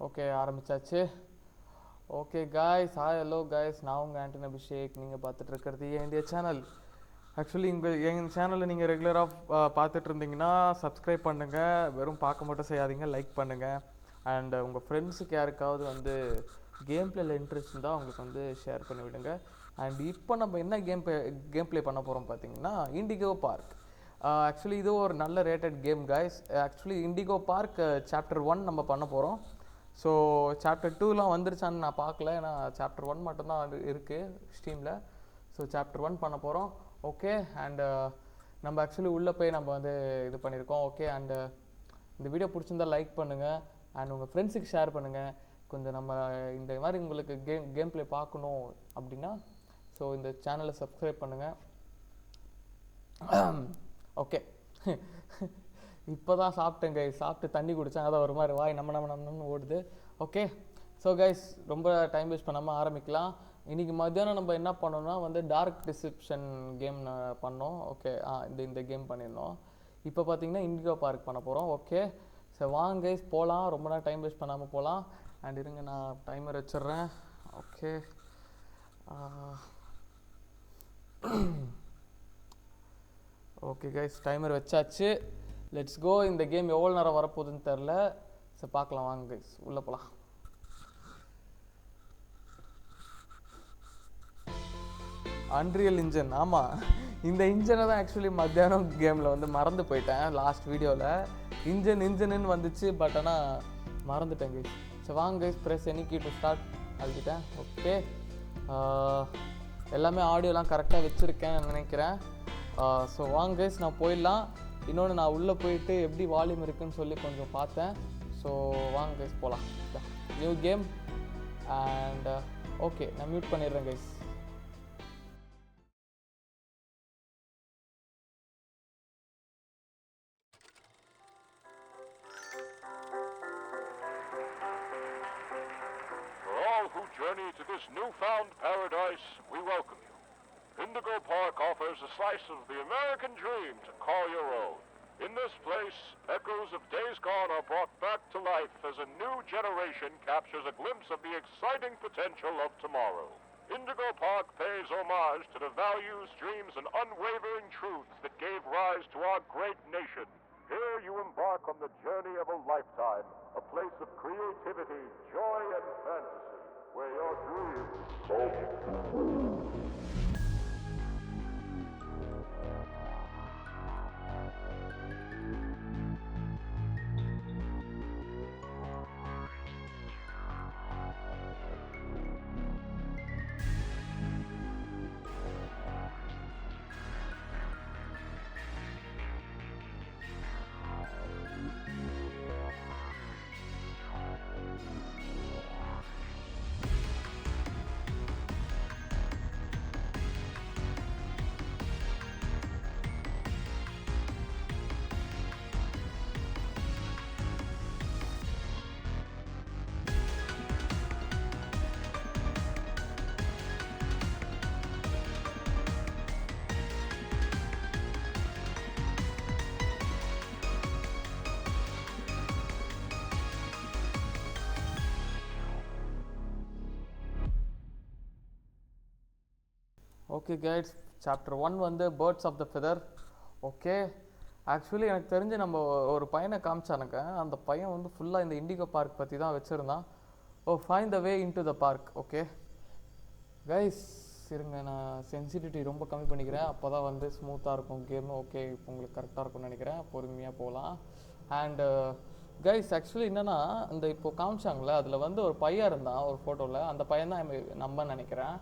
Okay ஆரம்பிச்சாச்சு. Okay guys, hi hello guys, நான் உங்கள் ஆண்டனி அபிஷேக். நீங்கள் பார்த்துட்டு இருக்கிறது இந்தியா சேனல். ஆக்சுவலி எங்கள் சேனலில் நீங்கள் ரெகுலராக பார்த்துட்டு இருந்தீங்கன்னா சப்ஸ்கிரைப் பண்ணுங்கள். வெறும் பார்க்க மட்டும் செய்யாதீங்க, லைக் பண்ணுங்கள். அண்ட் உங்கள் ஃப்ரெண்ட்ஸுக்கு யாருக்காவது வந்து கேம் பிளேயில் இன்ட்ரெஸ்ட் இருந்தால் அவங்களுக்கு வந்து ஷேர் பண்ணி விடுங்க. அண்ட் இப்போ நம்ம என்ன கேம் பிளே பண்ண போகிறோம் பார்த்தீங்கன்னா இண்டிகோ பார்க். ஆக்சுவலி இது ஒரு நல்ல rated game guys. Actually indigo park chapter 1 நம்ம பண்ண போகிறோம். ஸோ சாப்டர் 2லாம் வந்துருச்சான்னு நான் பார்க்கல, ஏன்னா சாப்டர் 1 மட்டும்தான் அது இருக்குது ஸ்டீமில். ஸோ சாப்டர் 1 பண்ண போகிறோம். ஓகே, அண்டு நம்ம ஆக்சுவலி உள்ளே போய் நம்ம வந்து இது பண்ணியிருக்கோம். ஓகே, அண்டு இந்த வீடியோ பிடிச்சிருந்தால் லைக் பண்ணுங்கள் அண்ட் உங்கள் ஃப்ரெண்ட்ஸுக்கு ஷேர் பண்ணுங்கள். கொஞ்சம் நம்ம இந்த மாதிரி உங்களுக்கு கேம் பிளே பார்க்கணும் அப்படின்னா ஸோ இந்த சேனலை சப்ஸ்கிரைப் பண்ணுங்கள். ஓகே, இப்போ தான் சாப்பிட்டேன் கைஸ். சாப்பிட்டு தண்ணி குடித்தேன், அதான் ஒரு மாதிரி வாய் நம்ம ஓடுது. ஓகே, ஸோ கைஸ் ரொம்ப டைம் வேஸ்ட் பண்ணாமல் ஆரம்பிக்கலாம். இன்றைக்கி மத்தியானம் நம்ம என்ன பண்ணோம்னா வந்து டார்க் டிசெப்ஷன் கேம் பண்ணோம். ஓகே, இந்த கேம் பண்ணியிருந்தோம். இப்போ பார்த்தீங்கன்னா இண்டிகோ பார்க் பண்ண போகிறோம். ஓகே, சரி வாங்க கைஸ் போகலாம். ரொம்ப நேரம் டைம் வேஸ்ட் பண்ணாமல் போகலாம். அண்ட் இருங்க, நான் டைமர் வச்சிட்றேன். ஓகே, ஓகே கைஸ், டைமர் வச்சாச்சு. Let's go. இந்த கேம் எவ்வளோ நேரம் வரப்போகுதுன்னு தெரில. சரி பார்க்கலாம், வாங்க கைஸ் உள்ளே போகலாம். அன்ரியல் இன்ஜின், ஆமாம் இந்த இன்ஜினை தான் ஆக்சுவலி மத்தியானம் கேமில் வந்து மறந்து போயிட்டேன். லாஸ்ட் வீடியோவில் இன்ஜின்னு வந்துச்சு, பட் ஆனால் மறந்துட்டேன் கைஸ். சரி வாங்க guys, press any key to start அழுத்திட்டேன். ஓகே, எல்லாமே ஆடியோலாம் கரெக்டாக வச்சுருக்கேன் நினைக்கிறேன். ஸோ வாங்க கைஸ், நான் போயிடலாம். இன்னொன்று, நான் உள்ளே போயிட்டு எப்படி வால்யூம் இருக்குன்னு சொல்லி கொஞ்சம் பார்த்தேன். ஸோ வாங்க கைஸ் போகலாம். நியூ கேம் அண்ட் ஓகே, நான் மியூட் பண்ணிடுறேன் guys. For all who journey to this newfound paradise, we welcome you. Indigo Park offers a slice of the American dream to call your own. In this place, echoes of days gone are brought back to life as a new generation captures a glimpse of the exciting potential of tomorrow. Indigo Park pays homage to the values, dreams, and unwavering truths that gave rise to our great nation. Here you embark on the journey of a lifetime, a place of creativity, joy, and fantasy, where your dreams come true. Okay guides, chapter 1 வந்து birds of the feather. Okay, actually எனக்கு தெரிஞ்சு நம்ம ஒரு பையனை காமிச்சானுங்க. அந்த பையன் வந்து ஃபுல்லாக இந்த இண்டிகோ பார்க் பற்றி தான் வச்சுருந்தான். Find the way into the park. Okay guys, இருங்க, நான் சென்சிட்டிவிட்டி ரொம்ப கம்மி பண்ணிக்கிறேன், அப்போ தான் வந்து ஸ்மூத்தாக இருக்கும் கேமு. ஓகே, இப்போ உங்களுக்கு கரெக்டாக இருக்கும்னு நினைக்கிறேன். பொறுமையாக போகலாம். அண்டு கைஸ், ஆக்சுவலி என்னென்னா, இந்த இப்போ காமிச்சாங்களே அதில் வந்து ஒரு பையன் இருந்தான் ஒரு ஃபோட்டோவில். அந்த பையன் தான் நம்ம நினைக்கிறேன்.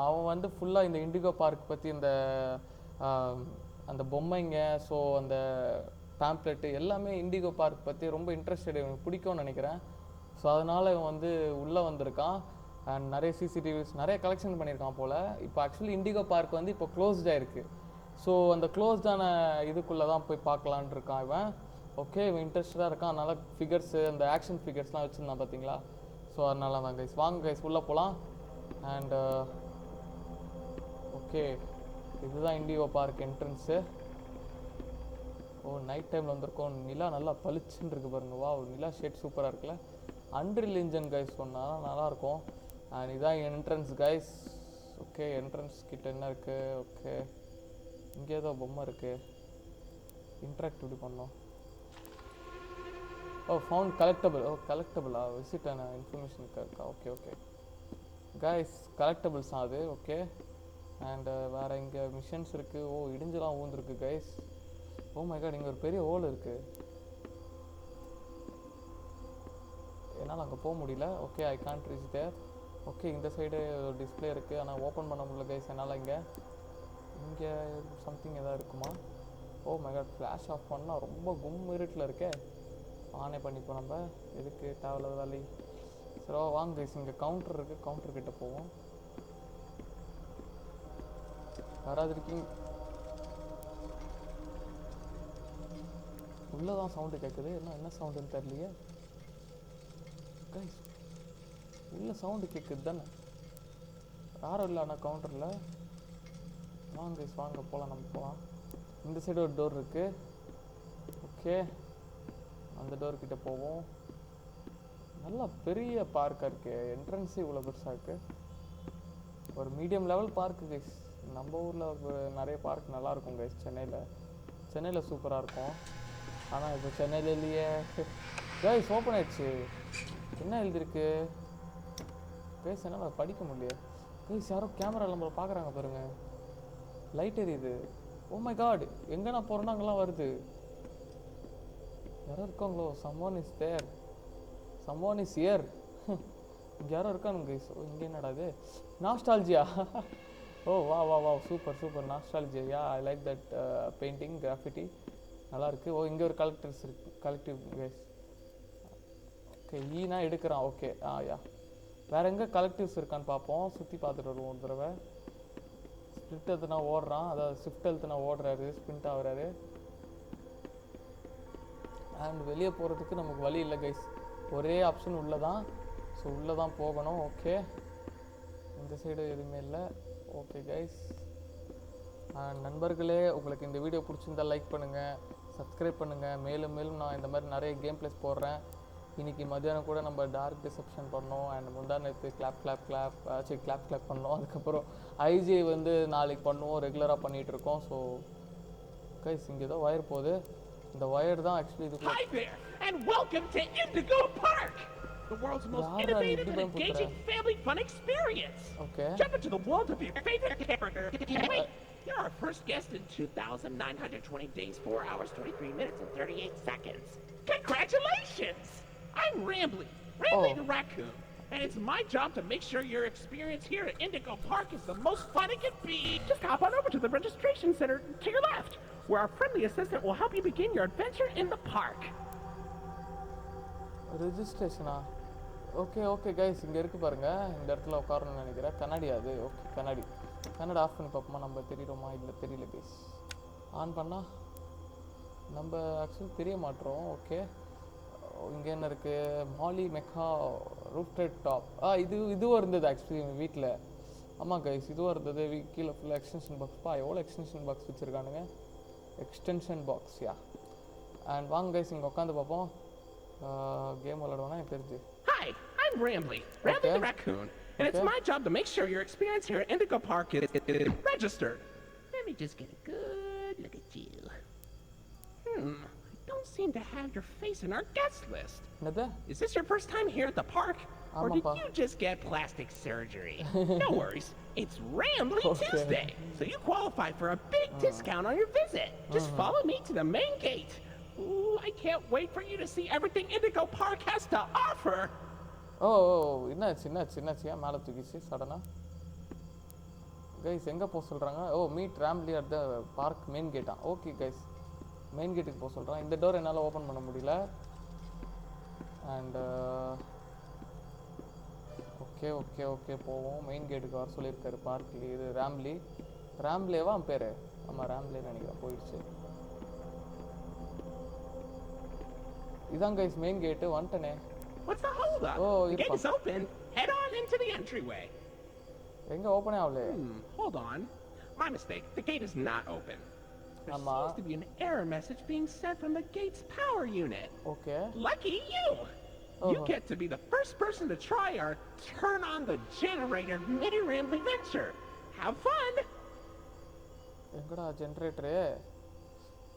அவன் வந்து ஃபுல்லாக இந்த இண்டிகோ பார்க் பற்றி அந்த பொம்மைங்க, ஸோ அந்த பேம்ப்ளெட்டு எல்லாமே இண்டிகோ பார்க் பற்றி ரொம்ப இன்ட்ரெஸ்டட், இவனுக்கு பிடிக்கும்னு நினைக்கிறேன். ஸோ அதனால் இவன் வந்து உள்ளே வந்திருக்கான். அண்ட் நிறைய சிசிடிவிஸ் நிறைய கலெக்ஷன் பண்ணியிருக்கான் போல். இப்போ ஆக்சுவலி இண்டிகோ பார்க் வந்து இப்போ க்ளோஸ்டாக இருக்குது. ஸோ அந்த க்ளோஸ்டான இதுக்குள்ளே தான் போய் பார்க்கலான் இருக்கான் இவன். ஓகே, இவன் இன்ட்ரெஸ்டாக இருக்கான். அதனால் ஃபிகர்ஸு, அந்த ஆக்ஷன் ஃபிகர்ஸ்லாம் வச்சுருந்தான் பார்த்தீங்களா. ஸோ அதனால தான் கைஸ், வாங்க கைஸ் உள்ளே போகலாம். அண்ட் ஓகே, இதுதான் இண்டிகோ பார்க் என்ட்ரன்ஸு. நைட் டைமில் வந்திருக்கோம். நிலா நல்லா பளிச்சுன்னு இருக்குது பாருங்க. வா, நிலா ஷேட் சூப்பராக இருக்குல்ல. அன்ரில் இன்ஜின் கைஸ் சொன்னால் நல்லாயிருக்கும். அண்ட் இதான் என்ட்ரன்ஸ் கைஸ். ஓகே, என்ட்ரன்ஸ் கிட்ட என்ன இருக்குது? ஓகே, இங்கே ஏதோ பொம்மை இருக்குது. இன்ட்ராக்ட் இப்படி பண்ணோம். ஓ, ஃபவுண்ட் கலெக்டபிள். ஓ, கலெக்டபிளா? விசிட் ஆன இன்ஃபர்மேஷனுக்கு இருக்கா? ஓகே ஓகே கைஸ், கலெக்டபிள்ஸ் தான் அது. ஓகே, அண்டு வேறு இங்கே மிஷன்ஸ் இருக்குது. ஓ, இடிஞ்செல்லாம் ஊந்துருக்கு கைஸ். ஓ மை காட், இங்கே ஒரு பெரிய ஹோல் இருக்குது. என்னால் அங்கே போக முடியல. Okay, I can't reach there. Okay, இந்த சைடு ஒரு டிஸ்பிளே இருக்குது, ஆனால் ஓப்பன் பண்ண முடியல கைஸ் என்னால். இங்கே சம்திங் எதாவது இருக்குமா? Oh my god, flash off பண்ணால் ரொம்ப கும் இருட்டில் இருக்கே. ஆனே பண்ணிப்போம் நம்ம, எதுக்கு தேவையில்லாத வேலை. சரி வாங்க கைஸ், இங்கே கவுண்டர் இருக்குது, கவுண்டர் கிட்ட போவோம். யாராவது இருக்கீங்க? உள்ளதான் சவுண்டு கேட்குது. என்ன சவுண்டுன்னு தெரியலையே கைஸ். உள்ள சவுண்டு கேட்குது தானே? யாரும் இல்லை ஆனால் கவுண்டரில். வாங்க கைஸ், வாங்க போகலாம், நம்ம போகலாம். இந்த சைடு ஒரு டோர் இருக்குது. ஓகே, அந்த டோர்கிட்ட போவோம். நல்லா பெரிய பார்க்காக இருக்குது. என்ட்ரன்ஸே இவ்வளோ பெருசாக இருக்குது. ஒரு மீடியம் லெவல் பார்க்கு கைஸ். நம்ம ஊரில் நிறைய பார்க் நல்லாயிருக்கும் கைஸ். சென்னையில் சூப்பராக இருக்கும். ஆனால் இப்போ சென்னையில் இல்லையே கைஸ். ஓப்பன் ஆயிடுச்சு. என்ன எழுதிருக்கு கைஸ்? என்னால் படிக்க முடியல கைஸ். யாரோ கேமராவில் நம்மளை பார்க்குறாங்க பாருங்க. லைட் எரியுது. ஓ மை காட், எங்கே நான் போகிறேன்னா அங்கெல்லாம் வருது. யாரோ இருக்காங்களோ? someone is there, someone is here. இங்கே யாரோ இருக்கானுங்க கைஸ். ஓ, இங்கே என்னடா இது? நாஸ்டால்ஜியா. ஓ வா வா வா, super nostalgia. Yeah, I like that painting, graffiti நல்லாயிருக்கு. ஓ, இங்கே ஒரு கலெக்டர்ஸ் இருக்கு, கலெக்டிவ் கைஸ். ஓகே, ஈனா எடுக்கிறான். ஓகே, யா, வேறு எங்கே கலெக்டிவ்ஸ் இருக்கான்னு பார்ப்போம். சுற்றி பார்த்துட்டு வருவோம் ஒரு தடவை. ஸ்ப்ளிட் எழுத்துனா ஓடுறான், அதாவது ஸ்விஃப்ட் எழுத்துனா ஓடுறாரு, ஸ்ப்ரிண்ட் ஆகுறாரு. அண்ட் வெளியே போகிறதுக்கு நமக்கு வழி இல்லை கைஸ். ஒரே ஆப்ஷன் உள்ளே தான். ஸோ உள்ளே தான் போகணும். ஓகே, இந்த சைடு எதுவுமே இல்லை. ஓகே கைஸ், நண்பர்களே, உங்களுக்கு இந்த வீடியோ பிடிச்சிருந்தால் லைக் பண்ணுங்கள், சப்ஸ்கிரைப் பண்ணுங்கள். மேலும் நான் இந்த மாதிரி நிறைய கேம் பிளேஸ் போடுறேன். இன்றைக்கி மத்தியானம் கூட நம்ம டார்க் டிசெப்ஷன் பண்ணோம். அண்ட் முந்தா நேற்று கிளாப் பண்ணோம். அதுக்கப்புறம் ஐஜி நாளைக்கு பண்ணுவோம். ரெகுலராக பண்ணிகிட்ருக்கோம். ஸோ கைஸ், இங்கே ஏதோ ஒயர் போகுது. இந்த ஒயர் தான் ஆக்சுவலி இதுக்குள்ள. Hi there, and welcome to Indigo Park, the world's most innovative and engaging family fun experience. Okay. Jump into the world of your favorite character. Wait, you're our first guest in 2,920 days, 4 hours, 23 minutes, and 38 seconds. Congratulations! I'm Rambly the raccoon, and it's my job to make sure your experience here at Indigo Park is the most fun it can be. Just hop on over to the registration center to your left, where our friendly assistant will help you begin your adventure in the park. ரெஜிஸ்ட்ரேஷனா? Okay guys, இங்கே இருக்குது பாருங்கள். இந்த இடத்துல உட்காரணும்னு நினைக்கிறேன். கண்ணாடி அது. Okay, கண்ணாடி ஆஃப் பண்ணி பார்ப்போமா? நம்ம தெரியுறோமா? இல்லை, தெரியல கைஸ். ஆன் பண்ணால் நம்ம ஆக்சுவலி தெரிய மாட்டோம். ஓகே, இங்கே என்ன இருக்குது? மாலி மெக்கா ரூஃப்டட் டாப். இதுவும் இருந்தது ஆக்சுவலி எங்கள் வீட்டில். ஆமாம் கைஸ், இதுவும் இருந்தது. கீழே ஃபுல்லாக எக்ஸ்டென்ஷன் பாக்ஸ்ப்பா. எவ்வளோ எக்ஸ்டென்ஷன் பாக்ஸ் வச்சுருக்கானுங்க. Extension box, yeah. அண்ட் வாங்க கைஸ், இங்கே உட்காந்து பார்ப்போம். கேம் விளையாடுவோன்னா எனக்கு தெரிஞ்சு. Hi, I'm Rambly the raccoon, and it's my job to make sure your experience here at Indigo Park is registered. Let me just get a good look at you. I don't seem to have your face in our guest list. என்னது? Is this your first time here at the park? Or did you just get plastic surgery? No worries, it's Rambly Tuesday, so you qualify for a big discount on your visit. Just follow me to the main gate. Ooh, I can't wait for you to see everything Indigo Park has to offer. என்னாச்சு? ஏன் மேலே தூக்கிச்சு சடனாக? Guys, எங்கே போக சொல்கிறாங்க? Meet Ramli at the park main கேட்டா? Okay guys, main கேட்டுக்கு போக சொல்கிறான். இந்த டோர் என்னால் ஓப்பன் பண்ண முடியல. அண்டு ஓகே போவோம். மெயின் கேட்டுக்கு வர சொல்லியிருக்காரு பார்க்கில். இது ராம்லேவா பேர்? ஆமாம், ராம்லேன்னு நினைக்கிறேன். போயிடுச்சு. இதான் கைஸ் மெயின் கேட்டு. வந்துட்டனே. What's the hold up? The gate is open. Head on into the entryway. எங்க ஓபனே ஆவல? Hold on. My mistake. The gate is not open. There seems to be an error message being sent from the gate's power unit. Okay. Lucky you. You get to be the first person to try our turn on the generator mini rambling venture. Have fun! எங்கடா generator?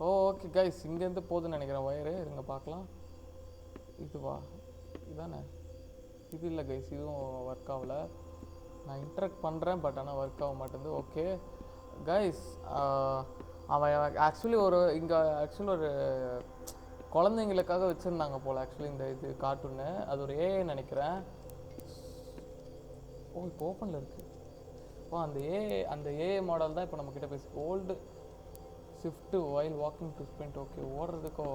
ஓ okay guys, இங்கேருந்து போகுதுன்னு நினைக்கிறேன் wire. இருங்க பார்க்கலாம். இதுவா? இதானே? இது இல்லை கைஸ், இதுவும் ஒர்க் ஆகல. நான் இன்ட்ராக்ட் பண்ணுறேன், பட் ஆனால் ஒர்க் ஆக மாட்டேங்குது. ஓகே கைஸ், அவன் ஆக்சுவலி இங்கே ஒரு குழந்தைங்களுக்காக வச்சுருந்தாங்க போல். ஆக்சுவலி இந்த இது கார்ட்டூனு அது ஒரு ஏஐ நினைக்கிறேன். ஓ இப்போ ஓப்பனில் இருக்குது. ஓ அந்த ஏஐ மாடல் தான் இப்போ நம்மக்கிட்ட பேசு. Hold shift while walking to sprint. Okay, ஓடுறதுக்கோ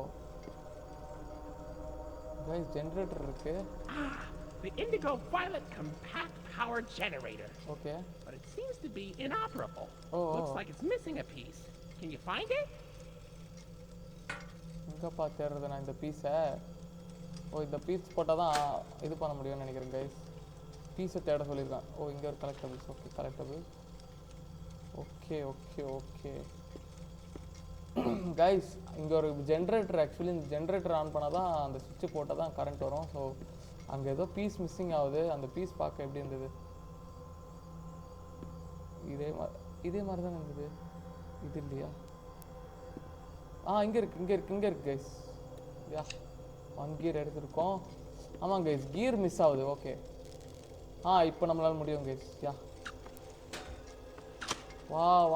கைஸ் ஜென்ரேட்டர் இருக்குது. The Indigo Violet Compact Power Generator. Okay, But it seems to be inoperable. Oh, Looks oh. like it's missing a piece. Can you find it? எங்கேப்பா தேடுறது நான் இந்த பீஸை? ஓ இந்த piece போட்டால் தான் இது பண்ண முடியும்னு நினைக்கிறேன் கைஸ். பீஸை தேட சொல்லியிருக்கான். ஓ இங்கே ஒரு collectibles. Okay collectibles. Okay okay okay guys, இங்கே ஒரு ஜென்ரேட்டர். ஆக்சுவலி இந்த ஜென்ரேட்டர் ஆன் பண்ணால் தான் அந்த சுவிட்சு போட்டால் தான் கரண்ட் வரும். ஸோ அங்கே ஏதோ பீஸ் மிஸ்ஸிங் ஆகுது. அந்த பீஸ் பார்க்க எப்படி இருந்தது? இதே மாதிரி தான் இருந்தது. இது இல்லையா? இங்கே இருக்கு கைஸ். யா 1 கியர் எடுத்துருக்கோம். ஆமாம் கைஸ், கியர் மிஸ் ஆகுது. ஓகே இப்போ நம்மளால் முடியும் கைஸ். யா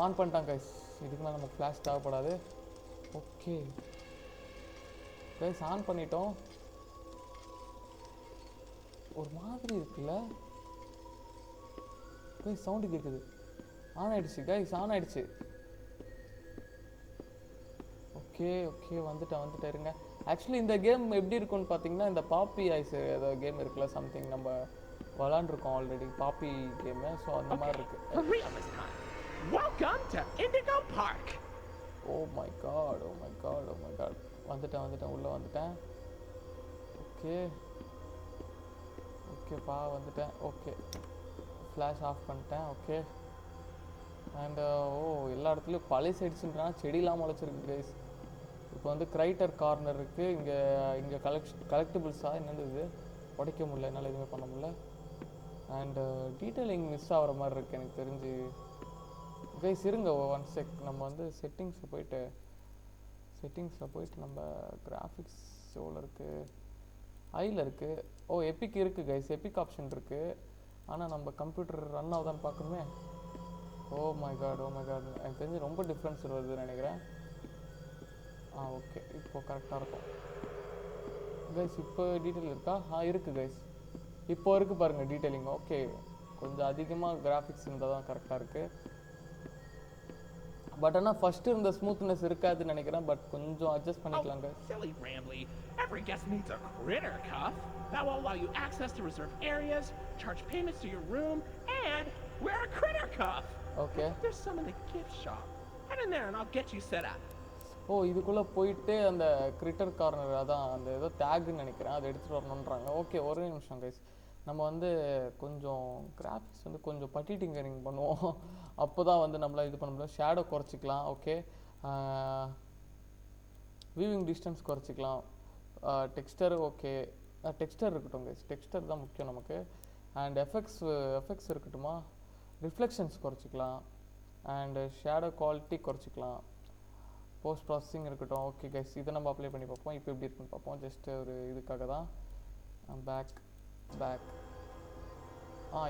ஆன் பண்ணிட்டான் கைஸ். இதுக்கு மேலே நமக்கு ஃப்ளாஷ் தேவைப்படாது. ஓகே கைஸ், ஆன் பண்ணிட்டோம். ஒரு மாதிரி இருக்குல்ல கைஸ், சவுண்டு கேட்குது. ஆன் ஆயிடுச்சு கைஸ், ஆன் ஆயிடுச்சு. ஓகே ஓகே வந்துட்டேன் இருங்க. ஆக்சுவலி இந்த கேம் எப்படி இருக்கும்னு பார்த்தீங்கன்னா, இந்த பாப்பி ஐஸ் ஏதோ கேம் இருக்குல்ல, சம்திங் நம்ம விளாண்டுருக்கோம் ஆல்ரெடி பாப்பி கேமு. ஸோ அந்த மாதிரி இருக்கு. For real this time. Welcome to Indigo Park. Oh my god வந்துட்டேன் உள்ளே வந்துட்டேன். ஓகேப்பா வந்துட்டேன். ஓகே ஃப்ளாஷ் ஆஃப் பண்ணிட்டேன். ஓகே அண்ட் எல்லா இடத்துலையும் பழைய செடியெலாம் முளைச்சிருக்கு கைஸ். இப்போ வந்து கிரைட்டர் கார்னர் இருக்குது. இங்கே கலெக்டிபிள்ஸாக என்னது இது உடைக்க முடியல, என்னால் எதுவுமே பண்ண முடியல. அண்டு டீட்டெயிலிங் மிஸ் ஆகிற மாதிரி இருக்குது எனக்கு தெரிஞ்சு கைஸ். இருங்க 1 செக். நம்ம வந்து செட்டிங்ஸில் போயிட்டு நம்ம கிராஃபிக்ஸ் எவ்வளோ இருக்குது? ஐயில் இருக்குது. ஓ எபிக் இருக்குது கைஸ், எபிக் ஆப்ஷன் இருக்குது. ஆனால் நம்ம கம்ப்யூட்டர் ரன் ஆகுதான்னு பார்க்கணுமே. ஓ மை காட் எனக்கு தெரிஞ்சு ரொம்ப டிஃப்ரென்ஸ் வருதுன்னு நினைக்கிறேன். ஓகே இப்போ கரெக்டாக இருக்கும் கைஸ். இப்போ டீட்டெயில் இருக்கா? இருக்குது கைஸ், இப்போ இருக்குது பாருங்கள் டீட்டெயிலிங். ஓகே கொஞ்சம் அதிகமாக கிராஃபிக்ஸ் இருந்தால் தான் கரெக்டாக இருக்குது. பட் ஆனால் ஃபஸ்ட்டு இருந்த ஸ்மூத்னஸ் இருக்காதுன்னு நினைக்கிறேன். பட் கொஞ்சம் அட்ஜஸ்ட் பண்ணிக்கலாங்க. Silly Rambly. Every guest needs a critter cuff. That will allow you access to reserved areas, charge payments to your room, and wear a critter cuff. Okay. There's some in the gift shop. Head in there and I'll get you set up. ஓ இதுக்குள்ளே போயிட்டு அந்த critter corner, அதான் அந்த ஏதோ டேக்குன்னு நினைக்கிறேன், அதை எடுத்துகிட்டு வரணுன்றாங்க. Okay ஒரு நிமிஷம் கைஸ், நம்ம வந்து கொஞ்சம் கிராஃபிக்ஸ் வந்து கொஞ்சம் பட்டி டிங்கரிங் பண்ணுவோம். அப்போ தான் வந்து நம்மளால் இது பண்ண முடியும். ஷேடோ குறைச்சிக்கலாம். ஓகே வியூவிங் டிஸ்டன்ஸ் குறைச்சிக்கலாம். டெக்ஸ்டர் ஓகே டெக்ஸ்டர் இருக்கட்டும் கைஸ், டெக்ஸ்டர் தான் முக்கியம் நமக்கு. அண்ட் எஃபெக்ட்ஸ் இருக்கட்டுமா, ரிஃப்ளெக்ஷன்ஸ் குறைச்சிக்கலாம். அண்டு ஷேடோ குவாலிட்டி குறைச்சிக்கலாம். போஸ்ட் ப்ராசஸிங் இருக்கட்டும். ஓகே கைஸ், இதை நம்ம அப்ளை பண்ணி பார்ப்போம். இப்போ எப்படி இருக்குன்னு பார்ப்போம். ஜஸ்ட் ஒரு இதுக்காக தான். பேக்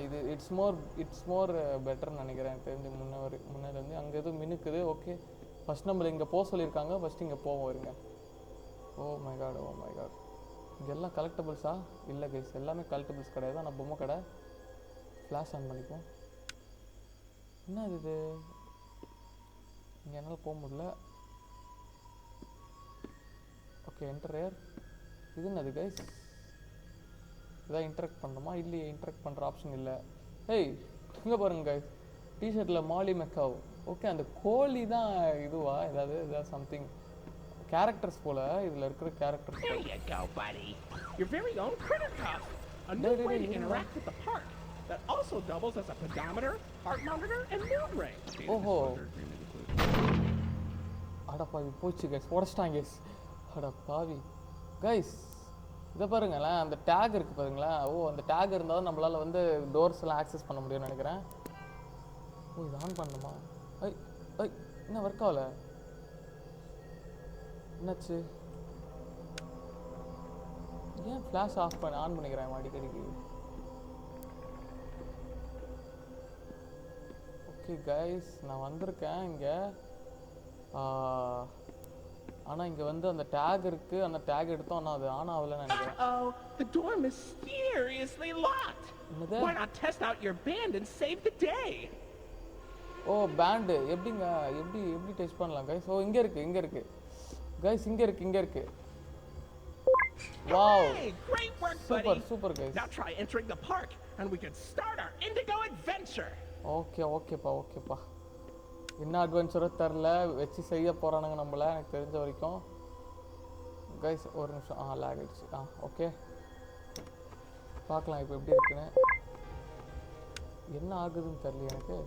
இது இட்ஸ் மோர் பெட்டர்னு நினைக்கிறேன். எனக்கு தெரிஞ்சு முன்னேருந்து அங்கே எதுவும் மினுக்குது. ஓகே ஃபஸ்ட் நம்மளை இங்கே போக சொல்லியிருக்காங்க. ஃபஸ்ட்டு இங்கே போவோம் இருங்க. ஓ மை காட் இங்கே எல்லாம் கலெக்டபிள்ஸா? இல்லை கைஸ், எல்லாமே கலெக்டபிள்ஸ் கிடையாது. ஆனால் பொம்மை கடை. ஃப்ளாஷ் ஆன் பண்ணிப்போம். என்ன இது? இங்கே என்னால் போக முடியல. ஓகே என்டர் ஏர். இது என்னது கைஸ்? இதான் இன்டராக்ட் பண்ணணுமா? இல்லையே, இன்டராக்ட் பண்ணுற ஆப்ஷன் இல்லை. ஏய் இங்கே பாருங்க கைஸ், டிஷர்ட்டில் மாலி மெக்காவ். ஓகே அந்த கோழி தான் இதுவா? ஏதாவது சம்திங் கேரக்டர்ஸ் போல இதில் இருக்கிற characters. There you go, buddy. Your very own critter cuff. A new way to interact with the park that also doubles as a pedometer, heart monitor, and mood ring. ஓஹோ அடப்பாவி போச்சு guys, உடச்சிட்டாங்க guys. அடப்பாவி guys, இதை பாருங்களேன், அந்த take இருக்குது பாருங்களேன். ஓ, அந்த டேக் இருந்தால் தான் நம்மளால் வந்து டோர்ஸ் எல்லாம் ஆக்சஸ் பண்ண முடியும்னு நினைக்கிறேன். ஓ, இது ஆன் பண்ணுமா? ஐ ஐ என்ன ஒர்க் ஆகல? என்னாச்சு? ஏன் ஃப்ளாஷ் ஆன் பண்ணிக்கிறேன் அடிக்கடிக்கு? ஓகே கைஸ், நான் வந்திருக்கேன் இங்கே. ஆனால் இங்கே வந்து அந்த டேக் இருக்குது. அந்த டேக் எடுத்தோம், ஆனால் அது ஆன் ஆகலைன்னு நினைக்கிறேன். Uh-oh, the door mysteriously locked. என்னது? Why not test out your band and save the day? ஓ, பேண்டு எப்படிங்க? எப்படி டெஸ்ட் பண்ணலாம் கைஸ்? ஓ, இங்கே இருக்குது கைஸ், இங்கே இருக்கு. Wow, Hey, great work, buddy. Super guys. Now try entering the park and we can start our Indigo adventure. ஓகேப்பா. என்ன அட்வென்ச்சரோ தெரில, வச்சு செய்ய போகிறானுங்க நம்மள, எனக்கு தெரிஞ்ச வரைக்கும். கைஸ் ஒரு நிமிஷம். லேக் ஆகிடுச்சு. ஓகே, பார்க்கலாம் இப்போ எப்படி இருக்குன்னு. என்ன ஆகுதுன்னு தெரியல எனக்கு.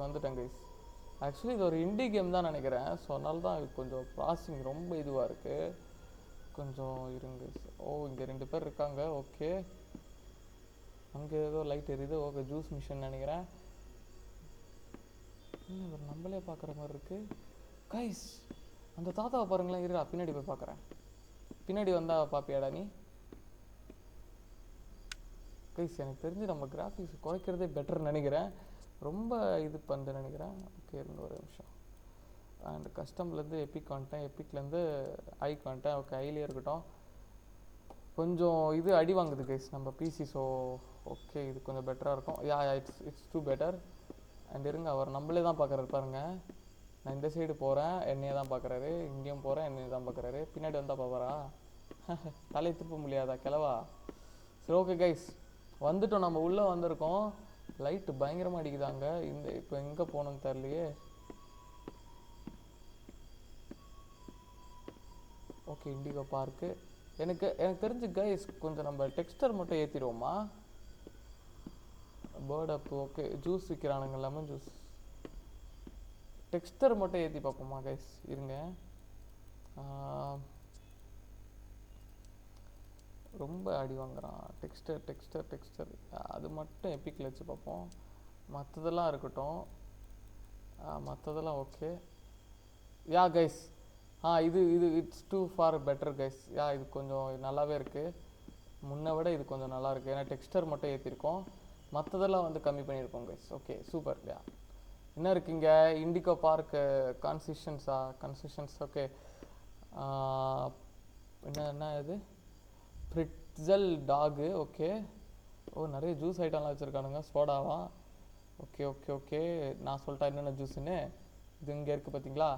வந்துட்டேன் கைஸ். ஆக்சுவலி இது ஒரு இண்டி கேம் தான் நினைக்கிறேன். ஸோ அதனால தான் கொஞ்சம் ப்ராசஸிங் ரொம்ப இதுவாக இருக்குது. கொஞ்சம் இருங்க. ஓ, இங்கே 2 பேர் இருக்காங்க. ஓகே, அங்கே ஏதோ லைட் எரியுது. ஓகே, ஜூஸ் மிஷின் நினைக்கிறேன். இவர் நம்மளே பார்க்குற மாதிரி இருக்குது. கைஸ், அந்த தாத்தாவை பாருங்களேன். இருடா, பின்னாடி போய் பார்க்குறேன். பின்னாடி வந்தால் பார்ப்பியாடா நீ? கைஸ், எனக்கு தெரிஞ்சு நம்ம கிராஃபிக்ஸ் குறைக்கிறதே பெட்டர்னு நினைக்கிறேன். ரொம்ப இது பண்ணுறேன்னு நினைக்கிறேன். ஓகே, இருங்க ஒரு நிமிஷம். அண்ட் கஸ்டம்லேருந்து எபிக் வந்துட்டேன், எப்பிக்லேருந்து ஐக்கு வந்துட்டேன். ஓகே, ஐலேயே இருக்கட்டும். கொஞ்சம் இது அடி வாங்குது கைஸ் நம்ம பிசி. ஸோ ஓகே, இது கொஞ்சம் பெட்டராக இருக்கும். It's do better. அண்ட் இருங்க, அவர் நம்மளே தான் பார்க்குறாரு பாருங்க. நான் இந்த சைடு போகிறேன், என்னையே தான் பார்க்குறாரு. இங்கேயும் போகிறேன், என்னையே தான் பார்க்குறாரு. பின்னாடி வந்தால் பார்ப்பாரா? தலையை திருப்ப முடியாதா கிளவா? சரி, ஓகே கைஸ், வந்துட்டோம். நம்ம உள்ளே வந்திருக்கோம். லைட்டு பயங்கரமாக அடிக்குதாங்க. இப்போ எங்கே போகணும்னு தெரியலையே. Okay, Indigo park. எனக்கு தெரிஞ்சு கைஸ் கொஞ்சம் நம்ம டெக்ஸ்டர் மட்டும் ஏற்றிடுவோமா? Bird up. ஓகே, ஜூஸ் விற்கிறானுங்க, லெமன் ஜூஸ். டெக்ஸ்டர் மட்டும் ஏற்றி பார்ப்போமா கைஸ்? இருங்க. ரொம்ப அடி வாங்குறான். டெக்ஸ்டர் அது மட்டும் எப்பிக்கில் வச்சு பார்ப்போம். மற்றதெல்லாம் இருக்கட்டும். மற்றதெல்லாம் ஓகே. யா கைஸ், இது it's too far better guys. இது கொஞ்சம் நல்லாவே இருக்குது. முன்னை விட இது கொஞ்சம் நல்லா இருக்குது. ஏன்னா டெக்ஸ்டர் மட்டும் ஏற்றிருக்கோம், மற்றதெல்லாம் வந்து கம்மி பண்ணியிருக்கோம் கைஸ். Okay, super. என்ன இருக்குங்க? Indigo park concessions. ஓகே, என்ன இது? பிரிட்ஜல் டாகு. ஓகே, ஓ, நிறைய ஜூஸ் ஐட்டம்லாம் வச்சுருக்கானுங்க. சோடாவா? ஓகே. நான் சொல்லிட்டேன் என்னென்ன ஜூஸுன்னு. இது இங்கே இருக்குது பார்த்தீங்களா?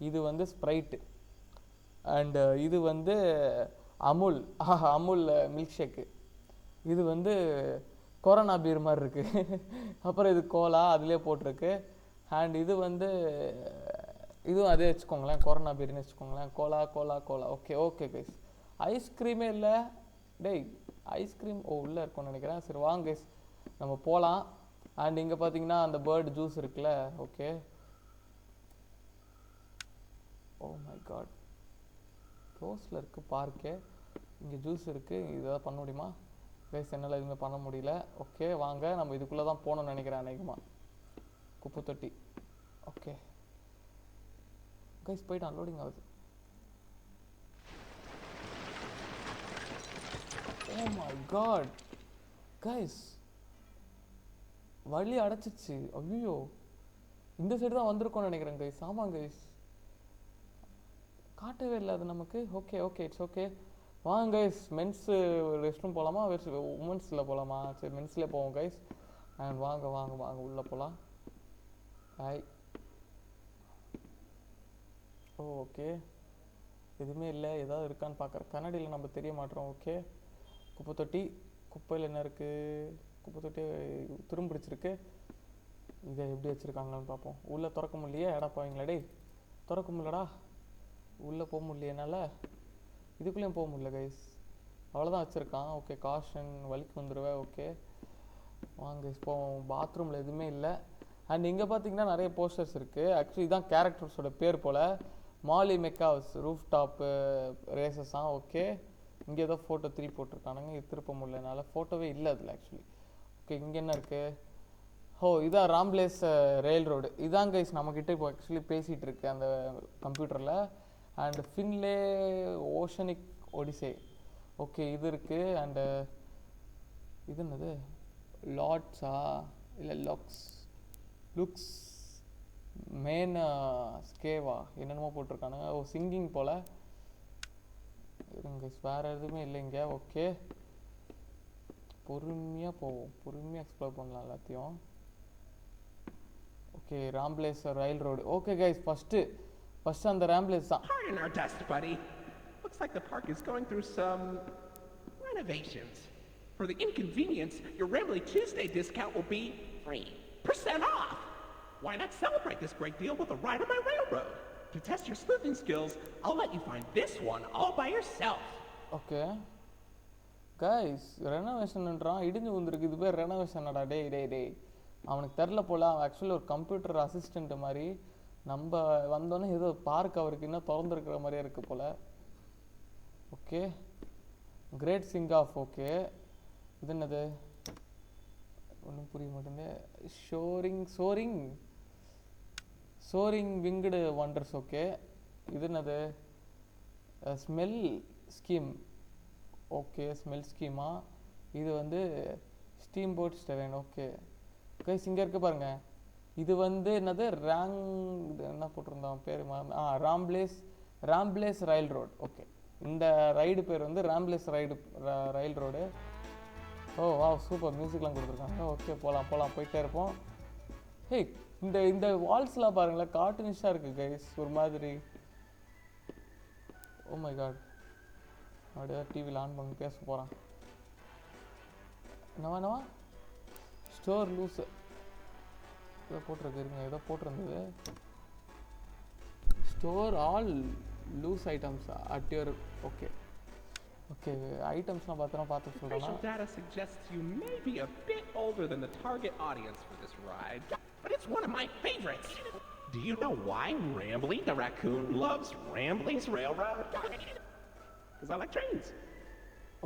இது வந்து ஸ்ப்ரைட்டு. அண்டு இது வந்து அமுல் மில்க் ஷேக்கு. இது வந்து கொரோனா பீர் மாதிரி இருக்குது. அப்புறம் இது கோலா, அதுலேயே போட்டிருக்கு. அண்ட் இது வந்து இதுவும் அதே வச்சுக்கோங்களேன், கொரோனா பீர்னு வச்சுக்கோங்களேன். கோலா. Okay guys. ஐஸ்கிரீமே இல்லை டேய். ஐஸ்கிரீம் உள்ளே இருக்கும்னு நினைக்கிறேன். சரி வாங்க கைஸ், நம்ம போகலாம். அண்ட் இங்கே பார்த்தீங்கன்னா அந்த பேர்டு ஜூஸ் இருக்குல்ல. ஓகே, ஓ மை காட், ரோஸில் இருக்குது பார்க்கே. இங்கே ஜூஸ் இருக்குது. இதெல்லாம் பண்ண முடியுமா கைஸ்? என்னால் எதுவுமே பண்ண முடியல. ஓகே, வாங்க, நம்ம இதுக்குள்ளே தான் போகணும்னு நினைக்கிறேன் அநேகமாக. குப்பை தொட்டி. ஓகே கைஸ், போயிட்டு அன்லோடிங் ஆகுது. ஓ மை காட் கைஸ், வழி அடைச்சிச்சு. ஐயோ, இந்த சைடு தான் வந்திருக்கோம்னு நினைக்கிறேன் கைஸ். ஆமாம் கைஸ், காட்டவே இல்லை அது நமக்கு. Okay it's okay. வாங்க கைஸ், மென்ஸு ரெஸ்ட் ரூம் போகலாமா, உமன்ஸில் போகலாமா? சரி, மென்ஸ்லேயே போவோம் கைஸ். அண்ட் வாங்க உள்ளே போகலாம். ஹாய். ஓகே, எதுவுமே இல்லை. ஏதாவது இருக்கான்னு பார்க்குறேன். கண்ணாடியில் நம்ம தெரிய மாட்டோம். ஓகே, குப்பை தொட்டி. குப்பையில் என்ன இருக்குது? குப்பை தொட்டி திரும்ப பிடிச்சிருக்கு. இதை எப்படி வச்சுருக்காங்கன்னு பார்ப்போம். உள்ளே திறக்க முடியலையே. எடா போவீங்களா டே? திறக்க முடியலடா. உள்ளே போக முடியல என்னால். இதுக்குள்ளேயும் போக முடியல கைஸ். அவ்வளோதான் வச்சுருக்கான். ஓகே, காஷன், வலிக்கு வந்துடுவேன். ஓகே, வாங்க கைஸ் போவோம். பாத்ரூமில் எதுவுமே இல்லை. அண்ட் இங்கே பார்த்தீங்கன்னா நிறைய போஸ்டர்ஸ் இருக்குது. ஆக்சுவலி இதுதான் கேரக்டர்ஸோட பேர் போல். மாலி மெக்காஸ் ரூஃப் டாப்பு ரேசஸாக ஓகே. இங்கே ஏதோ ஃபோட்டோ 3 போட்டிருக்கானுங்க, இது திருப்ப முடியல என்னால், ஃபோட்டோவே இல்லை அதில் ஆக்சுவலி. ஓகே இங்கே என்ன இருக்குது? ஓ இதான் ராம்ப்ளேஸ் ரயில் ரோடு. இதான் கைஸ் நம்மக்கிட்ட இப்போ ஆக்சுவலி பேசிகிட்டு இருக்கு அந்த கம்ப்யூட்டரில். And Finlay oceanic odyssey okay இது இருக்குது. அண்டு இது என்னது லாட்ஸா இல்லை லுக்ஸ் மேன் ஸ்கேவா என்னென்னமோ போட்டிருக்கானுங்க. ஓ சிங்கிங் போல் இருங்க வேறு எதுவுமே இல்லைங்க. ஓகே பொறுமையாக போவோம், பொறுமையாக எக்ஸ்ப்ளோர் பண்ணலாம் எல்லாத்தையும். Okay ராம்ப்ளேஸ் rail road. Okay guys first அந்த ராம்ப்ளேஸ் தான். Pardon our dust, buddy. Looks like the park is going through some renovations. For the inconvenience, your Rambly Tuesday discount will be 3% off. Why not celebrate this great deal with a ride on my railroad? To test your sleuthing skills, I'll let you find this one all by yourself. Okay guys ரெனோவேஷன்ன்றான், இடிஞ்சு வந்துருக்கு. இது பேர் ரெனோவேஷனடா? டேய் அவனுக்கு தெரில போல். அவன் actually ஒரு கம்ப்யூட்டர் அசிஸ்டண்ட் மாதிரி. நம்ம வந்தோன்னே ஏதோ பார்க் அவருக்கு இன்னும் திறந்துருக்கிற மாதிரியே இருக்குது போல். Okay great sing off. Okay இது என்னது ஒன்றும் புரிய மாட்டேங்குது. Soaring winged wonders. ஓகே இது என்னது smell scheme. Okay smell schema? இது வந்து ஸ்டீம் போட் ஸ்டெரைன். ஓகே கைஸ் இங்கே இருக்க பாருங்கள். இது வந்து என்னது என்ன போட்டிருந்தோம் பேர்? ராம்ப்ளேஸ் ரயில் ரோடு. ஓகே இந்த ரைடு பேர் வந்து ராம்ப்ளேஸ் ரயில் ரோடு. ஓ வா சூப்பர், மியூசிக்லாம் கொடுத்துருக்காங்க. ஓகே போகலாம் போயிட்டே இருப்போம். ஹே இந்த வால்ஸ்லாம் பாருங்களேன், கார்ட்டூனிஷாக இருக்குது கைஸ் ஒரு மாதிரி. ஓ மை காட், அப்படியே டிவியில் ஆன் பண்ணி பேச போகிறான். என்னவா ஸ்டோர் லூஸு ஏதோ போட்டிருக்குங்க, ஏதோ போட்டிருந்தது. Store all loose items at your. Okay ஐட்டம்ஸ்லாம் பார்த்து சொல்கிறேன். Facial data suggests you may be a bit older than the target audience for this ride, but it's one of my favorites. Do you know why Rambly the raccoon loves Rambly's Railroad? Because I like trains.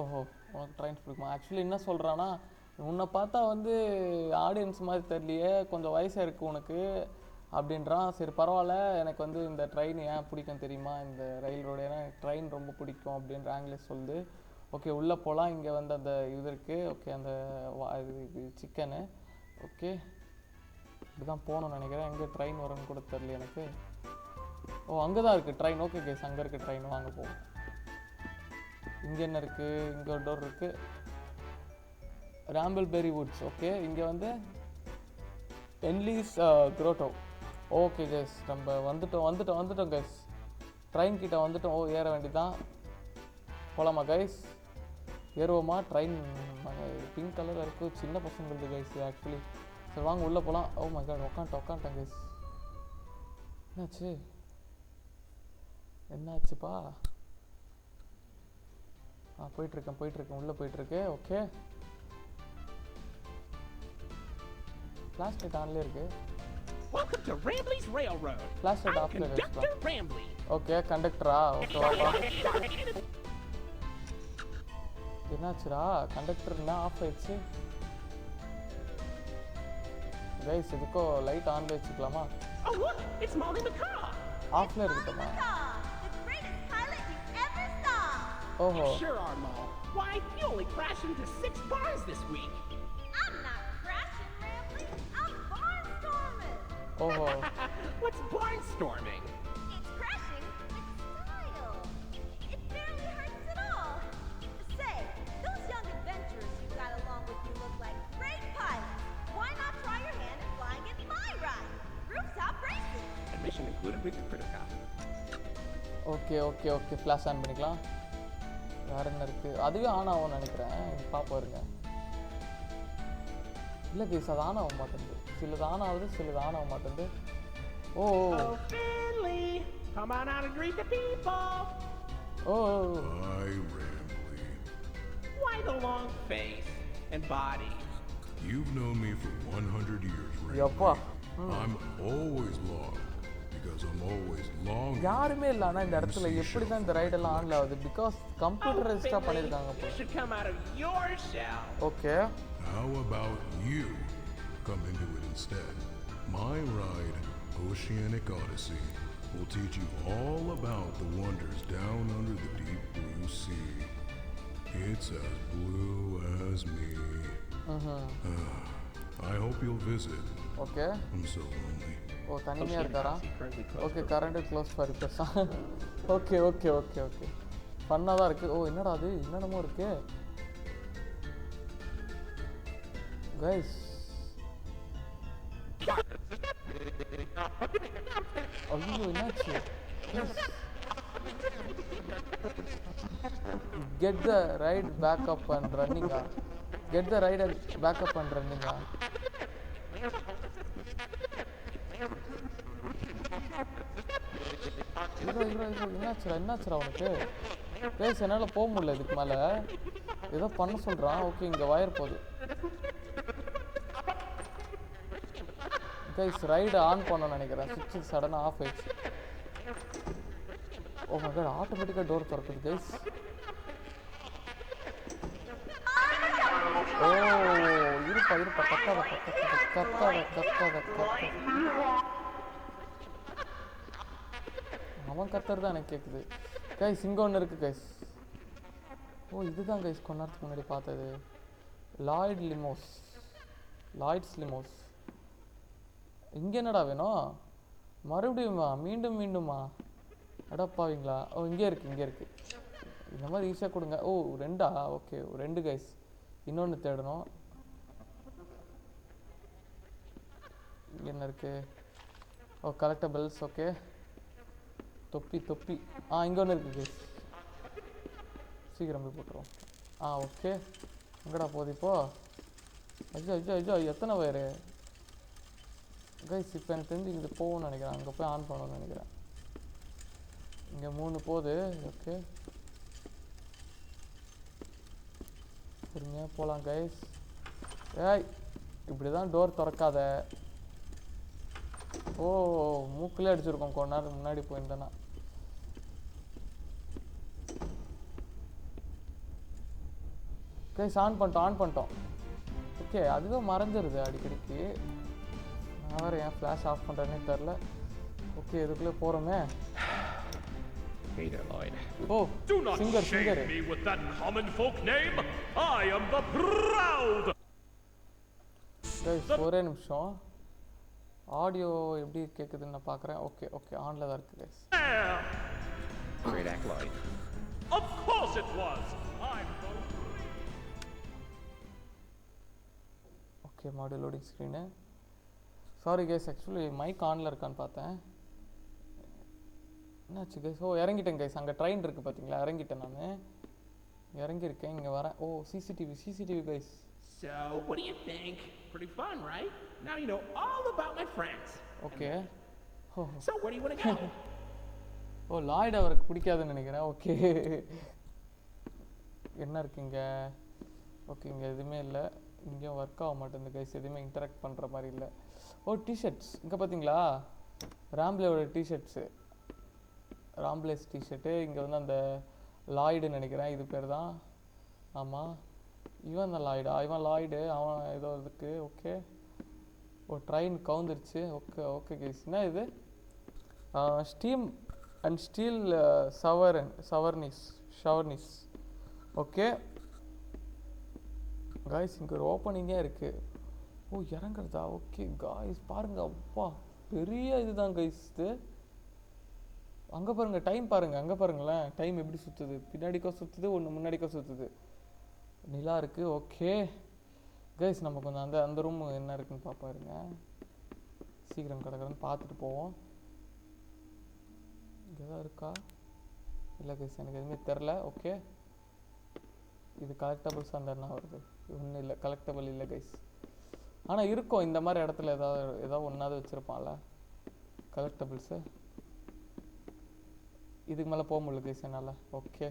ஓஹோ உனக்கு trains பிடிக்குமா? Actually என்ன சொல்கிறான்னா, உன்னை பார்த்தா வந்து audience மாதிரி தெரியலையே, கொஞ்சம் வயசாக இருக்குது உனக்கு அப்படின்றான். சரி பரவாயில்ல, எனக்கு வந்து இந்த ட்ரெயின் ஏன் பிடிக்கும் தெரியுமா, இந்த ரயில் ரோடு, ஏன்னா எனக்கு ட்ரெயின் ரொம்ப பிடிக்கும் அப்படின்ற ஆங்கிலேஸ் சொல்லுது. ஓகே உள்ளே போகலாம். இங்கே வந்து அந்த இது இருக்குது. ஓகே அந்த சிக்கனு. ஓகே இப்படிதான் போகணும்னு நினைக்கிறேன். எங்கே ட்ரெயின் வரும்னு கூட தெரியல எனக்கு. ஓ அங்கே தான் இருக்குது ட்ரெயின். ஓகே கேஸ் அங்கே இருக்குது ட்ரெயின், வாங்க போவோம். இங்கே என்ன இருக்குது? இங்கே ஒரு டோர் இருக்குது. ராம்பிள்பெரி வுட்ஸ். ஓகே இங்கே வந்து என்லீஸ் குரோட்டோ. ஓகே கேஸ் நம்ம வந்துட்டோம் கைஸ், ட்ரெயின் கிட்ட வந்துட்டோம். ஓ ஏற வேண்டியதான். போகலாமா கைஸ்? ஏறுவோமா? ட்ரெயின் பிங்க் கலரில் இருக்குது, சின்ன பசங்களுக்கு கைஸ் ஆக்சுவலி. சரி வாங்க உள்ளே போகலாம். ஓ மை காட் உக்காந்துட்டேன் கைஸ். என்னாச்சுப்பா? போயிட்டுருக்கேன் உள்ளே போயிட்டுருக்கு. ஓகே ஃப்ளாஷ் லைட் ஆன்லேயே இருக்கு. Welcome to Rambly's Railroad. Flash light I'm ஆஃப்ல Conductor Rambly. ஓகே கண்டக்டரா? ஓகே வாப்பா. என்னாச்சுடா கண்டக்டர் என்ன ஆஃப் ஆயிடுச்சு? கைஸ் இதுக்கோ லைட் ஆன்ல வச்சுக்கலாமா? Oh look, it's Molly McCaw. ஆஃப்ல இருக்குமா? The greatest pilot you ever saw. ஓஹோ Sure are, Mol. Why, you only crashed into 6 bars this week. I'm not crashing, Rambly. I'm barnstorming. ஓஹோ What's barnstorming? It's crashing with style. It barely hurts at all. Say, those young adventurers you got along with you look like great pilots. Why not try your hand at flying in my ride, Rooftop Racing? Admission included with the critical. Okay flash on பண்ணிக்கலாம். வேறு என்ன இருக்குது? அதுவே on ஆகும்னு நினைக்கிறேன். பாப்பா இருங்க. இல்லை கைஸ் அது ஆன் ஆக மாட்டேங்குது. சிலது ஆன் ஆகுது, சிலது ஆன் ஆக மாட்டேங்குது. ஓ Oh, Finley! Come on out and greet the people! O Hi, Rambly. Why the long face and body? You've known me for 100 years, Rambly. Yappa. I'm always lost because I'm always longing. யாருமே இல்லை ஆனால் இந்த இடத்துல எப்படி தான் இந்த ரைடெல்லாம் ஆன்ல ஆகுது பிகாஸ் கம்ப்யூட்டர் ரெஜிஸ்டர் பண்ணியிருக்காங்க You should come out of your shell. Okay How about you come into it instead? My ride, Oceanic Odyssey, will teach you all about the wonders down under the deep blue sea. It's as blue as me. I hope you'll visit. Okay I'm so lonely. ஓ தனிமையாக இருக்காரா okay current close for ரிப்பேர்ஸா okay okay okay okay ஃபன்னாக தான் இருக்குது ஓ என்னடா அது என்னென்னமோ இருக்கு கைஸ் ஐயோ என்னாச்சு get the ride back up and ரன்னிங்கா get the ride back up and ரன்னிங்கா என்னாச்சுரா உனக்கு பேச என்னால் போக முடியல இதுக்கு மேலே ஏதோ பண்ண சொல்கிறான் ஓகே இங்கே வயர் போகுது கைஸ் ரைடு ஆன் பண்ணணும்னு நினைக்கிறேன் சுவிட்ச் சடனாக ஆஃப் ஆயிடுச்சு ஓ மை காட் ஆட்டோமேட்டிக்காக டோர் திறக்குது கைஸ் ஓ இருப்பா கத்தாத அவன் கத்துறது தான் எனக்கு கேட்குது கைஸ் இங்கே ஒன்று இருக்குது கைஸ் ஓ இதுதான் கைஸ் கொஞ்ச நேரத்துக்கு முன்னாடி பார்த்தது லாய்ட்ஸ் லிமோஸ் இங்கே என்னடா வேணும் மறுபடியுமா மீண்டுமா அடப்பாவீங்களா ஓ இங்கே இருக்குது இந்த மாதிரி ஈஸியாக கொடுங்க ஓ ரெண்டா ஓகே ரெண்டு கைஸ் இன்னொன்று தேடணும் இங்கே என்ன இருக்குது ஓ கலெக்டபிள்ஸ் ஓகே தொப்பி இங்கே ஒன்று இருக்குது கைஸ் சீக்கிரம் போய் போட்டுருவோம் ஓகே எங்கடா போகுது இப்போ ஐயோ எத்தனை வயரு கைஸ் இப்போ எனக்கு தெரிஞ்சு இது போகணும்னு நினைக்கிறேன் அங்கே போய் ஆன் பண்ணணும்னு நினைக்கிறேன் இங்கே 3 போகுது ஓகே சரிங்க போகலாம் கைஸ் ஏய் இப்படி தான் டோர் திறக்காத ஓ மூக்கிலே அடிச்சிருக்கோம் கொஞ்ச நேரம் முன்னாடி போயிருந்தேன்னா கைஸ் ஆன் பண்ணிட்டோம் ஓகே அதுவே மறைஞ்சிருது அடிக்கடிக்கு நான் வேறு ஏன் ஃப்ளாஷ் ஆஃப் பண்ணுறேன்னே தெரில ஓகே இதுக்குள்ளே போகிறோமே Hey there, Lloyd. Oh Do not singer shame me with that common folk name. I am the Proud. Guys ஒரே நிமிஷம் ஆடியோ எப்படி கேட்குதுன்னு நான் பார்க்குறேன் ஓகே ஆனில் தான் இருக்குது guys There. Great act, Lloyd. Of course it was. I'm the okay module loading screen sorry guys actually mike ஆனில் இருக்கான்னு பார்த்தேன் என்னாச்சு கைஸ் ஓ இறங்கிட்டேன் கைஸ் அங்கே ட்ரெயின் இருக்குது பார்த்தீங்களா இறங்கிட்டேன் நான் இறங்கியிருக்கேன் இங்கே வரேன் oh CCTV guys So, what do you think? Pretty fun, right? Now you know all about my friends. Okay oh So, where do you want to go? Oh Lloyd அவருக்கு பிடிக்காதுன்னு நினைக்கிறேன் ஓகே என்ன இருக்குங்க ஓகே இங்கே எதுவுமே இல்லை இங்கேயும் work ஆக மாட்டேங்குது கைஸ் எதுவுமே இன்டராக்ட் பண்ணுற மாதிரி இல்லை ஓ டிஷர்ட்ஸ் இங்கே பார்த்தீங்களா ராம்ப்ளேயோட டிஷர்ட்ஸு ராம்ப்ளேஸ் டிஷர்ட்டு இங்கே வந்து அந்த லாய்டுன்னு நினைக்கிறேன் இது பேர் தான் ஆமாம் இவன் தான் இவன் லாய்டு அவன் ஏதோ இதுக்கு ஓகே ஓ ட்ரெயின் கவுந்துருச்சு ஓகே கைஸ் என்ன இது ஸ்டீம் அண்ட் ஸ்டீல் ஷவர்னிஸ் ஓகே காய்ஸ் இங்கே ஒரு ஓப்பனிங்கே இருக்குது ஓ இறங்குறதா ஓகே காய்ஸ் பாருங்க அப்பா பெரிய இதுதான் கைஸ் இது அங்கே பாருங்கள் டைம் பாருங்கள் அங்கே பாருங்களேன் டைம் எப்படி சுற்றுது பின்னாடிக்கோ சுற்றுது ஒன்று முன்னாடிக்கோ சுற்றுது நிலா இருக்குது ஓகே கைஸ் நம்ம கொஞ்சம் அந்த ரூம் என்ன இருக்குன்னு பார்ப்பாருங்க சீக்கிரம் கிடக்குறேன்னு பார்த்துட்டு போவோம் இங்கே தான் இருக்கா இல்லை கைஸ் எனக்கு எதுவுமே தெரில ஓகே இது கலெக்டபிள்ஸ் அந்த என்ன வருது ஒன்றும் இல்லை கலெக்டபிள் இல்லை கைஸ் ஆனால் இருக்கும் இந்த மாதிரி இடத்துல ஏதாவது ஒன்றாவது வச்சுருப்பான்ல கலெக்டபிள்ஸு இதுக்கு மேலே போக முடியல கைஸ் என்னால் ஓகே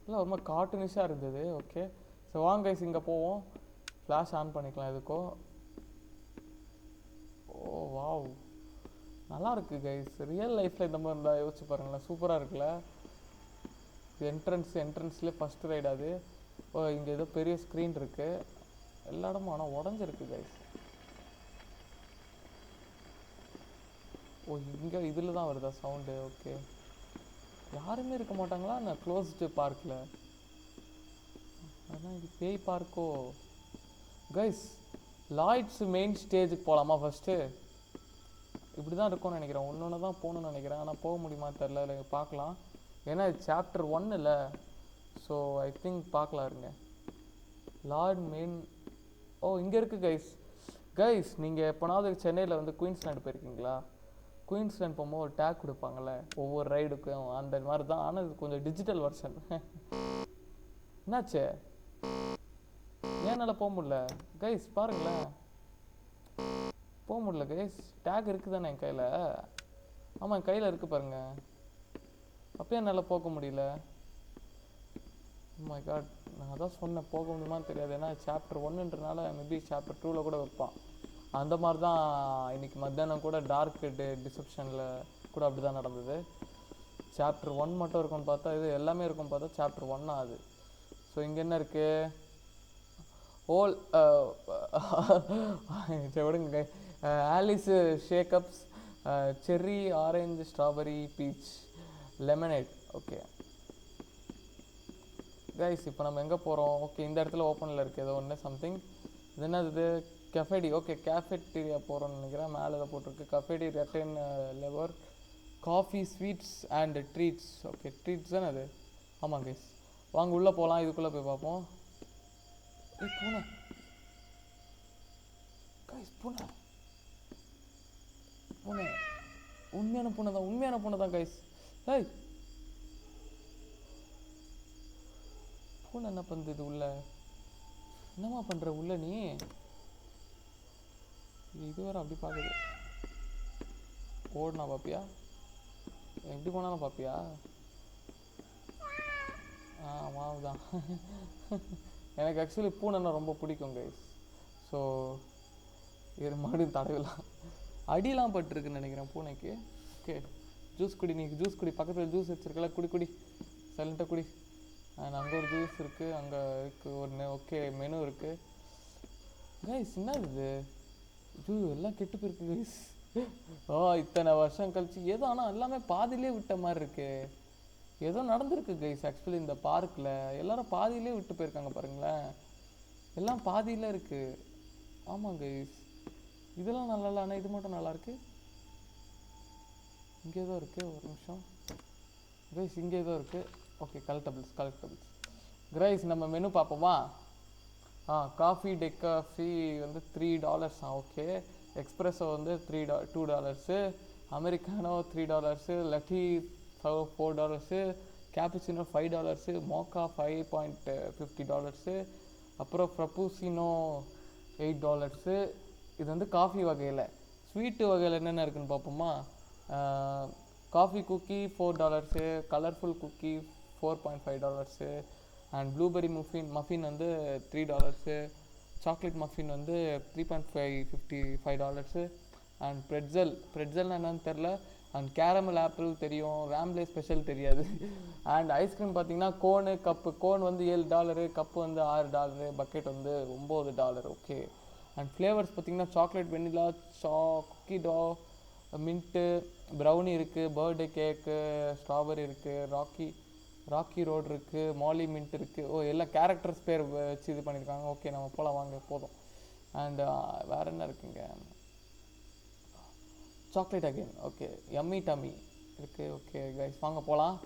இல்லை ரொம்ப கார்ட்டூனிஷாக இருந்தது ஓகே ஸோ வாங்க கைஸ் இங்கே போவோம் ஃப்ளாஷ் ஆன் பண்ணிக்கலாம் எதுக்கோ ஓ வாவ் நல்லா இருக்கு கைஸ். ரியல் லைஃப்பில் இந்த மாதிரி இருந்தால் யோசிச்சு பாருங்களேன், சூப்பராக இருக்குல்ல. என்ட்ரன்ஸ்லேயே ஃபஸ்ட் ரைடு அது. ஓ இங்கே ஏதோ பெரிய ஸ்க்ரீன் இருக்குது, எல்லா இடமும் ஆனால் உடஞ்சிருக்கு கைஸ். ஓ இங்கே இதில் தான் வருதா சவுண்டு? ஓகே, யாருமே இருக்க மாட்டாங்களா நான் க்ளோஸ்டு பார்க்கில்? அதான் இது பேய் பார்க்கோ கைஸ். லாய்ட்ஸ் மெயின் ஸ்டேஜுக்கு போகலாமா ஃபஸ்ட்டு? இப்படி தான் இருக்கும்னு நினைக்கிறேன். ஒன்று தான் போகணுன்னு நினைக்கிறேன், ஆனால் போக முடியுமா தெரில, இல்லை பார்க்கலாம். ஏன்னா இது சாப்டர் 1 இல்லை, ஸோ ஐ திங்க் பார்க்கலாம் இருங்க. லார்ட் மெயின், ஓ இங்கே இருக்குது கைஸ். கைஸ் நீங்கள் எப்போனாவது சென்னையில் வந்து குயின்ஸ்லேண்ட் போயிருக்கீங்களா? குயின்ஸ்லேண்ட் போகும்போது ஒரு டேக் கொடுப்பாங்கள்ல ஒவ்வொரு ரைடுக்கும், அந்த மாதிரி தான். ஆனால் இது கொஞ்சம் டிஜிட்டல் வெர்ஷன். என்னாச்சு, ஏன் என்னால் போக முடியல கைஸ்? பாருங்களேன், போக முடியல கைஸ். டேக் இருக்குது தானே என் கையில்? ஆமாம் என் கையில் இருக்குது பாருங்க. அப்போ என்னால் போக முடியல. மை காட், நான் அதான் சொன்னேன் போக முடியுமான்னு தெரியாது. ஏன்னா சாப்டர் 1ன்றனால மேபி சாப்டர் 2ல் கூட வைப்பான். அந்த மாதிரி தான் இன்றைக்கி மத்தியானம் கூட டார்க் டிசெப்ஷனில் கூட அப்படி தான் நடந்தது. சாப்டர் 1 மட்டும் இருக்கும்னு பார்த்தா இது எல்லாமே இருக்கும்னு பார்த்தா சாப்டர் 1 ஆகுது. ஸோ இங்கே என்ன இருக்குது? ஓல் விடுங்க. Alice shakeups cherry orange strawberry peach lemonade. Okay guys, இப்போ நம்ம எங்கே போகிறோம்? ஓகே இந்த இடத்துல ஓப்பனில் இருக்குது ஏதோ ஒன்று சம்திங். இது என்னது? கஃபேடி. ஓகே கேஃபெட்டீரியா போகிறோன்னு நினைக்கிறேன். மேலே இதை போட்டிருக்கு கஃபேடி ரெட்டன் லெவர் coffee sweets and treats. Okay treats தானே அது? ஆமாம் கைஸ், வாங்க உள்ளே போகலாம். இதுக்குள்ளே போய் பார்ப்போம். பூனை கைஸ், பூனை பூனை உண்மையான பூனை தான் கைஸ். ஏய் பூனை என்ன பண்ணுது இது உள்ள? என்னம்மா பண்ணுற உள்ள நீ? இது வேறு அப்படி பார்க்குது. ஓடுனா பார்ப்பியா? எப்படி போனாலும் பார்ப்பியா? மாவுதான். எனக்கு ஆக்சுவலி பூனைன்னா ரொம்ப பிடிக்கும் கைஸ். ஸோ இது மறுபடியும் தடவிலாம் அடியெலாம் பட்டுருக்குன்னு நினைக்கிறேன் பூனைக்கு. ஓகே ஜூஸ் குடி, நீ ஜூஸ் குடி. பக்கத்தில் ஜூஸ் வச்சுருக்கல, குடி சைலண்ட்டாக குடி. அண்ட் அங்கே ஒரு ஜூஸ் இருக்குது, அங்கே இருக்குது ஒன்று. ஓகே மெனு இருக்குது கைஸ். என்ன இது எல்லாம் கெட்டு போயிருக்கு கைஸ். ஓ இத்தனை வருஷம் கழிச்சு ஏதோ, ஆனால் எல்லாமே பாதியிலே விட்ட மாதிரி இருக்கு. ஏதோ நடந்திருக்கு கைஸ். ஆக்சுவலி இந்த பார்க்கில் எல்லாரும் பாதியிலே விட்டு போயிருக்காங்க பாருங்களேன். எல்லாம் பாதியில் இருக்குது. ஆமாம் கைஸ், இதெல்லாம் நல்லா இல்லை, ஆனால் இது மட்டும் நல்லாயிருக்கு. இங்கே ஏதோ இருக்குது, ஒரு நிமிஷம் கைஸ். இங்கே ஏதோ இருக்குது. Okay collectibles guys. நம்ம மெனு பார்ப்போமா? காஃபி டெக்காஃபி வந்து $3. ஓகே எக்ஸ்ப்ரெஸோ வந்து $2, அமெரிக்கானோ $3, லட்டி $4, கேப்புச்சினோ $5, மோக்கா $5.50, அப்புறம் ஃப்ரப்பூசினோ $8. இது வந்து காஃபி வகையில். ஸ்வீட்டு வகையில் என்னென்ன இருக்குதுன்னு பார்ப்போமா? Coffee cookie $4, colourful cookie $4.5, and blueberry muffin வந்து $3, சாக்லேட் மஃபின் வந்து $3.55, அண்ட் ப்ரெட்ஸல்னா என்னன்னு தெரில. அண்ட் கேரமல் ஆப்பிள் தெரியும், ராம்லே ஸ்பெஷல் தெரியாது. அண்ட் ஐஸ்கிரீம் பார்த்தீங்கன்னா கோன் வந்து $7, கப்பு வந்து $6, பக்கெட் வந்து $9. ஓகே அண்ட் ஃப்ளேவர்ஸ் பார்த்தீங்கன்னா chocolate vanilla, cookie dough, mint, brownie இருக்குது, பர்த்டே கேக்கு, ஸ்ட்ராபெரி இருக்குது, ராக்கி ரோடு இருக்குது, மாலி மின்ட் இருக்குது. ஓ எல்லாம் கேரக்டர்ஸ் பேர் வச்சு இது பண்ணியிருக்காங்க. ஓகே நம்ம போகலாம் வாங்க போதும். அண்ட் வேறு என்ன இருக்குங்க? Chocolate again. Okay yummy dummy இருக்குது. ஓகே கைஸ் வாங்க போகலாம்.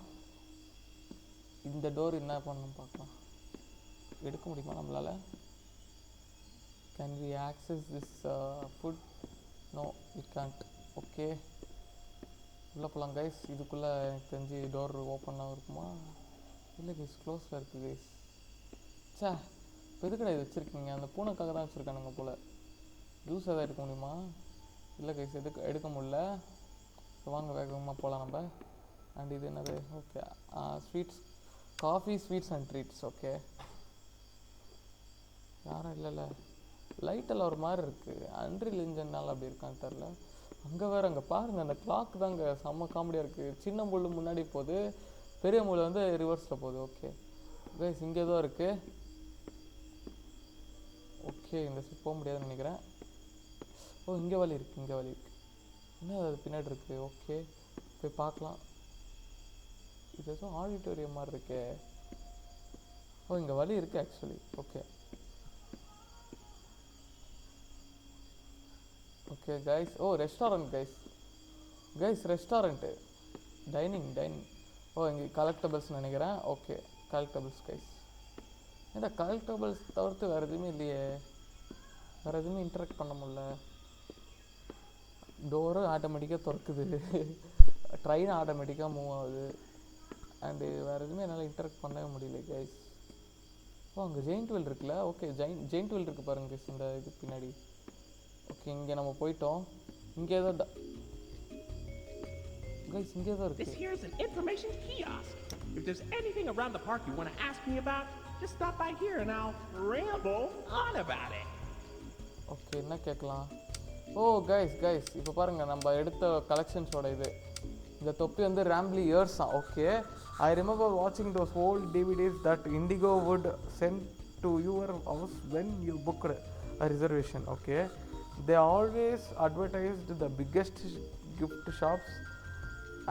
இந்த டோர் என்ன பண்ணணும் பார்க்கலாம். எடுக்க முடியுமா நம்மளால்? Can we access this food? No we can't. Okay உள்ளே போகலாம் கைஸ். இதுக்குள்ளே எனக்கு தெரிஞ்சு டோர் ஓப்பனாக இருக்குமா? இல்லை கைஸ் க்ளோஸில் இருக்குது கைஸ். சே இப்போ எதுக்கடா இது வச்சுருக்கீங்க? அந்த பூனைக்காக தான் வச்சுருக்கானுங்க போல். ஜூஸ் எதாவது எடுக்க முடியுமா? இல்லை கைஸ் எடுக்க முடியல. வாங்க வேகமாக போகலாம் நம்ம. அண்ட் இது என்னது? Okay sweets, coffee sweets and treats. Okay யாரும் இல்லைல்ல. லைட்டெல்லாம் ஒரு மாதிரி இருக்குது. அன்ரில் இன்ஜின்னால் அப்படி இருக்கான்னு தெரில. அங்கே வேற அங்கே பாருங்கள் அந்த கிளாக் தாங்க செம்ம காமெடியாக இருக்குது. சின்ன முள் முன்னாடி போகுது, பெரிய முள் வந்து ரிவர்ஸில் போகுது. ஓகே கைஸ் இங்கே ஏதோ இருக்குது. ஓகே இந்த சைட் போக முடியாதுன்னு நினைக்கிறேன். ஓ இங்கே வழி இருக்குது, இங்கே வழி இருக்குது. என்ன அது பின்னாடி இருக்குது? ஓகே போய் பார்க்கலாம். இது ஏதோ ஆடிட்டோரியம் மாதிரி இருக்கே. ஓ இங்கே வழி இருக்குது actually. Okay okay guys. Oh restaurant guys restaurant dining. ஓ இங்கே கலெக்டபிள்ஸ் நினைக்கிறேன். Okay collectibles guys. ஏன்னா கலெக்டபிள்ஸ் தவிர்த்து வேறு எதுவுமே இல்லையே, வேறு எதுவுமே இன்டராக்ட் பண்ண முடியல. டோரு ஆட்டோமேட்டிக்காக திறக்குது, ட்ரெயின் ஆட்டோமேட்டிக்காக மூவ் ஆகுது, அண்டு வேறு எதுவுமே என்னால் இன்டராக்ட் பண்ணவே முடியல கைஸ். ஓ அங்கே ஜெயின்ட் வில் இருக்குல்ல. ஓகே ஜெயின்ட் வில் இருக்குது பாருங்க கைஸ் இந்த இது பின்னாடி. ஓகே இங்கே நம்ம போயிட்டோம். இங்கே ஏதோ கைஸ் இங்கே ஏதோ This இருக்குது. here is an information kiosk. If there's anything around the park you want to ask me about, just stop by here and I'll ramble on about it. Okay என்ன கேட்கலாம்? ஓ கைஸ் இப்போ பாருங்கள் நம்ம எடுத்த கலெக்ஷன்ஸோட இது. இந்த தொப்பி வந்து ரேம்பிளி இயர்ஸ் தான். ஓகே ஐ ரிமெம்பர் வாட்சிங் those old DVDs that Indigo would send to your house when you booked a reservation. Okay they always advertised the biggest gift shops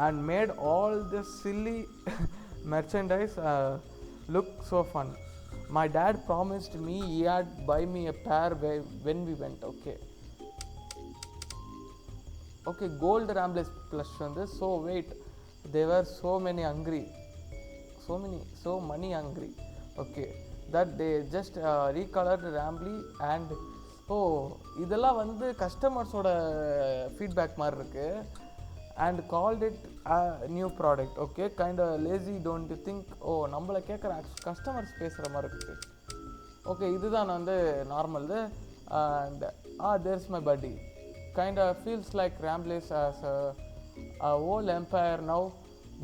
and made all this silly merchandise look so fun. My dad promised me he'd buy me a pair when we went. Okay gold ramblers plush வந்து so wait they were so money hungry. Okay that they just recolored Rambly and இதெல்லாம் வந்து கஸ்டமர்ஸோட feedback மாதிரி இருக்குது. And called it new product. Okay kind lazy don't you think? நம்மளை கேட்குற customers பேசுகிற மாதிரி இருக்குது. ஓகே இதுதான் வந்து நார்மல்து. And there's my buddy kind feels like Rambley's as a whole empire now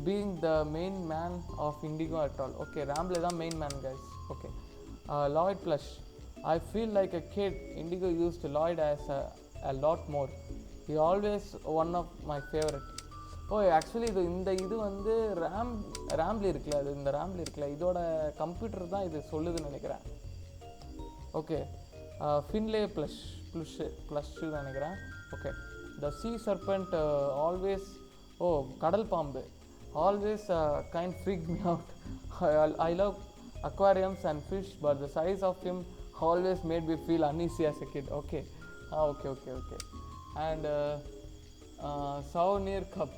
being the main man of Indigo at all. Okay Ramble தான் main man guys. Okay Lloyd plush. I feel like a kid. Indigo used Lloyd as a lot more. He always one of my favorite. Actually இது வந்து ரேம்ப்லி இருக்குல்ல, அது இந்த ரேம்ப்லி இருக்குல்ல இதோட computer தான் இது சொல்லுதுன்னு நினைக்கிறேன். ஓகே ஃபின்லே ப்ளஷ்ஷு நினைக்கிறேன். Okay the sea serpent always கடல் பாம்பு always kind freak me out. I love aquariums and fish but the size of him always made me feel uneasy as a kid. Okay and souvenir cup.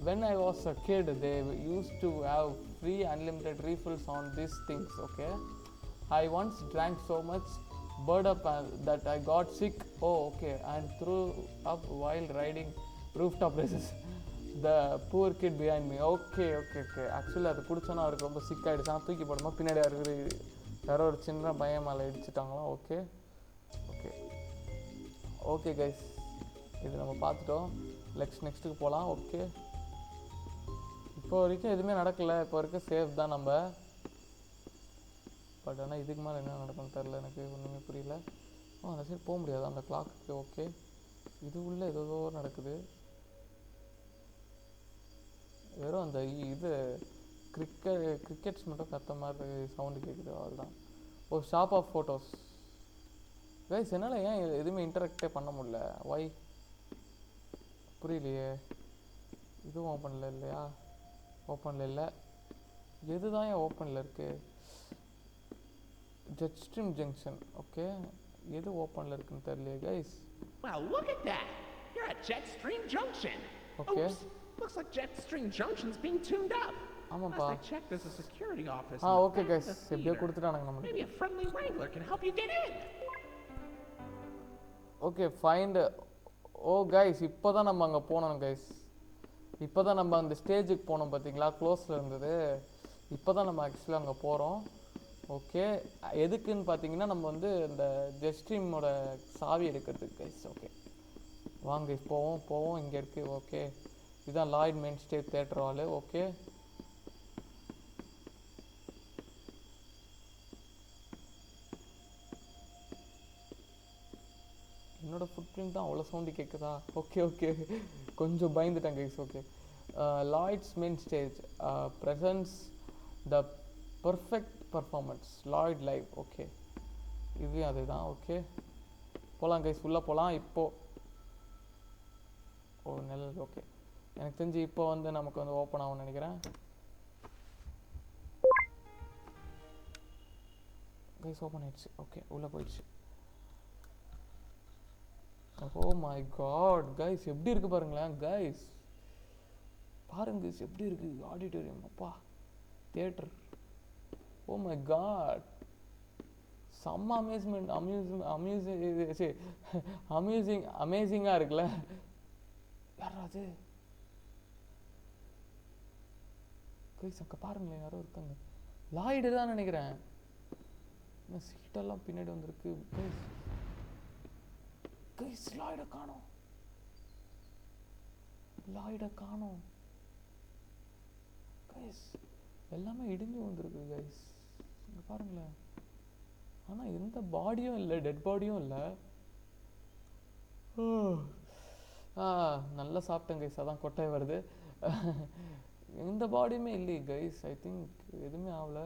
When I was a kid they used to have free unlimited refills on these things. Okay I once drank so much bird up that I got sick. And threw up while riding rooftop races. The poor kid behind me. Okay actually அது குடிச்சோன்னா அவருக்கு ரொம்ப sick ஆகிடுச்சு. ஆனால் தூக்கி போடும்போது பின்னாடி அவருக்கு யாரோ ஒரு சின்ன பயம் மேலே இடிச்சிட்டாங்களா. ஓகே கைஸ் இது நம்ம பார்த்துட்டோம். நெக்ஸ்ட்டுக்கு போகலாம். ஓகே இப்போ வரைக்கும் எதுவுமே நடக்கலை, இப்போ வரைக்கும் சேஃப் தான் நம்ம. பட் ஆனால் இதுக்கு மேலே என்ன நடக்கும்னு தெரில, எனக்கு ஒன்றுமே புரியல. அந்த சைடு போக முடியாது அந்த கிளாக்கு. ஓகே இது உள்ள ஏதோ நடக்குது. வெறும் அந்த இது கிரிக்கெட்ஸ் மட்டும் கத்த மாதிரி சவுண்டு கேட்குது, அதுதான். Shop of photos guys. என்னால் ஏன் எதுவுமே இன்டராக்டே பண்ண முடியல? ஒய் புரியலையே. இதுவும் ஓப்பனில் இல்லையா? ஓப்பனில் இல்லை. எது தான் ஏன் ஓப்பனில் இருக்குது? ஜெட்ஸ்ட்ரீம் ஜங்ஷன். ஓகே எது ஓப்பனில் இருக்குன்னு தெரியலையே guys. Well, look at that. You're at Jetstream Junction. Okay. Oops. Looks like Jetstream Junction's being tuned up. ஆமாப்பா. Last I checked, there's a security office. Okay guys எப்படியோ கொடுத்துட்டானுங்க நம்மளுக்கு. Maybe a friendly wrangler can help you get in. Okay find. Guys இப்போ தான் நம்ம அங்கே போனோம் guys. இப்போ தான் நம்ம அந்த ஸ்டேஜுக்கு போனோம் பார்த்தீங்களா, க்ளோஸில் இருந்தது. இப்போ தான் நம்ம ஆக்சுவலாக அங்கே போகிறோம். ஓகே எதுக்குன்னு பார்த்தீங்கன்னா நம்ம வந்து இந்த ஜெட்ஸ்ட்ரீமோட சாவி எடுக்கிறதுக்கு கைஸ். ஓகே வாங்க கைஸ் போவோம். இங்கே இருக்குது. ஓகே இதுதான் Lloyd main stage theatre hall. Okay என்னோட ஃபுட் அப்படின்னு தான் அவ்வளோ சவுண்டு கேட்குதா? ஓகே ஓகே, கொஞ்சம் பயந்துட்டேன் guys. Okay, Lloyds main stage presence the perfect performance Lloyd live. Okay, இது அதுதான். ஓகே, போகலாம் கைஸ், உள்ளே போகலாம் இப்போது. ஓ நல்லது. ஓகே, எனக்கு தெரிஞ்சு இப்போ வந்து நமக்கு வந்து ஓப்பன் ஆகும்னு நினைக்கிறேன். கைஸ் ஓப்பன் ஆயிடுச்சு. ஓகே, உள்ளே போயிடுச்சு. ஓ மை காட் கைஸ், எப்படி இருக்குது பாருங்களேன் கைஸ். பாருங்க கைஸ் எப்படி இருக்குது ஆடிட்டோரியம். அப்பா, தியேட்டர். ஓ மை காட், செம்ம அமேசிங்காக இருக்குல்ல. யாரா அது கைஸ்? அங்கே பாருங்களேன், யாரோ இருக்காங்க. லாய்டு தான் நினைக்கிறேன். சீட்டெல்லாம் பின்னாடி வந்திருக்கு கைஸ். கைஸ் லாய்டை காணோம், லாய்டை காணோம் கைஸ். எல்லாமே இடிஞ்சு வந்திருக்கு கைஸ், இங்கே பாருங்களேன். ஆனால் எந்த பாடியும் இல்லை, டெட் பாடியும் இல்லை. நல்லா சாப்பிட்டேன் கைஸ், அதான் கொட்டை வருது. எந்த பாடியுமே இல்லையே கைஸ். ஐ திங்க் எதுவுமே ஆகலை,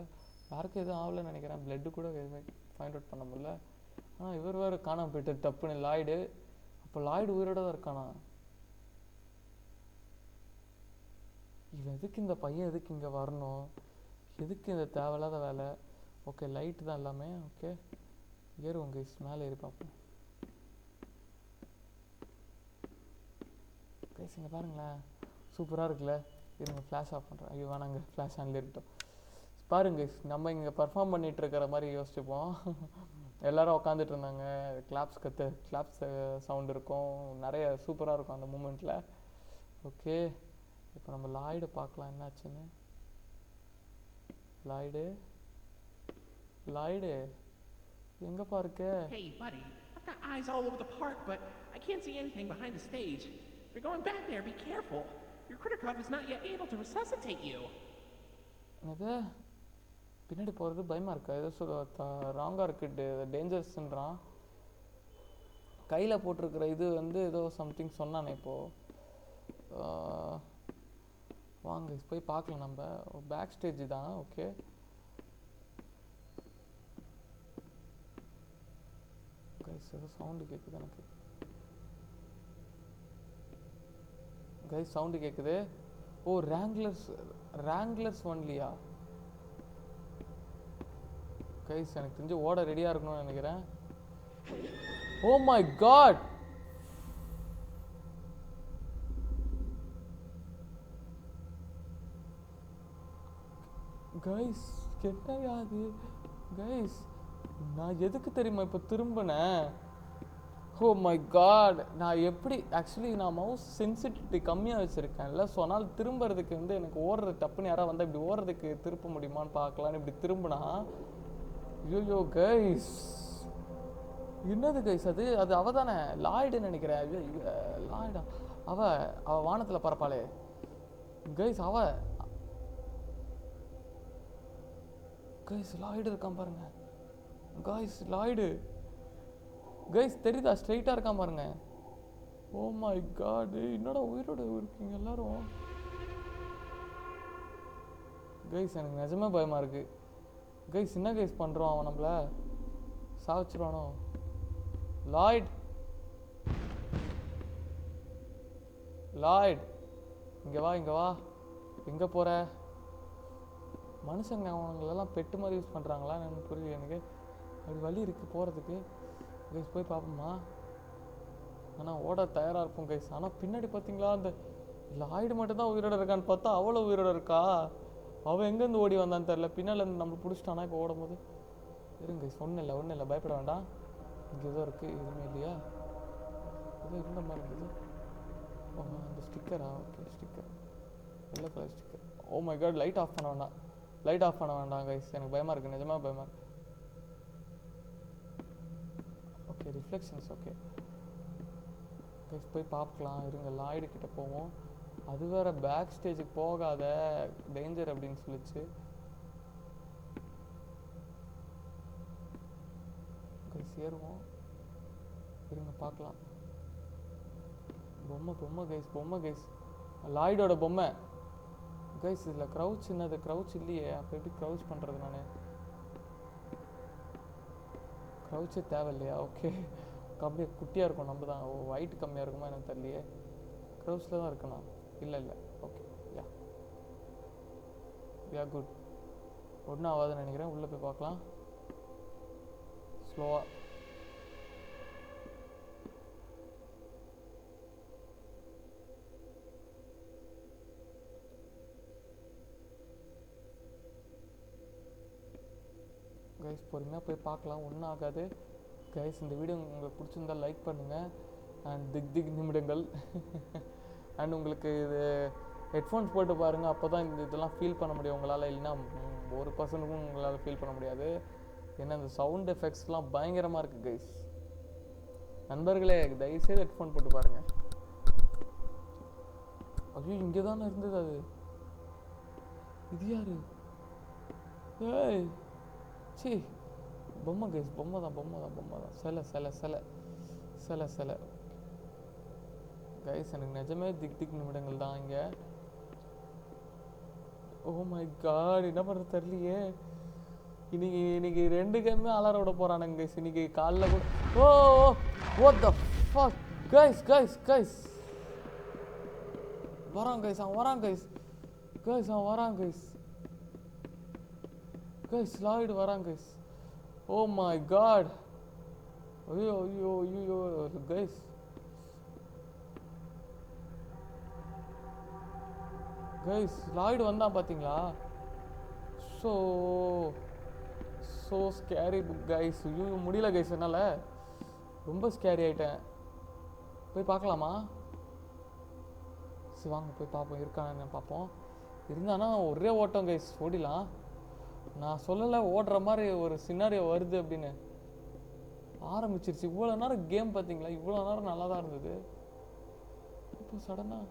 யாருக்கும் எதுவும் ஆகலைன்னு நினைக்கிறேன். பிளட்டு கூட எதுவுமே ஃபைண்ட் அவுட் பண்ண முடியல. ஆனால் இவர் வேறு காணாம போயிட்டு டப்புன்னு லாய்டு. அப்போ லாய்டு உயிரோட தான் இருக்கானா? இவன் எதுக்கு, இந்த பையன் எதுக்கு இங்கே வரணும்? எதுக்கு இந்த தேவையில்லாத வேலை? ஓகே, லைட்டு தான் எல்லாமே. ஓகே, ஏறுவோம் கைஸ், மேலே ஏறி பார்ப்போம். கைஸ் இங்கே பாருங்களேன், சூப்பராக இருக்குல்ல. இருங்க ஃப்ளாஷ் ஆஃப் பண்ணுறேன். ஐயோ வேணாங்க, ஃப்ளாஷ் ஆன்ல இருக்கட்டும். பாருங்க கைஸ், நம்ம இங்கே பர்ஃபார்ம் பண்ணிகிட்டு இருக்கிற மாதிரி யோசிச்சுப்போம். எல்லோரும் உட்காந்துட்டு இருந்தாங்க, கிளாப்ஸ் சவுண்ட் இருக்கும், நிறைய சூப்பராக இருக்கும் அந்த மூமெண்ட்டில். ஓகே, இப்போ நம்ம லாய்டு பார்க்கலாம் என்னாச்சுன்னு. லாய்டு எங்கப்பா இருக்கு? Hey, buddy. I've got eyes all over the park, but I can't see anything behind the stage. If you're going back there, be careful. Your Criticov is not yet able to resuscitate you. அது பின்னாடி போகிறது பயமாக இருக்கா? ஏதோ ராங்காக இருக்குது, டேஞ்சரஸ்ன்றான். கையில் போட்டிருக்கிற இது வந்து ஏதோ சம்திங் சொன்னானே இப்போது. வாங்க போய் பார்க்கலாம். நம்ம பேக் ஸ்டேஜ் தான். ஓகே, கைஸ் ஏதோ சவுண்டு கேட்குது எனக்கு. கைஸ் சவுண்டு கேட்குது. ஓ ரேங்க்லர்ஸ் ஒன்லியா கைஸ்? எனக்கு தெரிஞ்சு ஓட ரெடியாக இருக்கணும்னு நினைக்கிறேன். ஓ மை காட் கைஸ், கெட்டையாது கைஸ். நான் எதுக்கு தெரியுமா இப்போ திரும்பினேன்? ஓ மை காட், நான் எப்படி ஆக்சுவலி நான் மவுஸ் சென்சிட்டிவிட்டி கம்மியாக வச்சுருக்கேன்ல. ஸோ அதனால் திரும்புறதுக்கு வந்து எனக்கு ஓடுறது டப்புன்னு யாராவது வந்தால் இப்படி ஓடுறதுக்கு திருப்ப முடியுமான்னு பார்க்கலான்னு இப்படி திரும்பினா, ஐயோ கைஸ் என்னது கைஸ்? அது அவ தானே லாய்டுன்னு நினைக்கிறேன். லாய்டா? அவ வானத்தில் பரப்பாளே கைஸ். கைஸ் லாய்டு இருக்கான் பாருங்க கைஸ். லாய்டு கைஸ் தெரியுதா? ஸ்ட்ரைட்டாக இருக்கான் பாருங்க. ஓ மை காட், என்னடா உயிரோட இருக்கீங்க எல்லாரும் கைஸ்? எனக்கு நிஜமே பயமாக இருக்கு கைஸ். என்ன கைஸ் பண்ணுறோம்? அவன் நம்மள சாவச்சிருவானோ? லாய்ட் இங்கே வா, எங்கே போகிற? மனுஷங்க அவங்களெல்லாம் பெட்டு மாதிரி யூஸ் பண்ணுறாங்களா? எனக்கு புரியல. எனக்கு அப்படி வழி இருக்குது போகிறதுக்கு கைஸ். போய் பார்ப்போமா? ஆனால் ஓட தயாராக இருப்போம் கைஸ். ஆனால் பின்னாடி பார்த்தீங்களா, அந்த லாய்டு மட்டும்தான் உயிரோட இருக்கான்னு பார்த்தா அவ்வளோ உயிரோட இருக்கா. அவன் எங்கேருந்து ஓடி வந்தான்னு தெரில. பின்னால் இருந்து நம்ம பிடிச்சிட்டானா இப்போ ஓடும் போது. இருங்க கைஸ், ஒன்றும் இல்லை, பயப்பட வேண்டாம். இங்கே ஏதோ இருக்குது, எதுவுமே இல்லையா? ஏதோ இருந்த மாதிரி இருக்குது. ஓ அந்த ஸ்டிக்கரா? Okay, sticker, yellow colour sticker. Oh my god, light off பண்ண வேண்டாம் கைஸ். எனக்கு பயமாக இருக்குது, நிஜமாக பயமாக இருக்குது. Okay, reflections. ஓகே கைஸ், போய் பார்க்கலாம். இருங்க, லாய்டு கிட்ட போவோம். அது வேற பேக் ஸ்டேஜுக்கு போகாத, டேஞ்சர் அப்படின்னு சொல்லிச்சு கைஸ். ஏறுவோம், இருங்க பார்க்கலாம். பொம்மை கைஸ் லாய்டோட பொம்மை கைஸ். இதில் க்ரௌச் என்னது? க்ரௌச் இல்லையே. அப்போ எப்படி க்ரௌச் பண்ணுறது? நான் க்ரௌச்சே தேவையில்லையா? ஓகே, அப்படியே குட்டியாக இருக்கும். நம்ம தான் ஒயிட் கம்மியாக இருக்குமா எனக்கு தெரியலையே. க்ரௌச்சில் தான் இருக்குண்ணா. இல்லை ஓகே யா குட். ஒன்றும் ஆகாதுன்னு நினைக்கிறேன். உள்ளே போய் பார்க்கலாம் ஸ்லோவாக. கைஸ் பொறுமையாக போய் பார்க்கலாம், ஒன்றும் ஆகாது கைஸ். இந்த வீடியோ உங்களுக்கு பிடிச்சிருந்தால் லைக் பண்ணுங்கள். அண்ட் திக் நிமிடங்கள் அண்ட் உங்களுக்கு இது ஹெட்ஃபோன்ஸ் போட்டு பாருங்கள். அப்போ தான் இதெல்லாம் ஃபீல் பண்ண முடியும் உங்களால். இல்லைன்னா ஒரு பர்சனுக்கும் உங்களால் ஃபீல் பண்ண முடியாது. ஏன்னா இந்த சவுண்ட் எஃபெக்ட்ஸ்லாம் பயங்கரமாக இருக்குது கைஸ். நண்பர்களே தயவுசெய்து ஹெட்ஃபோன் போட்டு பாருங்கள். ஐயோ இங்கே தானே இருந்தது அது. இது யாரு? ஏய் சி பொம்மை கைஸ். பொம்மை தான். சிலை கைஸ். எனக்கு நிஜமே திக் நிமிடங்கள் தான் இங்கே. ஓ மை காட், என்ன பண்ணுறது தெரியலையே. இன்னைக்கு 2 கேமே அலாரம் விட போகிறானுங்க கைஸ். இன்னைக்கு காலைல கூட what the fuck guys வரான் கைஸ். அவன் வரான் கைஸ். லாய்டு வரான் கைஸ். Oh my god. ஐயோ கைஸ். லாய்டு வந்தான் பார்த்தீங்களா? So scary book guys. ஐயோ முடியல கைஸ், என்னால் ரொம்ப ஸ்கேரி ஆகிட்டேன். போய் பார்க்கலாமா? சரி வாங்க போய் பார்ப்போம். இருக்கானு பார்ப்போம். இருந்தானா ஒரே ஓட்டம் கைஸ், ஓடிலாம். நான் சொல்லலை ஓடுற மாதிரி ஒரு சினாரியோ வருது அப்படின்னு. ஆரம்பிச்சிருச்சு. இவ்வளோ நேரம் கேம் பார்த்தீங்களா? இவ்வளோ நேரம் நல்லா தான் இருந்தது. இப்போ சடனாக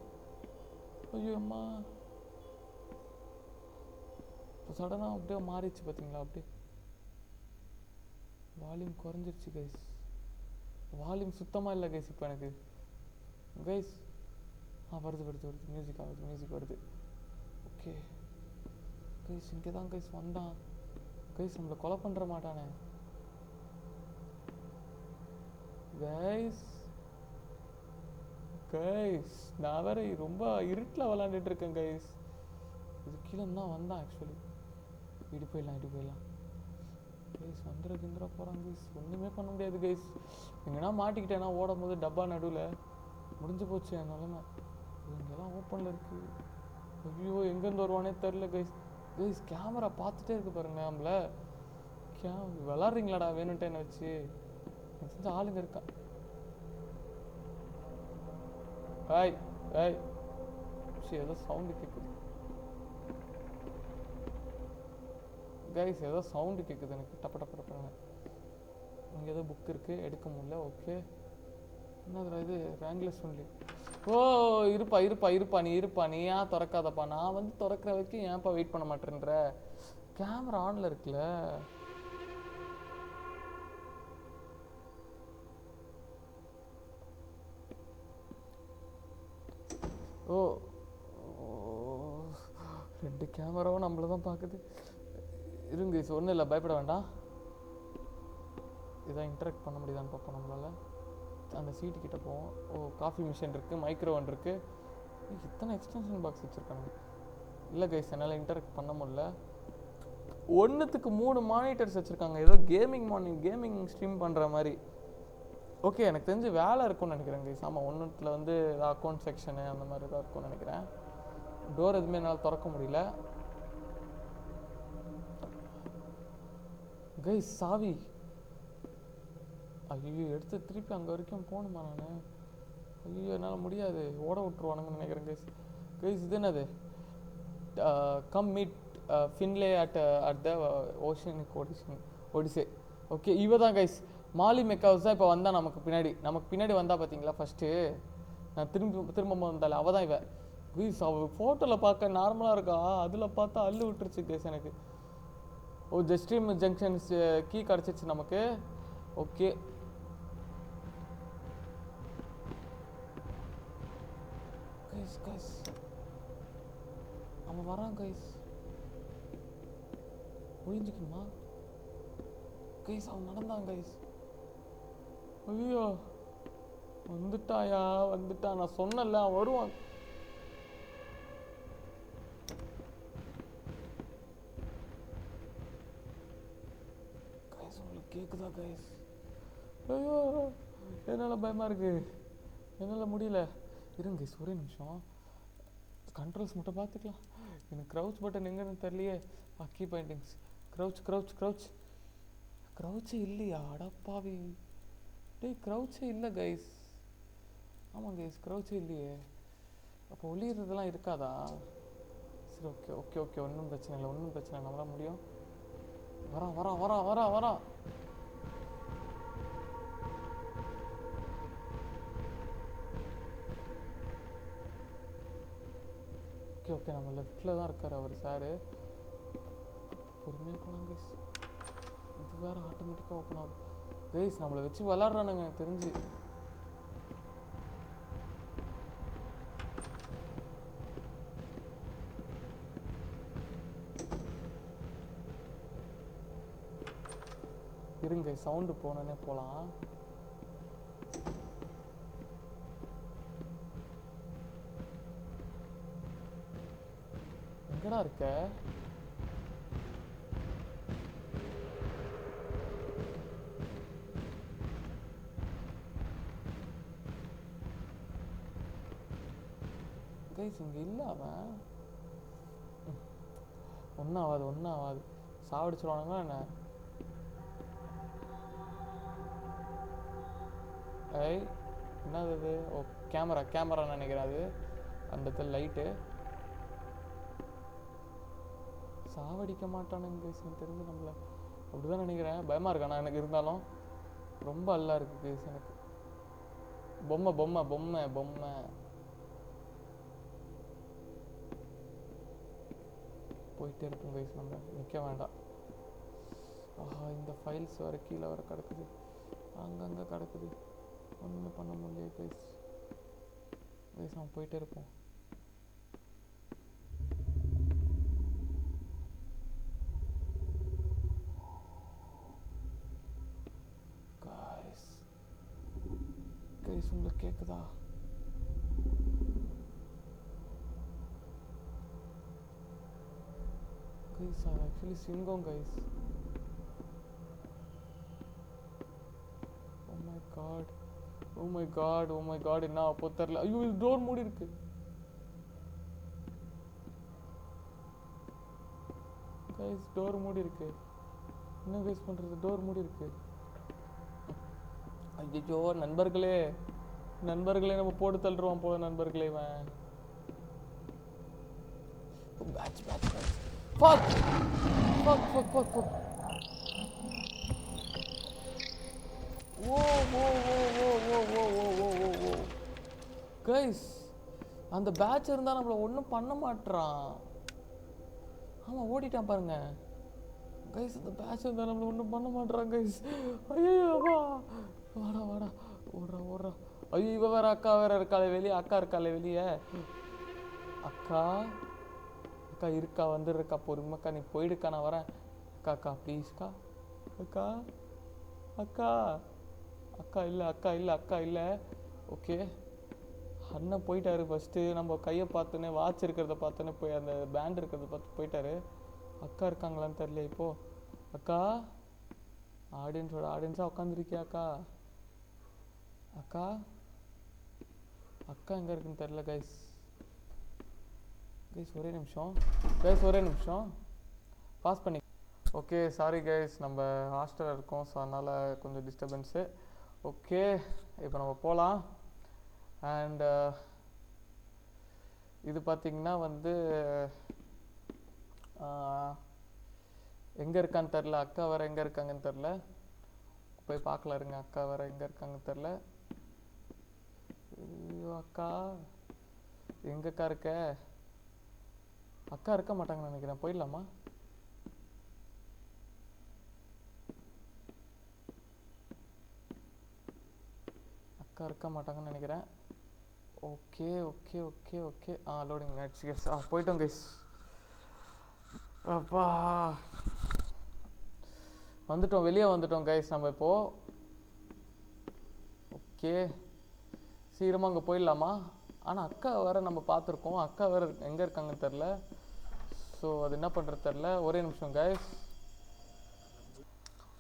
ஐயோ அம்மா, இப்போ சடனாக அப்படியே மாறிடுச்சு பார்த்தீங்களா? அப்படியே வால்யூம் குறைஞ்சிருச்சு கைஸ். வால்யூம் சுத்தமாக இல்லை கைஸ் இப்போ எனக்கு கைஸ். வருது மியூசிக் வருது. ஓகே கைஸ், இங்கே தான் கைஸ் வந்தான் கைஸ். நம்மளை கொலை பண்ணுற மாட்டானே கைஸ். நான் வேற ரொம்ப இருட்டில் விளாண்டுட்டு இருக்கேன் கைஸ். இது கீழே தான் வந்தான் ஆக்சுவலி. இடி போயிடலாம் கைஸ். வந்துட போகிறான் கைஸ். ஒன்றுமே பண்ண முடியாது கைஸ். எங்கன்னா மாட்டிக்கிட்டேன்னா ஓடும் போது டப்பா நடுவில் முடிஞ்சு போச்சு என் நிலமை. இங்கெல்லாம் ஓப்பனில் இருக்குது. ஐயோ எங்கேருந்து வருவானே தெரில கைஸ். கேமரா பார்த்துட்டே இருக்கு பாருங்க. நம்மள விளாட்றீங்களாடா வேணுன்ட்டு என்ன வச்சு? எனக்கு தெரிஞ்ச ஆளுங்க இருக்கா. ஏதோ சவுண்டு கேட்குது கைஸ். ஏதோ சவுண்டு கேட்குது எனக்கு. டப்பன்னு இங்கே ஏதோ புக் இருக்குது, எடுக்க முடியல. ஓகே என்னதுடா இது? ரேங்க்லெஸ் ஒன்லி. ஓ இருப்பா நீ ஏன் திறக்காதப்பா? நான் வந்து திறக்கிற வரைக்கும் ஏன்ப்பா வெயிட் பண்ண மாட்டேன்ற? கேமரா ஆன்ல இருக்குல்ல. ஓ 2 கேமராவும் நம்மள தான் பார்க்குது. இருங்க இது ஒன்றும் இல்லை, பயப்பட வேண்டாம். இதான் இன்டராக்ட் பண்ண முடியுதான்னு பார்ப்போம் நம்மளால். அந்த சீட்டு கிட்ட போவோம். காஃபி மிஷின் இருக்குது, மைக்ரோவன் இருக்குது. இத்தனை எக்ஸ்டென்ஷன் பாக்ஸ் வச்சுருக்காங்க. இல்லை கைஸ் என்னால் இன்டராக்ட் பண்ண முடியல. ஒன்றுத்துக்கு 3 மானிட்டர்ஸ் வச்சுருக்காங்க. ஏதோ கேமிங் ஸ்ட்ரீம் பண்ணுற மாதிரி. ஓகே எனக்கு தெரிஞ்சு வேலை இருக்கும்னு நினைக்கிறேன் கைஸ். ஆமாம், ஒன்றுத்தில் வந்து அக்கௌண்ட் செக்ஷனு அந்த மாதிரி தான் இருக்கும்னு நினைக்கிறேன். டோர் எதுவுமே என்னால் திறக்க முடியல கைஸ். சாவி ஐயோ எடுத்து திருப்பி அங்கே வரைக்கும் போகணுமா நான்? ஐயோ என்னால் முடியாது, ஓட விட்டுருவானுங்கன்னு நினைக்கிறேன் கைஸ். இது என்னது? Come meet Finley at the oceanic odyssey. Okay இவ தான் கைஸ். மாலி மெக்காஸ் தான் இப்போ வந்தால் நமக்கு பின்னாடி வந்தால் பார்த்தீங்களா? ஃபஸ்ட்டு நான் திரும்ப வந்தால அவள் தான் இவ கைஸ். அவள் ஃபோட்டோவில் பார்க்க நார்மலாக இருக்கா, அதில் பார்த்தா அள்ளு விட்டுருச்சு கைஸ் எனக்கு. ஜஸ்ட்ரீம் ஜங்ஷன்ஸ் கீ கிடச்சிச்சு நமக்கு. ஓகே கைஸ் அவன் வரான் கைஸ். ஒழிஞ்சிக்கணுமா கைஸ்? அவன் நடந்தான் கைஸ். ஐயோ வந்துட்டாயா, வந்துட்டான். நான் சொன்னல அவன் வருவான். கைஸ் உங்களுக்கு கேக்குதா கைஸ்? ஐயோ என்னால் பயமாக இருக்கு, என்னால் முடியல. இருங்க கைஸ் ஒரே நிமிஷம், கண்ட்ரோல்ஸ் மட்டும் பார்த்துக்கலாம். எனக்கு க்ரௌச் பட்டன் எங்கன்னு தெரியலையே. Key bindings, crouch crouch crouch. க்ரௌச்சே இல்லையா? அடப்பாவி டேய், க்ரௌச்சே இல்லை கைஸ். ஆமாம் கைஸ், க்ரௌச்சே இல்லையே. அப்போ ஒளியிறதெல்லாம் இருக்காதா? சரி ஓகே ஓகே ஓகே, ஒன்றும் பிரச்சனை இல்லை, ஒன்றும் பிரச்சனை இல்லை, நம்மளால் முடியும். வரான் வரான் வரான் வரான் வரான். ஓகே ஓகே, நம்ம லெஃப்டில் தான் இருக்கார் அவர் சாரு. பொறுமையாக போகலாம் கைஸ். இது வேறு ஆட்டோமேட்டிக்காக ஓப்பன் ஆகும் கைஸ். நம்மளை வச்சு விளாட்றானுங்க எனக்கு தெரிஞ்சு. இருங்க சவுண்டு போனோன்னே போகலாம். எங்கடா இருக்க? கைஸ் இங்கே இல்லை அவன். ஒன்றும் ஆகாது ஒன்றும் ஆகாது. சாவடிச்சிருவானுங்களா என்ன? ஐய் என்னது அது? ஓ கேமரா, கேமரான்னு நினைக்கிறேன் அது. அந்த இடத்துல லைட்டு. சாவடிக்க மாட்டானுங்க கைஸ் எனக்கு தெரிஞ்சு நம்மளை. அப்படிதான் நினைக்கிறேன். பயமாக இருக்காண்ணா எனக்கு. இருந்தாலும் ரொம்ப அல்லா இருக்கு கைஸ் எனக்கு. பொம்மை பொம்மை பொம்மை பொம்மை. போயிட்டே இருக்கும் கைஸ், நம்ம நிற்க வேண்டாம். ஆஹா இந்த ஃபைல்ஸ் வர கீழே வர கிடக்குது, அங்கங்கே கிடக்குது, ஒன்றுமே பண்ண முடியல கைஸ். கைஸ் நம்ம போயிட்டே இருப்போம். கைஸ் உங்களுக்கு கேட்குதா? கைஸ் அது ஆக்சுவலி சிங்கம் guys. Oh my god oh my god oh my god, என்ன அப்போ தெரில. ஐயோ இது டோர் மூடி இருக்கு. கைஸ் டோர் மூடி இருக்கு. என்ன கைஸ் பண்ணுறது? டோர் மூடி இருக்கு. ஐயோ நண்பர்களே நண்பர்களே, நம்ம போட்டு தள்ளுறோம் போல நண்பர்களே. இவன் patch patch patch. Fuck fuck fuck fuck fuck. Oh oh oh oh oh oh oh oh oh oh guys, அந்த பேட்ச் இருந்தால் நம்மளை ஒன்றும் பண்ண மாட்டான். ஆமாம் ஓடிட்டான் பாருங்க கைஸ். அந்த பேட்ச் இருந்தால் நம்மளை ஒன்றும் பண்ண மாட்டான் கைஸ். ஐயோ வா வாடா வாடா, ஓடுறா ஓடுறா. ஐயோ இவ வேற, அக்கா வேற இருக்காளே வெளியே. அக்கா இருக்காளே வெளியே. அக்கா அக்கா இருக்கா, வந்துடுறக்கா பொறுமைக்கா, நீ போயிடுக்கா, நான் வரேன். அக்கா அக்கா ப்ளீஸ்க்கா. அக்கா அக்கா அக்கா இல்லை அக்கா இல்லை அக்கா இல்லை. ஓகே அண்ணன் போயிட்டாரு. ஃபஸ்ட்டு நம்ம கையை பார்த்தோன்னே, வாட்ச் இருக்கிறத பார்த்தோன்னே போய் அந்த பேண்ட் இருக்கிறத பார்த்து போயிட்டாரு. அக்கா இருக்காங்களான்னு தெரியல இப்போது. அக்கா ஆடியன்ஸாக உட்காந்துருக்கியா அக்கா? அக்கா அக்கா எங்கே இருக்குன்னு தெரில கைஸ். கைஸ் ஒரே நிமிஷம் கைஸ், ஒரே நிமிஷம் பாஸ் பண்ணி. ஓகே சாரி கைஸ், நம்ம ஹாஸ்டலில் இருக்கோம், ஸோ அதனால் கொஞ்சம் டிஸ்டர்பன்ஸு. ஓகே இப்போ நம்ம போகலாம். அண்ட் இது பார்த்திங்கன்னா வந்து எங்கே இருக்கான்னு தெரில. அக்கா வேறு எங்கே இருக்காங்கன்னு தெரில. போய் பார்க்கலாம் இருங்க. அக்கா வேறு எங்கே இருக்காங்கன்னு தெரில. ஐயோ அக்கா எங்கக்கா இருக்க? அக்கா இருக்க மாட்டாங்கன்னு நினைக்கிறேன். போயிடலாமா? அக்கா இருக்க மாட்டாங்கன்னு நினைக்கிறேன். Okay okay okay okay loading ஆயிடுச்சு கைஸ். போயிட்டோம் கைஸ். அப்பா வந்துட்டோம், வெளியே வந்துட்டோம் கைஸ் நம்ம இப்போது. ஓகே சீக்கிரமாக அங்கே போயிடலாமா? ஆனால் அக்கா வேறு நம்ம பார்த்துருக்கோம், அக்கா வேறு எங்கே இருக்காங்கன்னு தெரில. ஸோ அது என்ன பண்ணுறது தெரில. ஒரே நிமிஷம் guys.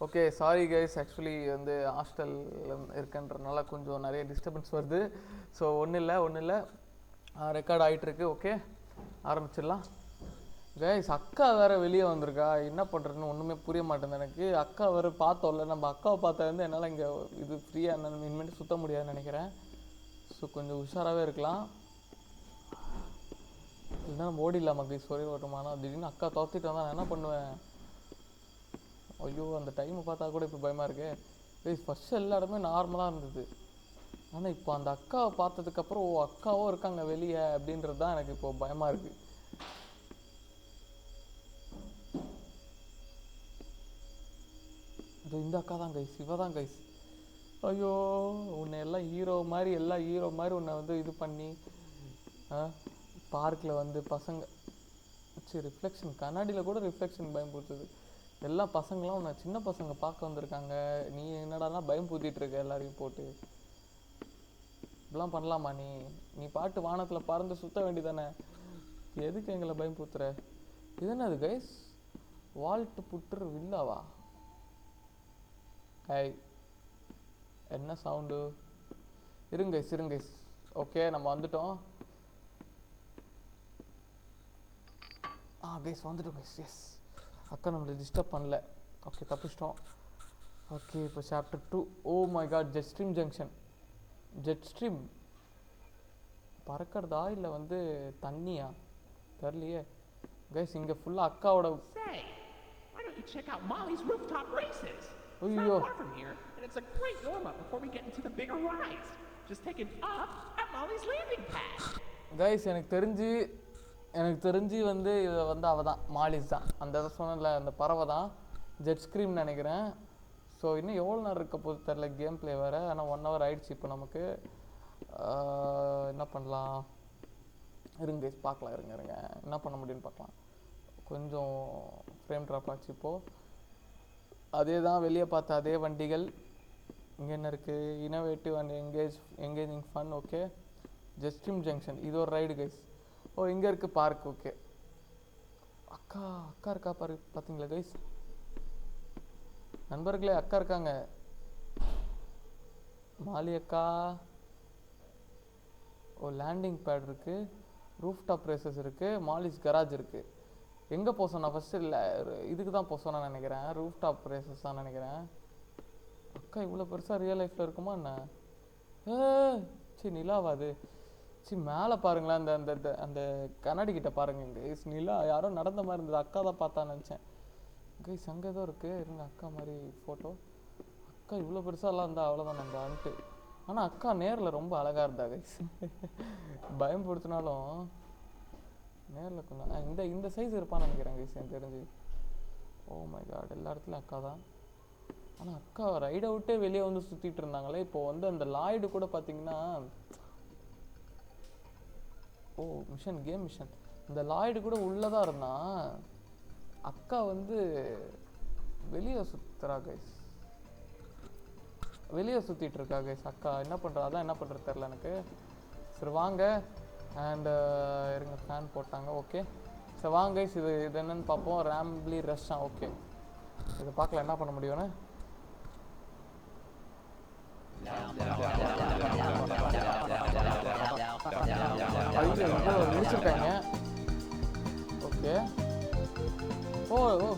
Okay sorry guys, actually வந்து ஹாஸ்டல் இருக்குன்றனால கொஞ்சம் நிறைய டிஸ்டர்பன்ஸ் வருது. ஸோ ஒன்றும் இல்லை ரெக்கார்ட் ஆகிட்டுருக்கு. ஓகே ஆரம்பிச்சிடலாம் கைஸ். அக்கா வேறு வெளியே வந்திருக்கா, என்ன பண்ணுறதுன்னு ஒன்றுமே புரிய மாட்டேங்குது எனக்கு. அக்கா வேறு பார்த்தோம்ல, நம்ம அக்காவை பார்த்தா வந்து என்னால் இங்கே இது ஃப்ரீயாக இனிமேட்டு சுற்ற முடியாதுன்னு நினைக்கிறேன். ஸோ கொஞ்சம் உஷாராகவே இருக்கலாம், இல்லைன்னா நம்ம ஓடிடலாமா கைஸ் ஒரே ஓட்டமானா. திடீர்னு அக்கா துரத்திட்டு வந்தால் நான் என்ன பண்ணுவேன்? ஐயோ அந்த டைமை பார்த்தா கூட இப்போ பயமாக இருக்கு கைஸ். ஃபஸ்ட்டு எல்லா இடமே நார்மலாக இருந்தது, ஆனால் இப்போ அந்த அக்காவை பார்த்ததுக்கப்புறம் அக்காவும் இருக்காங்க வெளியே அப்படின்றது தான் எனக்கு இப்போ பயமாக இருக்குது. இந்த அக்கா தான் கைஸ், இவ தான் கைஸ். ஐயோ உன்னை எல்லாம் ஹீரோ மாதிரி உன்னை வந்து இது பண்ணி பார்க்கில் வந்து பசங்க ரிஃப்ளெக்ஷன் கண்ணாடியில் கூட ரிஃப்ளெக்ஷன் பயம் கொடுத்தது. எல்லா பசங்களாம் உன்னை சின்ன பசங்க பார்க்க வந்திருக்காங்க, நீ என்னடானா பயம் பூத்திட்டு இருக்க எல்லாரையும் போட்டு. இப்படிலாம் பண்ணலாமா? நீ பாட்டு வானத்தில் பறந்து சுற்ற வேண்டியதானே, எதுக்கு எங்களை பயம் பூத்துற? இது என்னது கைஸ்? வால்ட் புட்ரு வில்லாவா? என்ன சவுண்டு? இருங்க கைஸ். ஓகே நம்ம வந்துட்டோம். கைஸ் வந்துட்டோம் கைஸ். எஸ் அக்கா நம்மளை டிஸ்டர்ப் பண்ணல. ஓகே தப்பிச்சிட்டோம். ஓகே இப்போ chapter 2. Oh my god, Jetstream Junction. Jetstream பறக்கிறதா இல்லை வந்து தண்ணியா தெரியலையே கைஸ். இங்கே ஃபுல்லாக அக்காவோட Say, why don't you check out Molly's rooftop races? It's Uyyo. not far from here, and it's a great warm-up before we get into the bigger rides. Just take it up at Molly's landing pad. Guys எனக்கு தெரிஞ்சு வந்து இதை வந்து அவள் தான், Marles தான். அந்த இதை சொன்னல அந்த பறவை தான் ஜெட் ஸ்க்ரீம்னு நினைக்கிறேன். ஸோ இன்னும் எவ்வளோ நேரம் இருக்க போது தெரில, கேம் ப்ளே வேறு. ஆனால் 1 hour ஆகிடுச்சு இப்போ நமக்கு. என்ன பண்ணலாம்? இருங்க கைஸ் பார்க்கலாம். இருங்க என்ன பண்ண முடியும்னு பார்க்கலாம். கொஞ்சம் ஃப்ரேம் ட்ராப் ஆச்சு இப்போது. அதே தான் வெளியே பார்த்த அதே வண்டிகள். இங்கே என்ன இருக்குது? Innovative and engaging fun. Okay Jetstream Junction இது ஒரு ரைடு கைஸ். இங்கே இருக்குது பார்க். ஓகே அக்கா இருக்கா பாரு, பார்த்தீங்களா கைஸ்? நண்பர்களே அக்கா இருக்காங்க, மாலி அக்கா. லேண்டிங் பேட் இருக்குது, ரூஃப் டாப் ரேசஸ் இருக்குது, மாலிஸ் கராஜ் இருக்குது. எங்கே போக சொன்னா ஃபஸ்ட்டு? இல்லை இதுக்கு தான் போக சொன்னா நினைக்கிறேன், ரூஃப் டாப் ரேசஸ் தான் நினைக்கிறேன். அக்கா இவ்வளோ பெருசாக ரியல் லைஃப்பில் இருக்குமா என்ன? நிலாவாது. மேலே பாருங்களேன், அந்த அந்த அந்த கண்ணாடி கிட்ட பாருங்க கைஸ். நிலா யாரோ நடந்த மாதிரி இருந்தது, அக்கா தான் பார்த்தா நினச்சேன் கைஸ். அங்கே தான் இருக்குது, இருங்க அக்கா மாதிரி ஃபோட்டோ. அக்கா இவ்வளோ பெருசாலாம் இருந்தால் அவ்வளோதான் நம்ம அன்ட்டு. ஆனால் அக்கா நேரில் ரொம்ப அழகாக இருந்தா கைஸ். பயம் கொடுத்தினாலும் நேரில் கொஞ்சம் இந்த சைஸ் இருப்பான்னு நினைக்கிறேன் கைஸ் எனக்கு தெரிஞ்சு. ஓ மை காட், எல்லா இடத்துலையும் அக்கா தான். ஆனால் அக்கா ரைட் அவுட்டே வெளியே வந்து சுற்றிட்டு இருந்தாங்களே. இப்போது வந்து அந்த லாய்டு கூட பார்த்தீங்கன்னா, கேம் மிஷன், இந்த லாய்டு கூட உள்ளதான் இருந்தான். அக்கா வந்து வெளியே சுற்றுறா கைஸ், வெளியே சுற்றிட்டு இருக்கா கைஸ் அக்கா. என்ன பண்ணுறா? அதான் என்ன பண்ணுறது தெரில எனக்கு. சரி வாங்க. அண்ட் இருங்க, ஃபேன் போட்டாங்க. ஓகே சரி வாங்க கைஸ், இது என்னன்னு பார்ப்போம். ரேம்பிளி ரஷ்ஷா. ஓகே இதை பார்க்கலாம் என்ன பண்ண முடியும்னு. முடிச்சிருக்காங்க. ஓகே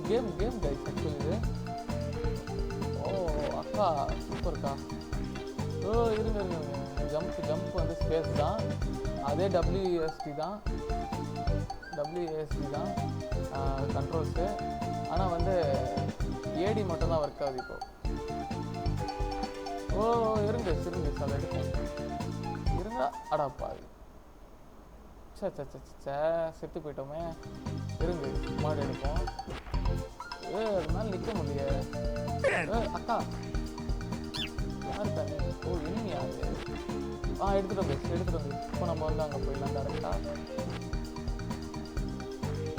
கேம் கைஸ் ஆக்சுவலி இது. அக்கா சூப்பர்க்கா. இருங்க ஜம்ப் வந்து ஸ்பேஸ் தான், அதே WASD தான் கண்ட்ரோல்ஸு. ஆனால் வந்து AD மட்டும்தான் ஒர்க் ஆகுது இப்போ. இருங்க அதை எடுப்போம். இருங்க அடாப்பா, செத்து போயிட்டோமே. இருங்க மாடு எடுப்போம். அது மேலே நிற்க முடியல. அக்கா யாருக்கா? இனிமையா அது எடுத்துட்டோம் கைஸ் எடுத்துட்டோம். இப்போ நம்ம வந்து அங்கே போயிடலாம் டேரெக்டாக.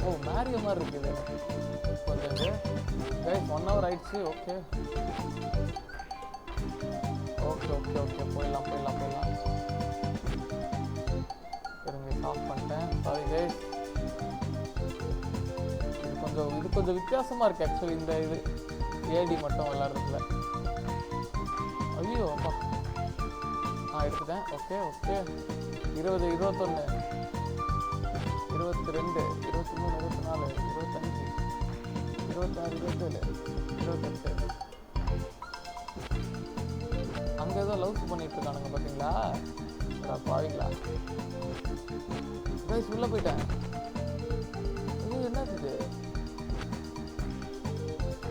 ஓ மேரியோ மாதிரி இருக்குது கொஞ்சம் கைஸ் 1 hour ஆயிடுச்சு. ஓகே ஓகே ஓகே ஓகே போயிடலாம் போயிடலாம் போயிடலாம். இருங்க ஆஃப் பண்ணிட்டேன். Sorry guys. இது கொஞ்சம் வித்தியாசமாக இருக்குது ஆக்சுவலி இந்த இது ஏடி மட்டும் விளாட்றதுல. ஐயோ அப்பா எடுத்துட்டேன். Okay okay 20 21 22 23 24 25 26 27 28. அங்கே ஏதோ லவ்ஸ் பண்ணிட்டு இருக்கானுங்க பார்த்தீங்களா? பாவீங்களா கைஸ்? உள்ளே போயிட்டேன். ஐயோ என்னது இது?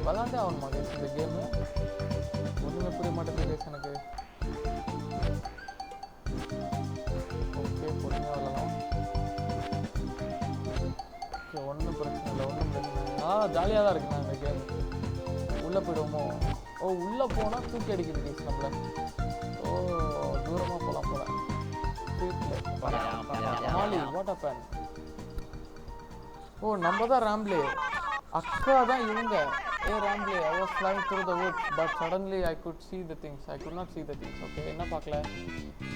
விளாண்டே ஆகணுமா கைஸ் இந்த கேமு? ஒன்றுமே புரிய மாட்டேங்குது கைஸ் எனக்கு. ஓகே பொறுமையாக விளாடலாம். ஓகே ஒன்றும் பிரச்சனை இல்லை ஒன்றும் பிரச்சனை இல்லை. ஜாலியாக தான் இருக்குண்ணா இந்த கேம். உள்ளே போயிடுவோமோ? ஓ உள்ளே போனால் தூக்கி அடிக்குது கைஸ் நம்மளை. ஓ தூரமாக போகலாம் போல. மாலி வாட் ஹேப்பன்? ஓ நம்ம தான் ராம்ப்ளே. அக்கா தான் இவங்க. ராம்ப்ளே I was flying through the woods but suddenly I could see the things. I could not see the things. Okay என்ன பார்க்கல?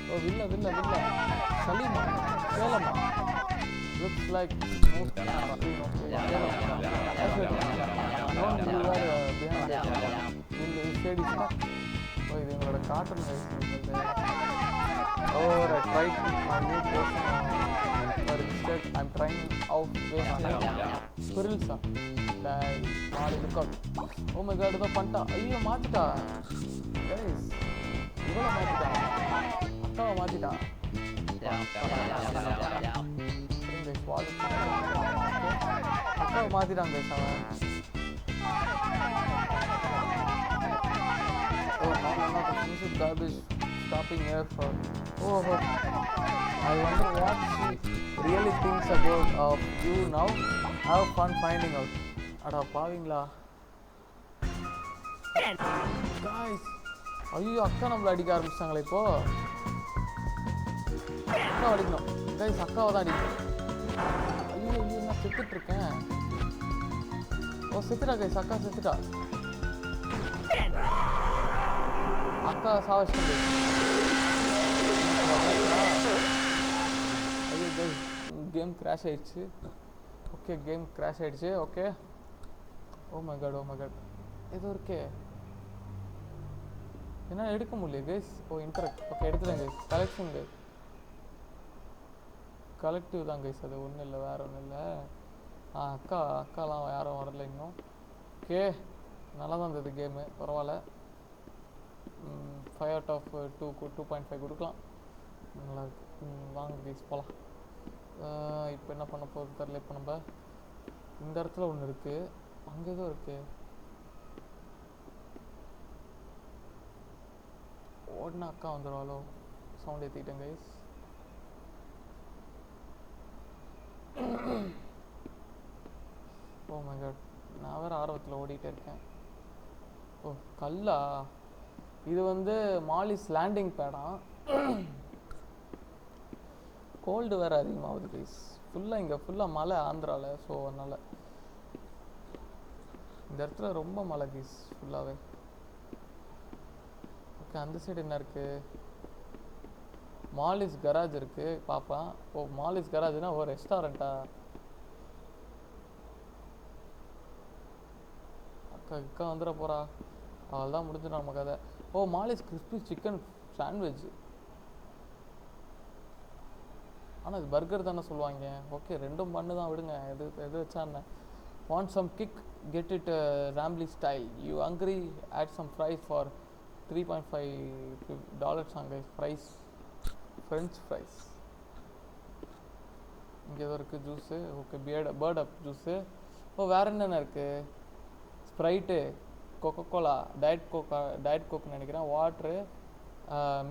ஓ வில்ல வில்ல வில்ல Salima சேலமா looks like smooth. Okay don't you are behind will shade is stuck. ஓ இது எங்களோட cotton guys. Oh I tried my new person for mistake. I'm trying out squirrels. Mali look out. Oh my god, இதை பண்ணிட்டா. ஐயோ மாத்திட்டா guys. இவளை மாத்திட்டா. அக்காவை மாத்திட்டா. அக்காவை மாத்திட்டான் guys அவன். Oh no no no, this is garbage stopping here for. Oh I wonder what she really thinks about you now. Have fun finding out. அடா பாவீங்களா guys? ஐயோ அக்கா நம்மளை அடிக்க ஆரம்பிச்சிட்டாங்களே இப்போ. அக்கா அடிக்கணும் கைஸ். அக்காவை தான் அடிக்கணும். ஐயோ ஐயோ நான் செத்துட்டு இருக்கேன். ஓ செத்துட்டா கைஸ். அக்கா செத்துட்டா. அக்கா சாவச்சிட்டு. ஐயோ கைஸ் கேம் கிராஷ் ஆயிடுச்சு. ஓகே கேம் கிராஷ் ஆயிடுச்சு. Okay oh my god oh my god ஏதோ இருக்கே. என்ன எடுக்க முடியல கைஸ்? Oh interact. ஓகே எடுத்துட்டேன் கைஸ். Collection guys. கலெக்டிவ் தான் கைஸ். அது ஒன்றும் இல்லை வேறு ஒன்றும் இல்லை. அக்காலாம் யாரும் வரல இன்னும். ஓகே நல்லா தான் இருந்தது கேமு. பரவாயில்ல. 5 out of 2.5 கொடுக்கலாம். நல்லா இருக்கு. வாங்க கைஸ் போகலாம். இப்போ என்ன பண்ண போகிறது தெரியல. இப்போ நம்ம இந்த இடத்துல ஒன்று இருக்குது. அங்கே ஏதோ இருக்குது. ஓடனா அக்கா வந்துடுவாளோ? சவுண்ட் ஏற்றிக்கிட்டேன் கைஸ். ஓ மை காட் நான் வேறு ஆர்வத்தில் ஓடிட்டே இருக்கேன். ஓ கல்லா? இது வந்து மாலிஸ் லேண்டிங் பேடா. கோல்டு வேறு அதிகமாகுது கைஸ். ஃபுல்லாக இங்கே ஃபுல்லாக மழை ஆந்திராவில். ஸோ அதனால் இந்த இடத்துல ரொம்ப மழை கைஸ் ஃபுல்லாகவே. ஓகே அந்த சைடு என்ன இருக்குது? மாலிஸ் கராஜ் இருக்குது பார்ப்பேன். ஓ மாலிஸ் கராஜ்னா ஒரு ரெஸ்டாரண்ட்டா? அக்கா வந்துட போகிறா. அவள் தான் முடிஞ்சிடும் நம்ம கதை. ஓ மாலிஸ் கிறிஸ்பி சிக்கன் சாண்ட்விச். ஆனால் இது பர்கர் தானே சொல்லுவாங்க. ஓகே ரெண்டும் பண்ணு தான் விடுங்க. எது வச்சா என்ன? Want some kick? Get it Rambley style. You hungry? Add some fries for $3.5 on guys. Fries, French fries. இங்கே ஏதோ இருக்குது ஜூஸு. ஓகே பேர்ட் அப் ஜூஸு. ஓ வேறு என்னென்ன இருக்குது? ஸ்ப்ரைட்டு, கொக்கோகோலா, டயட் கோக்னு நினைக்கிறேன். வாட்ரு,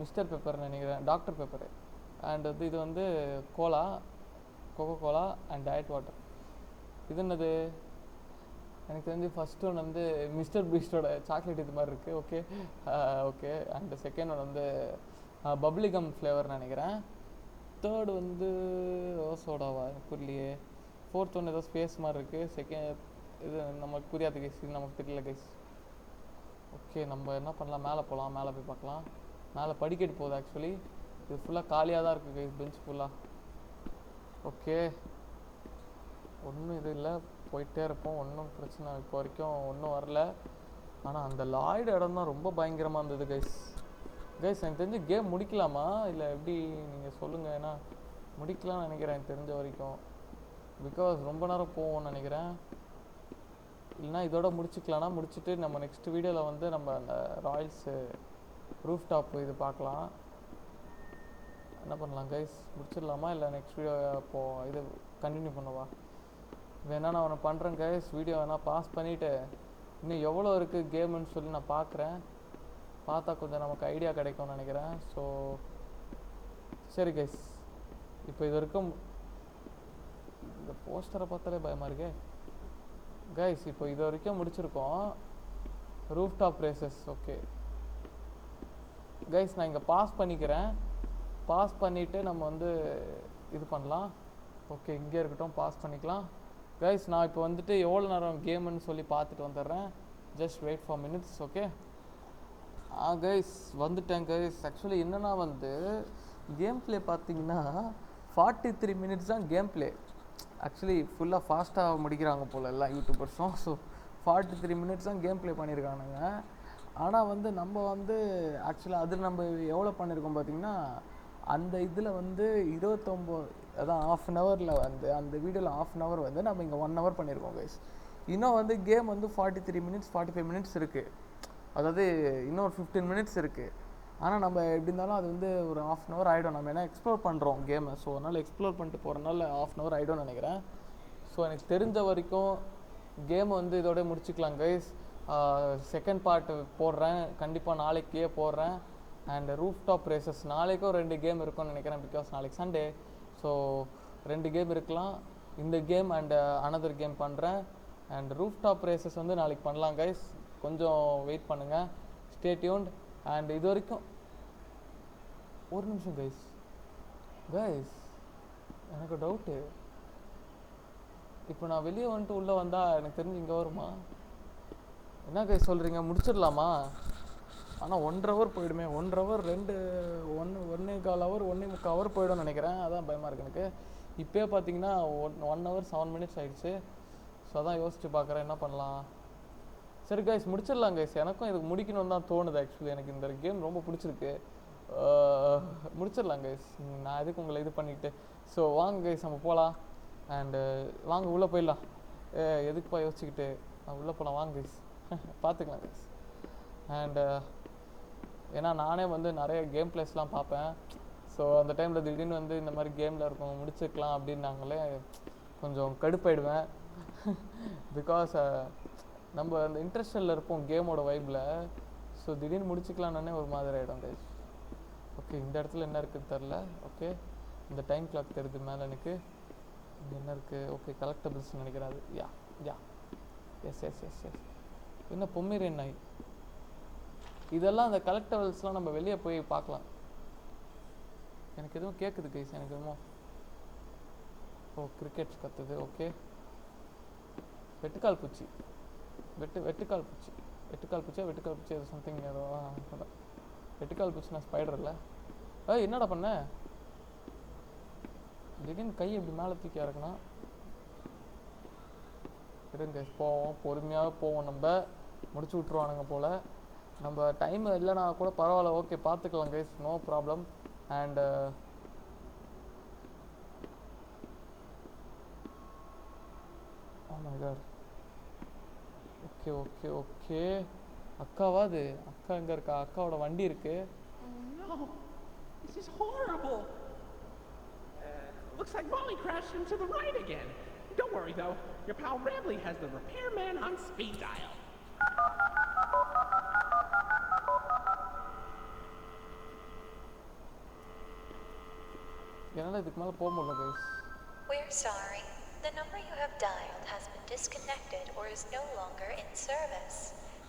மிஸ்டர் பெப்பர்னு நினைக்கிறேன். Doctor pepper. அண்ட் இது வந்து கொக்கோகோலா அண்ட் டயட் வாட்டர். இது என்னது? எனக்கு தெரிஞ்சு ஃபஸ்ட் ஒன் வந்து மிஸ்டர் பீஸ்டோட சாக்லேட் இது மாதிரி இருக்குது. Okay okay. And second one வந்து பப்ளிகம் ஃப்ளேவர் நினைக்கிறேன். தேர்டு வந்து ரோஸோடாவா எனக்கு புரியலையே. ஃபோர்த் ஒன்று ஏதோ ஸ்பேஸ் மாதிரி இருக்குது. செகண்ட் இது நமக்கு புரியாது கைஸ், இது நமக்கு தெரியல கைஸ். ஓகே நம்ம என்ன பண்ணலாம், மேலே போகலாம், மேலே போய் பார்க்கலாம். மேலே படிக்கட்டு போகுது ஆக்சுவலி. இது ஃபுல்லாக காலியாக தான் இருக்குது கைஸ், பெஞ்ச் ஃபுல்லாக. ஓகே ஒன்றும் இது இல்லை, போயிட்டே இருப்போம், ஒன்றும் பிரச்சனை இப்போ வரைக்கும் ஒன்றும் வரல. ஆனால் அந்த லாய்டு இடம் தான் ரொம்ப பயங்கரமாக இருந்தது கைஸ். கைஸ் எனக்கு தெரிஞ்சு கேம் முடிக்கலாமா இல்லை எப்படி நீங்கள் சொல்லுங்கள். ஏன்னா முடிக்கலாம்னு நினைக்கிறேன் எனக்கு தெரிஞ்ச வரைக்கும். பிகாஸ் ரொம்ப நேரம் போவோம்னு நினைக்கிறேன். இல்லைனா இதோட முடிச்சுக்கலாம்னா முடிச்சுட்டு நம்ம நெக்ஸ்ட் வீடியோவில் வந்து நம்ம அந்த ராயல்ஸு ரூஃப் டாப் இது பார்க்கலாம். என்ன பண்ணலாம் கைஸ், முடிச்சிடலாமா இல்லை நெக்ஸ்ட் வீடியோ இப்போது இது கண்டினியூ பண்ணவா? வேணா நான் ஒன்று பண்ணுறேன் கைஸ், வீடியோ வேணால் பாஸ் பண்ணிவிட்டு இன்னும் எவ்வளோ இருக்குது கேமுன்னு சொல்லி நான் பார்க்குறேன். பார்த்தா கொஞ்சம் நமக்கு ஐடியா கிடைக்கும்னு நினைக்கிறேன். ஸோ சரி கைஸ், இப்போ இது வரைக்கும் இந்த போஸ்டரை பார்த்தாலே பயமாக இருக்கே கைஸ். இப்போ இது வரைக்கும் முடிச்சிருக்கோம் roof top races. Okay guys நான் இங்கே பாஸ் பண்ணிக்கிறேன். பாஸ் பண்ணிவிட்டு நம்ம வந்து இது பண்ணலாம். ஓகே இங்கே இருக்கட்டும், பாஸ் பண்ணிக்கலாம் கைஸ். நான் இப்போ வந்துட்டு எவ்வளோ நேரம் கேமுன்னு சொல்லி பார்த்துட்டு வந்துடுறேன். Just wait for minutes. Okay guys வந்துட்டேன் கைஸ். ஆக்சுவலி என்னென்னா வந்து கேம் ப்ளே பார்த்தீங்கன்னா 43 மினிட்ஸ் தான் கேம் ப்ளே. ஆக்சுவலி ஃபுல்லாக ஃபாஸ்ட்டாக முடிக்கிறாங்க போல் எல்லாம் யூடியூபர்ஸும். ஸோ 43 மினிட்ஸ் தான் கேம் ப்ளே பண்ணியிருக்கானுங்க. ஆனால் வந்து நம்ம வந்து ஆக்சுவலாக அதில் நம்ம எவ்வளோ பண்ணியிருக்கோம் பார்த்தீங்கன்னா, அந்த இதில் வந்து 29 அதான் ½ அன் ஹவரில் வந்து அந்த வீடியோவில் ½ அன் ஹவர் வந்து நம்ம இங்கே 1 ஹவர் பண்ணியிருக்கோம் கைஸ். இன்னும் வந்து கேம் வந்து 43 மினிட்ஸ் 45 மினிட்ஸ் இருக்குது. அதாவது இன்னொரு 15 மினிட்ஸ் இருக்குது. ஆனால் நம்ம எப்படி இருந்தாலும் அது வந்து ஒரு ½ அன் ஹவர் ஆகிடும். நம்ம என்ன எக்ஸ்ப்ளோர் பண்ணுறோம் கேமை. ஸோ அதனால் எக்ஸ்ப்ளோர் பண்ணிட்டு போகிறனால ½ அன் ஹவர் ஆகிடும்னு நினைக்கிறேன். ஸோ எனக்கு தெரிஞ்ச வரைக்கும் கேம் வந்து இதோட முடிச்சுக்கலாம் கைஸ். செகண்ட் பார்ட் போடுறேன் கண்டிப்பாக, நாளைக்கே போடுறேன். அண்ட் ரூஃப் டாப் ரேசஸ் நாளைக்கும் 2 கேம் இருக்கும்னு நினைக்கிறேன். பிகாஸ் நாளைக்கு சண்டே. ஸோ 2 கேம் இருக்கலாம். இந்த கேம் அண்ட் அனதர் கேம் பண்ணுறேன். அண்ட் ரூஃப் டாப் ரேசஸ் வந்து நாளைக்கு பண்ணலாம் கைஸ். கொஞ்சம் வெயிட் பண்ணுங்கள், ஸ்டே டியூன்ட். அண்ட் இது வரைக்கும் ஒரு நிமிஷம் கைஸ். எனக்கு டவுட்டு, இப்போ நான் வெளியே வந்துட்டு உள்ளே வந்தால் எனக்கு தெரிஞ்சு இங்கே வருமா? என்ன கைஸ் சொல்கிறீங்க, முடிச்சிடலாமா? ஆனால் 1.5 ஹவர் போயிடுமே. 1.5 ஹவர் 1.25 ஹவர் 1.25 ஹவர் போய்டும்னு நினைக்கிறேன். அதான் பயமாக இருக்குது எனக்கு. இப்போயே பார்த்தீங்கன்னா 1 ஹவர் 7 மினிட்ஸ் ஆகிடுச்சு. ஸோ அதான் யோசிச்சு பார்க்குறேன் என்ன பண்ணலாம். சரி கைஸ் முடிச்சிடலாம் கைஸ். எனக்கும் இதுக்கு முடிக்கணும்னு தான் தோணுது. ஆக்சுவலி எனக்கு இந்த கேம் ரொம்ப பிடிச்சிருக்கு. முடிச்சிடலாம் கைஸ். நான் எதுக்கு உங்களை இது பண்ணிக்கிட்டு. ஸோ வாங்க கைஸ் நம்ம போகலாம். அண்டு வாங்க உள்ளே போயிடலாம். எதுக்குப்பா யோசிச்சுக்கிட்டு, உள்ளே போகலாம் வாங்க கைஸ். பார்த்துக்கலாம் கைஸ். அண்டு ஏன்னா நானே வந்து நிறைய கேம் பிளேஸ்லாம் பார்ப்பேன். ஸோ அந்த டைமில் திடீர்னு வந்து இந்த மாதிரி கேமில் இருக்கும் முடிச்சுக்கலாம் அப்படின்னாங்களே கொஞ்சம் கடுப்பாயிடுவேன். பிகாஸ் நம்ம அந்த இன்ட்ரெஸ்டில் இருப்போம் கேமோட வைப்பில். ஸோ திடீர்னு முடிச்சுக்கலான்னே ஒரு மாதிரி ஆகிடும் கைஸ். ஓகே இந்த இடத்துல என்ன இருக்குதுன்னு தெரில. ஓகே இந்த டைம் கிளாக் தெரியுது மேலே எனக்கு. இங்கே என்ன இருக்குது? ஓகே கலெக்டபிள்ஸ் நினைக்கிறேன். அது yeah yes yes yes yes என்ன பொம்மிரேன் நாய். இதெல்லாம் அந்த கலெக்டபிள்ஸ்லாம் நம்ம வெளியே போய் பார்க்கலாம். எனக்கு எதுவும் கேட்குது கைஸ். எனக்கு எதுவும் கிரிக்கெட்ஸ் கற்றுது. ஓகே வெட்டுக்கால் பூச்சி வெட்டுக்கால் பூச்சி அது சம்திங் ஏதோ வெட்டுக்கால் பூச்சினா ஸ்பைடர் இல்லை. என்னடா பண்ண? திடீர்னு கை இப்படி மேலே தூக்கி இறக்கணும். இருங்க போவோம், பொறுமையாக போவோம். நம்ம முடிச்சு விட்ருவானுங்க போல். நம்ம டைம் இல்லைனா கூட பரவாயில்ல. ஓகே பார்த்துக்கலாம் guys, no problem. And oh my god. Okay okay okay அக்காவா? அது அக்கா எங்கே இருக்கா? அக்காவோட வண்டி இருக்கு. Oh no, this is horrible. Looks like Molly crashed into the right again. Don't worry though, your pal Rambley has the repairman on speed dial. என்னால் இதுக்கு மேலே போக முடியல guys. We're sorry. The number you have dialed has been disconnected or is no longer in service.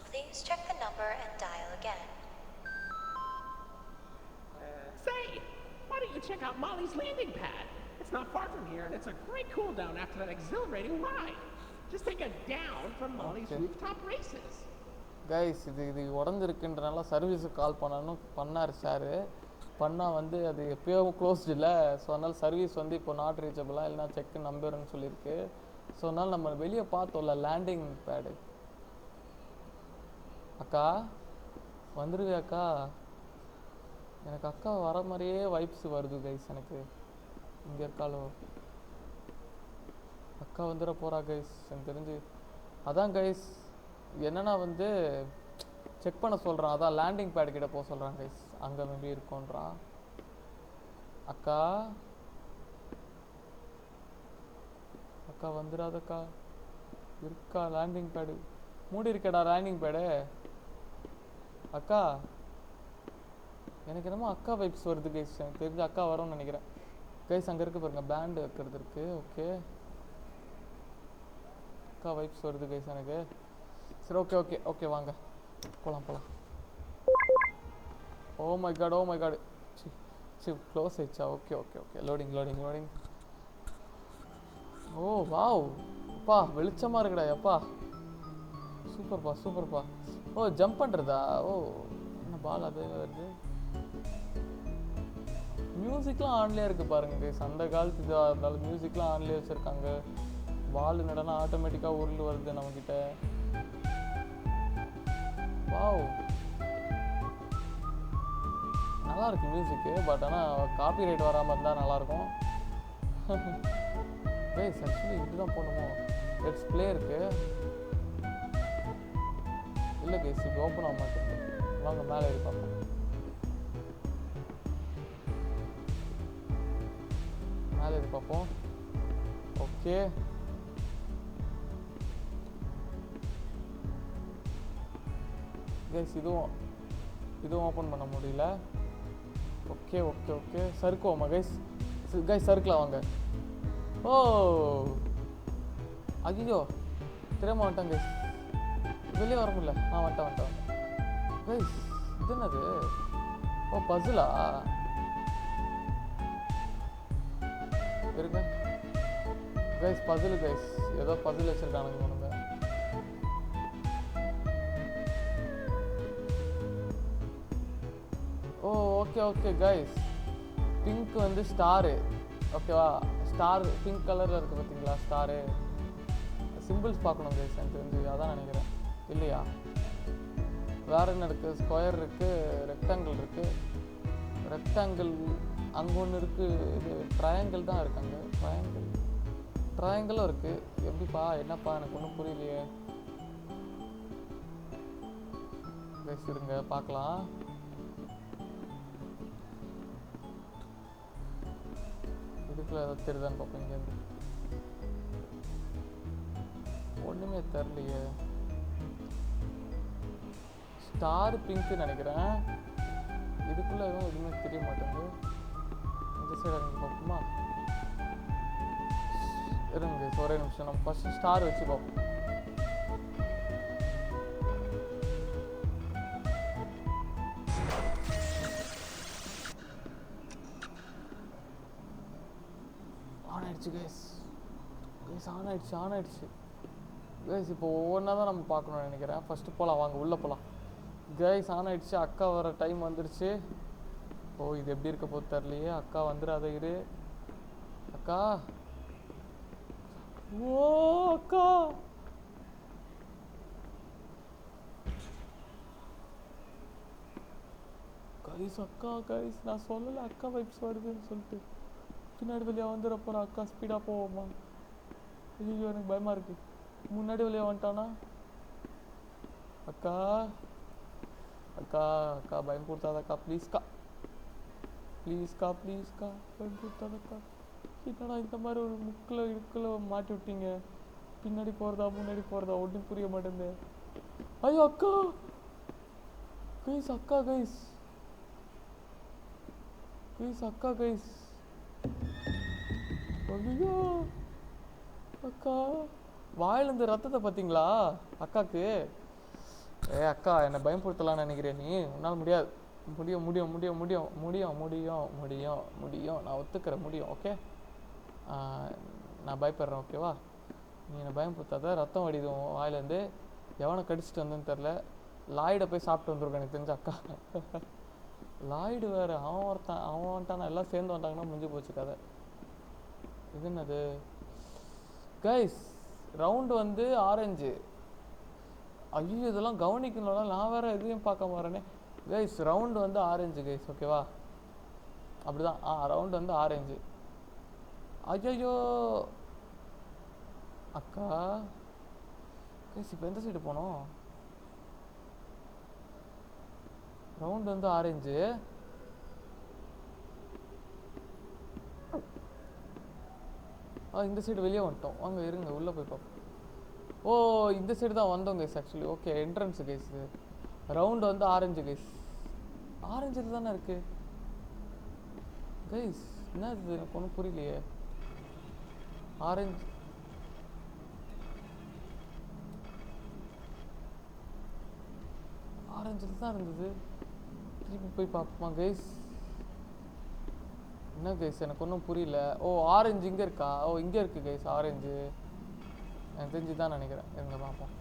Please check the number and dial again. Say, why don't you check out Molly's landing pad? It's not far from here, and it's a great cool down after that exhilarating ride. Just take a down from Molly's rooftop races. Guys இது உடஞ்சிருக்குன்றனால சர்வீஸுக்கு கால் பண்ணார் sir. பண்ணால் வந்து அது எப்போயோ closed இல்லை. So அதனால் service வந்து இப்போ நாட் ரீச்சபிளாக இல்லைனா செக்கு நம்பர்னு சொல்லியிருக்கு. ஸோ அதனால் நம்ம வெளியே பார்த்தோம்ல லேண்டிங் பேடு. அக்கா வந்துருவே அக்கா. எனக்கு அக்கா வர மாதிரியே வைப்ஸ் வருது கைஸ். எனக்கு இங்கே இருக்காளோ அக்கா வந்துட போகிறா கைஸ் எனக்கு தெரிஞ்சு. அதான் கைஸ் என்னன்னா வந்து செக் பண்ண சொல்கிறான். அதான் லேண்டிங் பேட் கிட்ட போக சொல்கிறான் கைஸ். அங்கே மேபி இருக்கோன்றான். அக்கா அக்கா வந்துடாதக்கா. இருக்கா லேண்டிங் பேடு மூடி இருக்கடா லேண்டிங் பேடு. அக்கா எனக்கு என்னமோ அக்கா வைப்ஸ் வருது கைஸ். எனக்கு தெரிஞ்சு அக்கா வரும்னு நினைக்கிறேன் கைஸ். அங்கே இருக்கு பாருங்க பேண்டு வைக்கிறது இருக்கு. ஓகே அக்கா வைப்ஸ் வருது கைஸ் எனக்கு. சரி ஓகே ஓகே ஓகே வாங்க போகலாம். ஓ மை காட் சி க்ளோஸ் ஆயிடுச்சா? Okay okay okay loading. Oh wow அப்பா வெளிச்சமாக இருக்குடா அப்பா. சூப்பர்ப்பா. ஓ ஜம்ப் பண்ணுறதா? ஓ என்ன பால் அது வருது. மியூசிக்லாம் ஆன்லேயே இருக்குது பாருங்க கைஸ். அந்த காலத்து இதாக இருந்தாலும் மியூசிக்லாம் ஆன்லேயே வச்சுருக்காங்க. பால் நடனா ஆட்டோமேட்டிக்காக உருள் வருது நம்மக்கிட்ட. வாவ் நல்லா இருக்கு மியூசிக்கு. பட் ஆனால் காப்பி ரைட் வராமல் இருந்தால் நல்லாயிருக்கும். கைஸ் ஆக்சுவலி இதுதான் போகணுமோ? லெட்ஸ் ப்ளே இருக்கு. இல்லை கைஸ் இது ஓப்பன் ஆக மாட்டேங்குது. வாங்க மேலே ஏறி பார்ப்போம். ஓகே கைஸ் இதுவும் ஓப்பன் பண்ண முடியல. Okay சறுக்குவோமா guys? சறுக்கலாம் வாங்க. ஓ ஐயோ திரும்ப வந்துட்டேன் கைஸ். வெளியே வர முடியல. வந்துட்டேன் கைஸ். இது என்னது? ஓ பசிலா இருங்க கைஸ். பசில் கைஸ் ஏதோ பசில் வச்சுருக்கானுங்க ஒன்றுங்க. ஓ ஓகே கைஸ். பிங்க் வந்து ஸ்டாரு. ஓகேவா ஸ்டார் பிங்க் கலரில் இருக்குது பார்த்தீங்களா ஸ்டாரு. சிம்பிள்ஸ் பார்க்கணும் கைஸ் எனக்கு தெரிஞ்சு. அதான் நினைக்கிறேன் இல்லையா? வேறு என்ன இருக்குது? ஸ்கொயர் இருக்குது, ரெக்டாங்கிள் இருக்குது. ரெக்டாங்கிள் அங்கே ஒன்று இருக்குது. இது ட்ரையாங்கிள் தான் இருக்கு. அங்கே ட்ரையாங்கிளும் இருக்குது. எப்படிப்பா என்னப்பா எனக்கு ஒன்றும் புரியலையே கைஸ். இருங்க பார்க்கலாம். இதுக்குள்ள ஏதாவது தெரியுதான்னு பார்ப்போம். இங்கேருந்து ஒன்றுமே தெரிலையே. ஸ்டார் பிங்க்கு நினைக்கிறேன். இதுக்குள்ள எதுவுமே தெரிய மாட்டேங்குது. இந்த சைடு இறங்கி பார்ப்போமா? இருங்க ஒரே நிமிஷம். நம்ம ஃபர்ஸ்ட் ஸ்டார் வச்சு பார்ப்போம். ஆன் ஆயிடுச்சு கைஸ். ஆன் ஆயிடுச்சு கைஸ். இப்போ ஒவ்வொன்றா தான் நம்ம பார்க்கணும்னு நினைக்கிறேன். ஃபஸ்ட்டு போகலாம் வாங்க உள்ளே போகலாம் கைஸ். ஆன் ஆயிடுச்சு. அக்கா வர டைம் வந்துடுச்சு. ஓ இது எப்படி இருக்க போது தெரியலையே. அக்கா வந்துடாத இரு. அக்கா ஓ அக்கா கைஸ் நான் சொல்லலை அக்கா வைப்ஸ் வருதுன்னு சொல்லிட்டு. பின்னாடி வழியாக வந்துட போகிறேன். அக்கா ஸ்பீடாக போவோம்மா. ஐயோ எனக்கு பயமாக இருக்கு. முன்னாடி வழியாக வந்துட்டானா? அக்கா பயம் கொடுத்தாதக்கா ப்ளீஸ்க்கா பயம் கொடுத்தாதக்கா. என்னடா இந்த மாதிரி ஒரு இடுக்கில் மாட்டி விட்டீங்க. பின்னாடி போகிறதா முன்னாடி போகிறதா ஒன்றும் புரிய மாட்டேங்குது. ஐயோ அக்கா கைஸ். ஐயோ அக்கா வாயிலிருந்து ரத்தத்தை பார்த்தீங்களா அக்காக்கு? அக்கா என்னை பயன்படுத்தலான்னு நினைக்கிறேன். நீ உன்னால் முடியாது. முடியும் முடியும் முடியும் முடியும் முடியும் முடியும் முடியும் முடியும் நான் ஒத்துக்கிறேன் முடியும் ஓகே நான் பயப்படுறேன் ஓகேவா நீ என்னை பயம் கொடுத்தாத ரத்தம் வடிதும் வாயிலேருந்து எவனை கடிச்சிட்டு வந்தேன்னு தெரில லாய்டை போய் சாப்பிட்டு வந்துருக்கேன் எனக்கு தெரிஞ்ச அக்கா லாய்டு வேறு அவன் வந்துட்டானா எல்லாம் சேர்ந்து வந்துட்டாங்கன்னா முடிஞ்சு போச்சு கதை இது என்னது கைஸ் ரவுண்டு வந்து ஆரஞ்சு ஐயோ இதெல்லாம் கவனிக்கணும்னா நான் வேறு எதையும் பார்க்க மாறேனே கைஸ் ரவுண்டு வந்து ஆரஞ்சு கைஸ் ஓகேவா அப்படிதான் ரவுண்டு வந்து ஆரஞ்சு ஐயோ அக்கா கைஸ் இப்போ எந்த சைடு போனோம் ரவுண்டு வந்து ஆரஞ்சு இந்த சைடு வெளியே வந்துட்டோம் வாங்க இருங்க உள்ளே போய் பார்ப்போம் ஓ இந்த சைடு தான் வந்தோம் guys actually okay entrance guys round வந்து ஆரஞ்சு கைஸ் ஆரஞ்சு தானே இருக்கு கைஸ் என்ன இது எனக்கு ஒன்றும் புரியலையே ஆரஞ்சு ஆரஞ்சில் தான் இருந்தது திருப்பி போய் பார்ப்போமா கைஸ் என்ன கைஸ் எனக்கு ஒன்றும் புரியல ஓ ஆரஞ்சு இங்கே இருக்கா ஓ இங்கே இருக்குது கைஸ் ஆரஞ்சு எனக்கு தெரிஞ்சு தான் நினைக்கிறேன் இருங்க பார்ப்போம்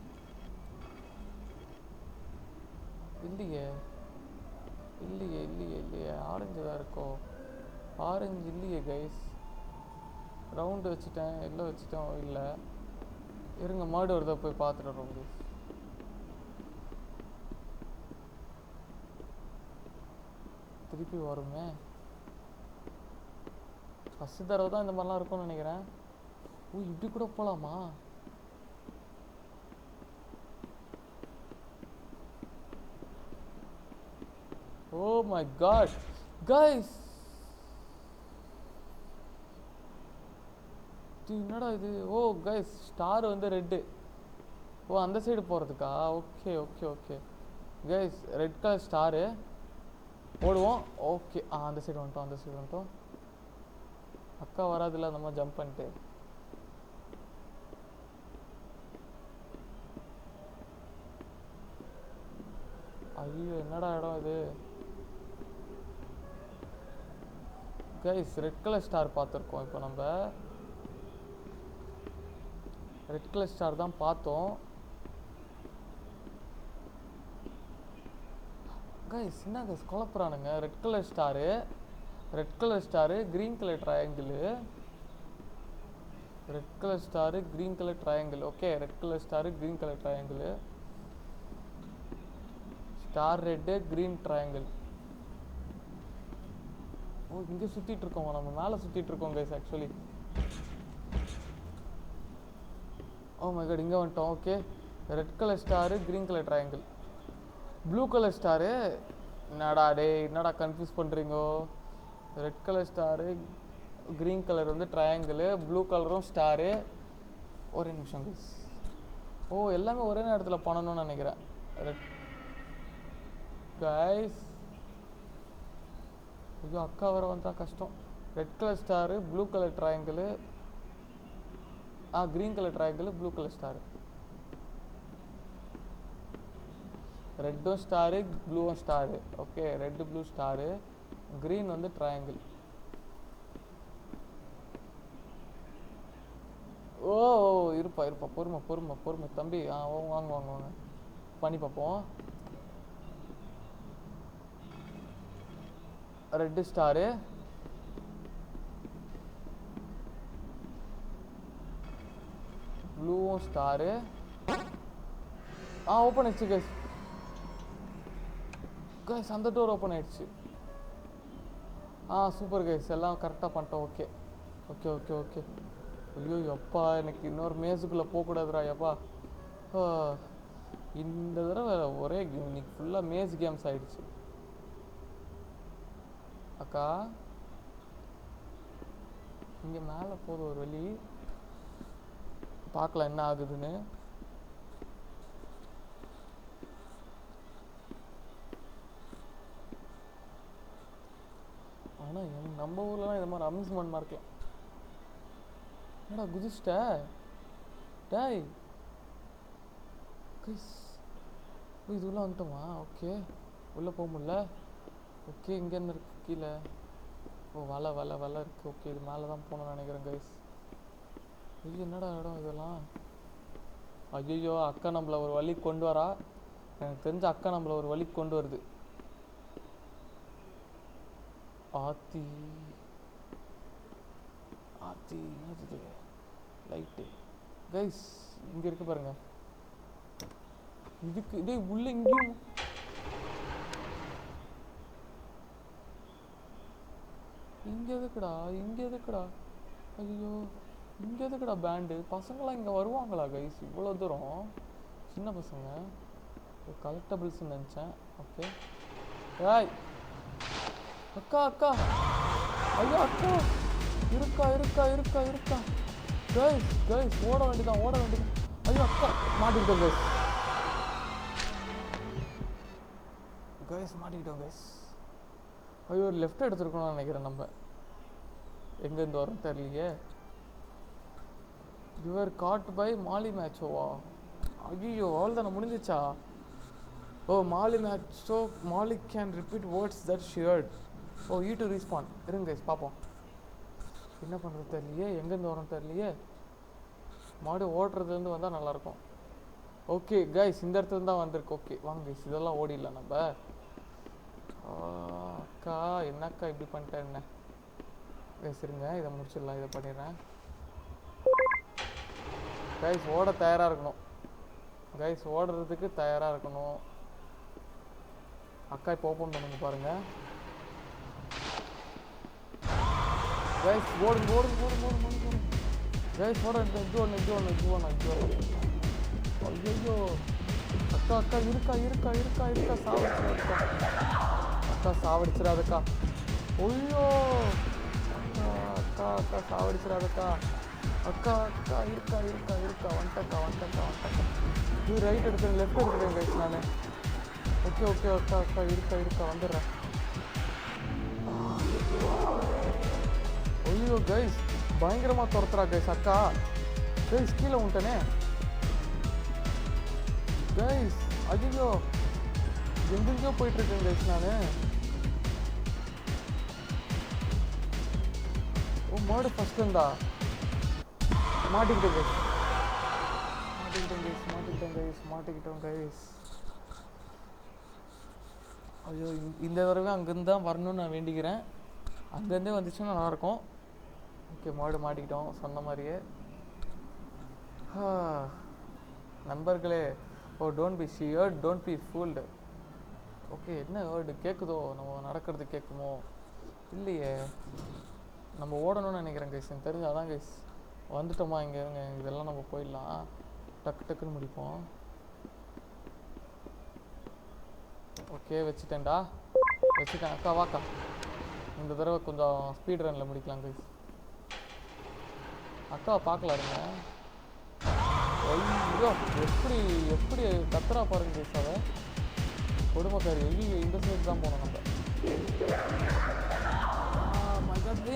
இல்லையே இல்லையே இல்லையே இல்லையே ஆரஞ்சு தான் இருக்கோ ஆரஞ்சு இல்லையே கைஸ் ரவுண்டு வச்சுட்டேன் எல்லாம் வச்சுட்டேன் இல்லை இருங்க மாடு வருதா போய் பார்த்துட்டு வரோம் கைஸ் திருப்பி வருமே ஃபஸ்ட்டு தடவை தான் இந்த மாதிரிலாம் இருக்கும்னு நினைக்கிறேன் ஓ இப்படி கூட போகலாமா ஓ மை காட் கைஸ் என்னடா இது ஓ கைஸ் ஸ்டார் வந்து ரெட்டு ஓ அந்த சைடு போகிறதுக்கா okay okay okay guys red colour star ஓடுவோம் ஓகே அந்த சைடு வந்துட்டோம் அந்த சைடு வந்துட்டோம் அக்கா வராதுல்ல அந்த மாதிரி ஜம்ப் பண்ணிட்டு ஐயோ என்னடா இடம் இது கைஸ் ரெட் கலர் ஸ்டார் பார்த்துருக்கோம் இப்போ நம்ம ரெட் கலர் ஸ்டார் தான் பார்த்தோம் கைஸ் என்ன கைஸ் குழப்பறானுங்க red colour star green colour triangle red colour star green colour triangle okay red colour star green colour triangle star red green triangle ஓ இங்கே சுற்றிட்டு இருக்கோம் நம்ம மேலே சுற்றிட்டு இருக்கோம் guys actually oh my god இங்கே வந்துட்டோம் okay red colour star green colour triangle blue colour star என்னடா என்னடா கன்ஃபியூஸ் பண்ணுறீங்கோ red colour star green colour வந்து ட்ரையாங்கிள் ப்ளூ கலரும் ஸ்டாரு ஒரே நிமிஷம் கைஸ் ஓ எல்லாமே ஒரே நேரத்தில் பண்ணணும்னு நினைக்கிறேன் ரெட் கைஸ் ஐயோ அக்கா வர வந்தால் கஷ்டம் red colour star blue colour triangle green colour triangle blue colour star ரெட்டும் ஸ்டாரு ப்ளூவும் star okay red blue star green வந்து ட்ரையாங்கிள் ஓ இருப்பா பொறுமை தம்பி வாங்க பண்ணி பார்ப்போம் ரெட்டு ஸ்டாரு ப்ளூவும் ஸ்டாரு ஓப்பன் ஆயிடுச்சு கைஸ் கைஸ் அந்த டோர் ஓப்பன் ஆயிடுச்சு சூப்பர் கைஸ் எல்லாம் கரெக்டாக பண்ணிட்டோம் ஓகே ஓகே ஓகே ஓகே ஐயோ எப்பா எனக்கு இன்னொரு மேஸுக்குள்ளே போகக்கூடாதுரா எப்பா இந்த தடவை ஒரே இன்னைக்கு ஃபுல்லாக மேஸ் கேம்ஸ் ஆயிடுச்சு அக்கா இங்கே மேலே போகுது ஒரு வழி பார்க்கலாம் என்ன ஆகுதுன்னு ஆனால் நம்ம ஊர்லலாம் இந்த மாதிரி அம்யூஸ்மெண்ட் இருக்கலாம் என்னடா குதிச்சிட்ட டாய் கைஸ் இது உள்ளே வந்துட்டோமா ஓகே உள்ளே போக முடியல ஓகே இங்கே என்ன இருக்கு கீழே? ஓ வலை வலை வலை இருக்கு. ஓகே இது மேலே தான் போகணும்னு நினைக்கிறேன் கைஸ். ஐயோ என்னடா இடம் இதெல்லாம்? ஐயோ அக்கா நம்மளை ஒரு வழி கொண்டு வரா. எனக்கு தெரிஞ்ச அக்கா நம்மளை ஒரு வழி கொண்டு வருது. ஆத்தி ஆத்தி என்னது லைட்டு கைஸ் இங்கே இருக்கு பாருங்க. இதுக்கு இதே உள்ள இங்கேயும் இங்கே எதுக்குடா இங்கே எதுக்குடா? ஐயோ இங்கே எதுக்குடா பேண்டு? பசங்களாம் இங்கே வருவாங்களா கைஸ் இவ்வளோ தூரம்? சின்ன பசங்க கலெக்டபிள்ஸ்ன்னு நினச்சேன். ஓகே ஏய் அக்கா அக்கா ஐயோ அக்கா இருக்கா இருக்கா இருக்கா இருக்கா கைஸ் கைஸ் ஓட வேண்டியதான் ஓட வேண்டியதான். ஐயோ அக்கா மாட்டிக்கிட்டோம் கைஸ். கைஸ் மாட்டிக்கிட்டோம் கைஸ். ஐயோ ஒரு லெஃப்ட் எடுத்துருக்கணும்னு நினைக்கிறேன். நம்ம எங்கேருந்து வரோம் தெரியலையே. யுவர் காட் பை மாலி மேட்சோவா? ஐயோ அவள் தானே முடிஞ்சிச்சா? ஓ மாலி மேட்சோ Molly can repeat words that she heard. Oh ஈ டு ரீஸ்பான். இருங்க கைஸ் பார்ப்போம் என்ன பண்ணுறது தெரியலையே. எங்கேருந்து வரோம் தெரியலையே. மாடு ஓடுறதுலேருந்து வந்தால் நல்லாயிருக்கும். ஓகே கைஸ் இந்த இடத்துல தான் வந்திருக்கு. ஓகே வாங்க கைஸ் இதெல்லாம் ஓடிடலாம் நம்ம. அக்கா என்னக்கா இப்படி பண்ணிட்டேன் என்ன கைஸ்? இருங்க இதை முடிச்சிடலாம். இதை பண்ணிடுறேன் கைஸ். ஓட தயாராக இருக்கணும் கைஸ். ஓடுறதுக்கு தயாராக இருக்கணும். அக்கா இப்போ ஓப்பன் பண்ணுங்க பாருங்க கைஸ். ஓடுங்க ஓடுங்க ஓடுங்க ஓடுங்க ஓடுங்க கைஸ். ஓட இது ஒன்று இது ஒன்று இது ஒன்று இது ஒன்று. ஐயோ அக்கா அக்கா இருக்கா இருக்கா இருக்கா இருக்கா சாவடிச்சிடாதுக்கா. அக்கா சாவடிச்சிடாதுக்கா. ஐயோ அக்கா அக்கா சாவடிச்சிடாதுக்கா. அக்கா அக்கா இருக்கா இருக்கா இருக்கா வந்துட்டக்கா வந்துட்டக்கா வந்துட்டக்கா. இது ரைட் எடுக்கிறேன் லெஃப்ட் எடுக்கிறேன் கைஸ் நான். ஓகே ஓகே அக்கா அக்கா இருக்கா இருக்கா வந்துடுறேன். ஐயோ கைஸ் பயங்கரமாக துரத்துறா கைஸ் அக்கா. கைஸ் கீழே விட்டனே கைஸ். ஐயோ எங்கெங்கயோ போயிட்டுருக்கேன் கைஸ் நான். ஓ மாடு ஃபஸ்ட் இருந்தா மாட்டிக்கிட்டேன் கைஸ் மாட்டிக்கிட்டேன் கைஸ் மாட்டிக்கிட்டேன் கைஸ் மாட்டிக்கிட்டோம் கைஸ். ஐயோ இந்த தடவை அங்கேருந்து தான் வரணும்னு நான் வேண்டிக்கிறேன். அங்கேருந்தே வந்துச்சுன்னா நல்லாயிருக்கும். ஓகே மாடு மாட்டிக்கிட்டோம் சொன்ன மாதிரியே. நண்பர்களே oh don't be scared don't be fooled. Okay என்ன வேர்டு கேட்குதோ? நம்ம நடக்கிறது கேட்குமோ? இல்லையே நம்ம ஓடணும்னு நினைக்கிறேன் கைஸ். எனக்கு தெரிஞ்சு அதான் கைஸ். வந்துட்டோமா இங்கே இருங்க இதெல்லாம் நம்ம போயிடலாம். டக்கு டக்குன்னு முடிப்போம். ஓகே வச்சுட்டேன்டா வச்சுட்டேன். அக்கா வாக்கா இந்த தடவை கொஞ்சம் ஸ்பீட் ரனில் முடிக்கலாம் கைஸ். அக்காவை பார்க்கலாம் இருங்க. ஐயோ எப்படி எப்படி கத்துறா பாருங்க கைஸ். அவ கொடுமைக்காரி. ஐயோ இந்த சைடு தான் போனோம் நம்ம.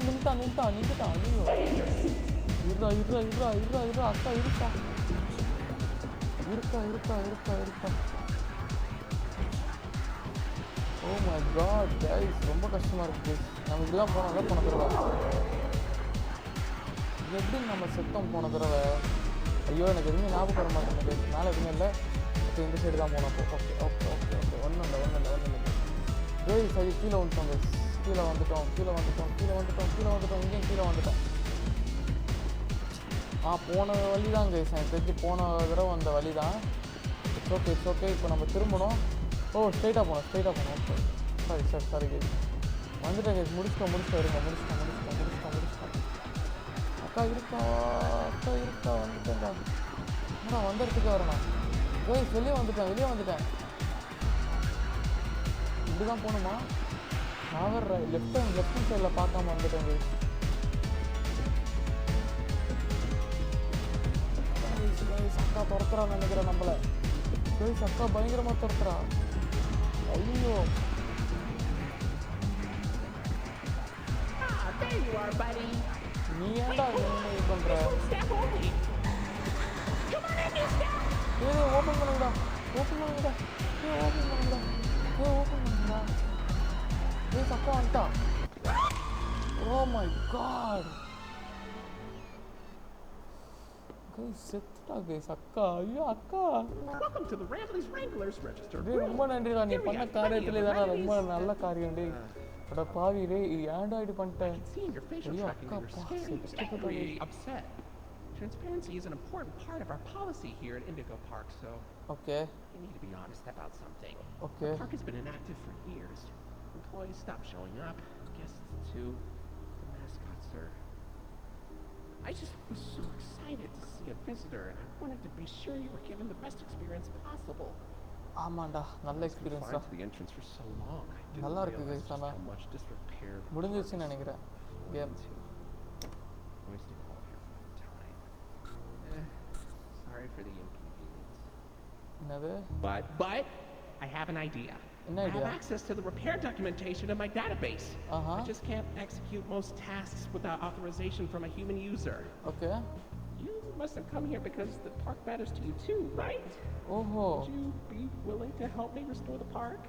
நின்ட்டான் நின்ட்டான் நின்றுட்டான். ஐயோ இருடா இருடா இருடா இருடா இருடா அக்கா இருக்கா இருக்கா இருக்கா இருக்கா இருக்கா. ஓ மை காட் கைஸ் ரொம்ப கஷ்டமாக இருக்குது கைஸ். நம்ம இதெல்லாம் போனோம் தான் போன தடவை. எப்படி நம்ம செத்தோம் போன தடவை? ஐயோ எனக்கு எதுவுமே ஞாபகம் வர மாட்டேங்குது கைஸ். மேலே எதுவுமே இல்லை. ஓகே இந்த சைடு தான் போனோம். ஓகே ஓகே ஓகே ஓகே ஒன்றும் இல்லை ஒன்றும் இல்லை ஒன்றும் இல்லை கைஸ். அது கீழே வந்துட்டோம் கைஸ். கீழே வந்துட்டோம் கீழே வந்துட்டோம் கீழே வந்துட்டோம் கீழே வந்துட்டோம் இங்கேயும் கீழே வந்துட்டோம். போன வழி தான் கைஸ். எனக்கு தெரிஞ்சு போன தடவை அந்த வழி தான். It's okay it's okay. இப்போ நம்ம திரும்பணும். ஓ ஸ்ட்ரைட்டாக போனோம் ஸ்ட்ரைட்டாக போனோம். Okay sorry sir sorry guys. வந்துட்டேன் கைஸ். முடிச்சிட்டோம் இருங்க முடிச்சிட்டோம். அக்கா இருக்கா அக்கா இருக்கா வந்துட்டேன்டா. நான் வந்த இடத்துக்கு வரணும் கைஸ். வெளியே வந்துட்டேன். இப்படி தான் போகணுமா? நான் வேறு லெஃப்ட் சைடில் பார்க்காம வந்துட்டேன் கைஸ். அக்கா துரத்துறான்னு நினைக்கிறேன் நம்மளை கைஸ். அக்கா பயங்கரமாக துரத்துறா. ஐயோ நீ ஏன்டா இது பண்ணுற? ஓப்பன் பண்ணுங்கடா. செத்துட்டா. ஓ மை காட் கைஸ், செத்துட்டா கைஸ். அக்கா, ஐயோ அக்கா. Welcome to the Rambley's Wranglers Register. டேய் ரொம்ப நன்றிடா, நீ பண்ண காரியத்துல இதெல்லாம் ரொம்ப நல்ல காரியம் டேய். அட பாவி டேய், இது ஏன்டா இப்படி பண்ணிட்டேன்? Seeing your facial ஐயோ tracking அக்கா, in your பா, skin is செத்துட்டா angry, டேய். upset. Transparency is an important part of our policy here at Indigo Park, so okay we need to be honest about something. Okay. The park has been inactive for years. Employees stopped showing up, guests too. The mascots are... I just was so excited to see a visitor, and I wanted to be sure you were given the best experience possible. ஆமாண்டா, நல்ல I was experience confined தான். to the entrance for so long. I didn't நல்லா இருக்கு realize guys, just ஆனா. how much disrepair the முடிஞ்சிருச்சுன்னு park நினைக்கிறேன் is game. going to. Wasting all your time. Sorry for the inconvenience. என்னது? But I have an idea. என்ன I have idea? access to the repair documentation in my database. Uh-huh. I just can't execute most tasks without authorization from a human user. Okay. You must have come here because the park matters to you too, right? ஓஹோ Would you be willing to help me restore the park?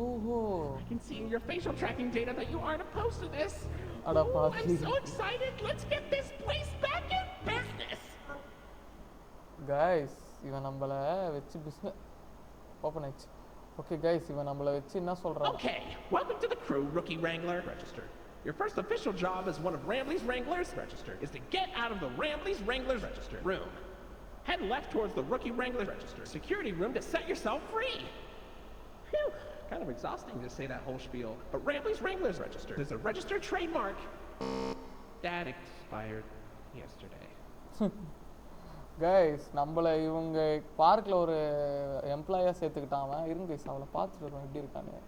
ஓஹோ. I can see in your facial tracking data that you aren't opposed to this. அட Oh, பாவி. I'm so excited. Let's get this place back in business. Guys, இவன் நம்மள வச்சு business open ஆயிடுச்சு. Okay guys, இவன் நம்மள வச்சு என்ன சொல்றான்? Okay, welcome to the crew, Rookie Wrangler. Registered. Your first official job as one of Rambley's Wranglers, registered, is to get out of the Rambley's Wranglers, registered, room. Head left towards the Rookie Wrangler, registered, security room to set yourself free. Phew, kind of exhausting to say that whole spiel, but Rambley's Wranglers, registered, is a registered trademark that expired yesterday. Guys, நம்மள இவங்க பார்க்கில் ஒரு எம்ப்ளாயாக சேர்த்துக்கிட்டான் அவன். இருங்க guys, அவளை பார்த்துட்டு வருவோம் எப்படி இருக்கான்னு.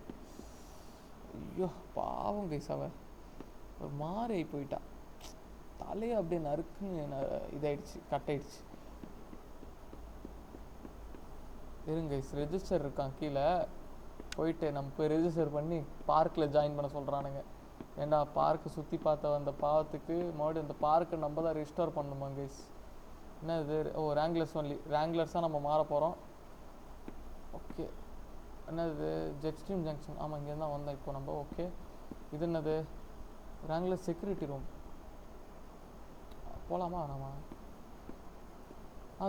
ஐயோ பாவம் கைஸ், அவன் ஒரு மாறி போயிட்டான். தலையை அப்படியே நறுக்குன்னு இதாயிடுச்சு, கட்டாயிடுச்சு. இருங்க கைஸ், ரெஜிஸ்டர் இருக்கான் கீழே. போயிட்டு நம்ம போய் ரெஜிஸ்டர் பண்ணி பார்க்கில் ஜாயின் பண்ண சொல்கிறானுங்க. ஏன்னா பார்க்கு சுற்றி பார்த்த அந்த பாவத்துக்கு மறுபடியும் அந்த பார்க்கை நம்ம தான் ரெஜிஸ்டர் பண்ணணுமா கைஸ்? என்ன இது? ஓ, ரேங்க்லர்ஸ் ஒன்லி. ரேங்க்லர்ஸாக நம்ம மாற போகிறோம். ஓகே. என்னது? ஜெட்ஸ்ட்ரீம் ஜங்ஷன். ஆமாம், இங்கே தான் வந்தோம் இப்போ நம்ம. ஓகே, இது என்னது? Wrangler security room. போகலாமா வேணாமா?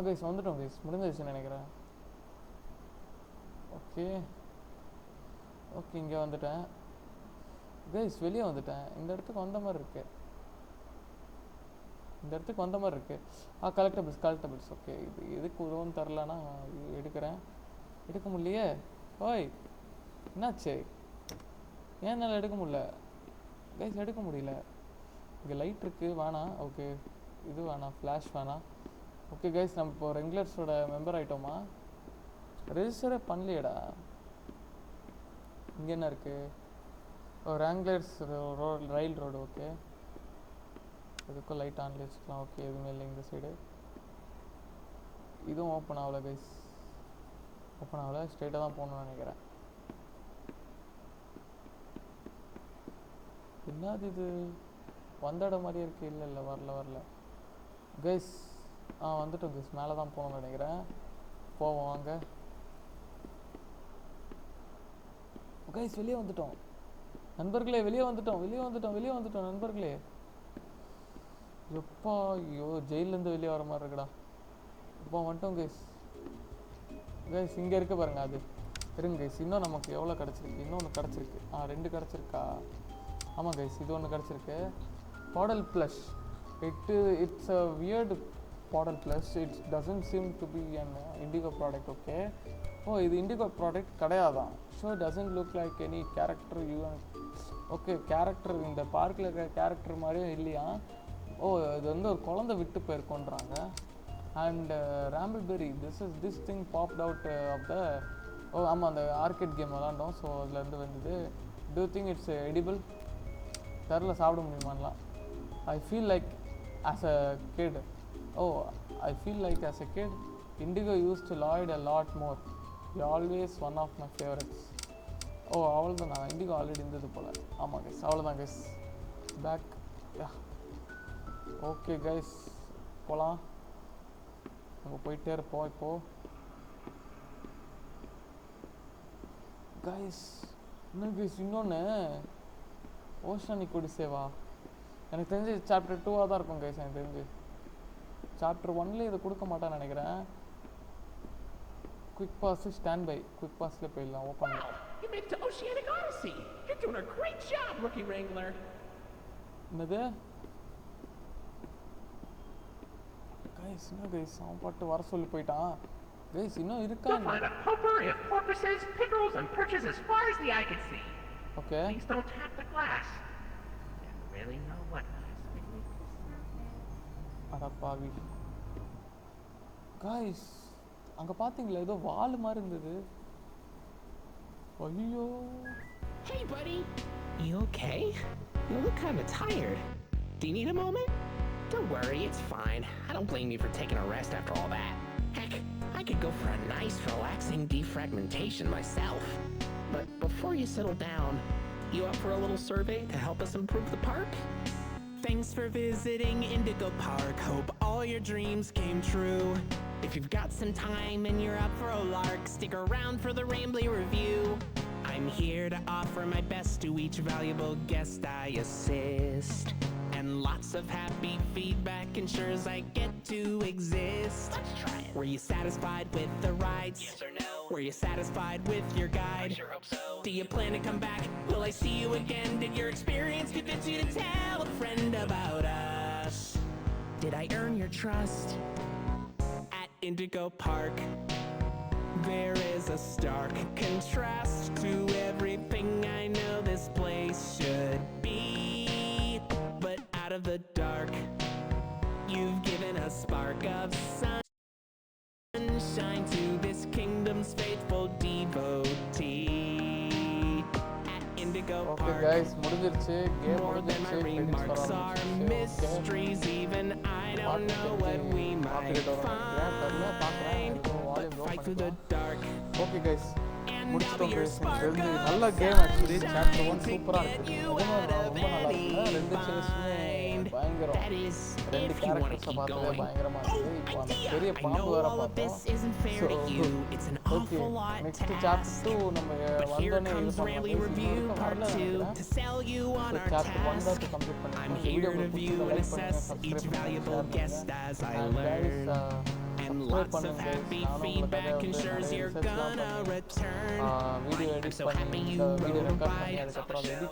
கைஸ் வந்துட்டோம் கைஸ், முடிஞ்சிருச்சுன்னு நினைக்கிறேன். ஓகே ஓகே, இங்கே வந்துட்டேன் கைஸ். வெளியே வந்துட்டேன். இந்த இடத்துக்கு வந்த மாதிரி இருக்கு. கலெக்டபிள்ஸ். ஓகே, இது எதுக்கு உதவும் தரலன்னா எடுக்கிறேன். எடுக்க முடியலையே. ஓய், என்னாச்சு? ஏன் என்னால் எடுக்க முடியல கைஸ்? எடுக்க முடியல. இங்கே லைட் இருக்குது, வேணாம். ஓகே, இது வேணாம், ஃப்ளாஷ் வேணாம். ஓகே கைஸ், நம்ம இப்போ ரெகுலர்ஸோட மெம்பர் ஆகிட்டோமா? ரெஜிஸ்டரே பண்ணலையேடா. இங்கே என்ன இருக்குது? ஓ, ரேங்க்லர்ஸ் ரயில் ரோடு. ஓகே, இதுக்கும் லைட் ஆன்ல வச்சுக்கலாம். ஓகே, எதுவுமே இல்லை இந்த சைடு. இதுவும் ஓப்பன் ஆகலை கைஸ், ஓப்பன் ஆகலை. ஸ்ட்ரெயிட்டாக தான் போகணும்னு நினைக்கிறேன். என்னது இது? வந்த இடம் மாதிரியே இருக்குது. இல்லை வரல கைஸ். வந்துட்டோம் கைஸ், மேலே தான் போகணும்னு நினைக்கிறேன். போவோம் வாங்க கைஸ். வெளியே வந்துட்டோம் நண்பர்களே, வெளியே வந்துட்டோம் நண்பர்களே. எப்பா, ஐயோ, ஜெயிலேருந்து வெளியே வர மாதிரி இருக்குடா. இப்போ வந்துட்டோம் கைஸ். இங்கே இருக்க பாருங்க. அது இருங்க கைஸ், இன்னும் நமக்கு எவ்வளோ கிடச்சிருக்கு? இன்னொன்று கிடச்சிருக்கு. 2 கிடச்சிருக்கா? ஆமாம் கைஸ், இது ஒன்று கிடச்சிருக்கு. Paddle plush. It's a weird paddle plush. It doesn't seem to be an Indigo product. Okay. Oh, இது இண்டிகோ ப்ராடக்ட் கிடையாதான். So doesn't look like any character you. Okay, character இந்த பார்க்கில் இருக்கிற கேரக்டர் மாதிரியும் இல்லையா? ஓ, இது வந்து ஒரு குழந்தை விட்டு போயிருக்கோன்றாங்க. And rambleberry, this thing popped out of the... oh ஆமாம், அந்த ஆர்கேட் கேம் விளாண்டோம். ஸோ அதுலேருந்து வந்தது. Do think it's edible? தெரில, சாப்பிட முடியுமான்லாம். I feel like as a kid. I feel like as a kid, Indigo used to Lloyd a lot more. You're always one of my favorites. அவ்வளோதான். நான் indigo already இருந்தது போல். ஆமாம் guys, அவ்வளோதான் guys. Back. Okay guys, போகலாம். நம்ம போயிட்டே இருப்போம் இப்போது. கைஸ், இன்னும் கைஸ், இன்னொன்று ஓஷனிக் ஒடிசேவா எனக்கு தெரிஞ்சு சாப்டர் 2 தான் இருக்கும் கைஸ். எனக்கு தெரிஞ்சு சாப்டர் 1ல இதை கொடுக்க மாட்டான்னு நினைக்கிறேன். Quick pass stand by quick பாஸ்ல போயிடலாம். Open Wow, you made it to Oceanic Odyssey. You're doing a great job, Rookie Wrangler. என்னது கைஸ்? என்ன கைஸ் அவன் பாட்டு வர சொல்லி போயிட்டான். கைஸ் இன்னும் இருக்கா? You'll find a poker and porpoises, pickles, and perches as far as the eye can see. Okay Please don't tap the glass. You really know what glass. அடப்பாவி கைஸ், அங்க பாத்தீங்களா ஏதோ வால் மாதிரி இருந்தது. ஐயோ Hey, buddy. You okay? You look kind of tired. Do you need a moment? Don't worry, it's fine. I don't blame you for taking a rest after all that. Heck, I could go for a nice, relaxing defragmentation myself. But before you settle down, you up for a little survey to help us improve the park? Thanks for visiting Indigo Park. Hope all your dreams came true. If you've got some time and you're up for a lark, stick around for the Rambly review. I'm here to offer my best to each valuable guest I assist. And lots of happy feedback ensures I get to exist. Let's try it. Were you satisfied with the rides? Yes or no? Were you satisfied with your guide? I sure hope so. Do you plan to come back? Will I see you again? Did your experience convince you to tell a friend about us? Did I earn your trust? At Indigo Park, there is a stark contrast to everything I know this place should be. But out of the dark, you've given a spark of sunshine to this kingdom's faithful devotee. At Indigo okay Park, guys முடிஞ்சிருச்சு. Game more than my remarks are முடிஞ்சிருச்சு. mysteries. Even I don't know what we might find. But fight through the dark. Okay guys And I'll be முடிச்சிட்டோம் your guys. spark தெரிஞ்சு of நல்ல game actually. Chapter 1 sunshine to சூப்பரா get இருக்கு. you ரொம்ப out of நல்லா இருக்கு. any ரெண்டு சேஸுமே bind. பயங்கரம். That is, ரெண்டு if you want to கேரக்டர்ஸை keep பார்த்ததே going. பயங்கரமா இருந்தது. இப்போ அந்த Idea. பெரிய I பாம்பு know வேற all of this பார்த்தோம். isn't fair to you. It's an okay awful lot next to chapter ask. 2 நம்ம But here வந்தோடனே இது comes Rambly பண்ணலாம். Review Part 2 to sell you on our chapter 1 task. தான் complete I'm பண்ணிருக்கோம். here to view and assess each valuable guest as I learn. And lots of happy feedback ensures you're gonna return. I'm so happy you rode a ride.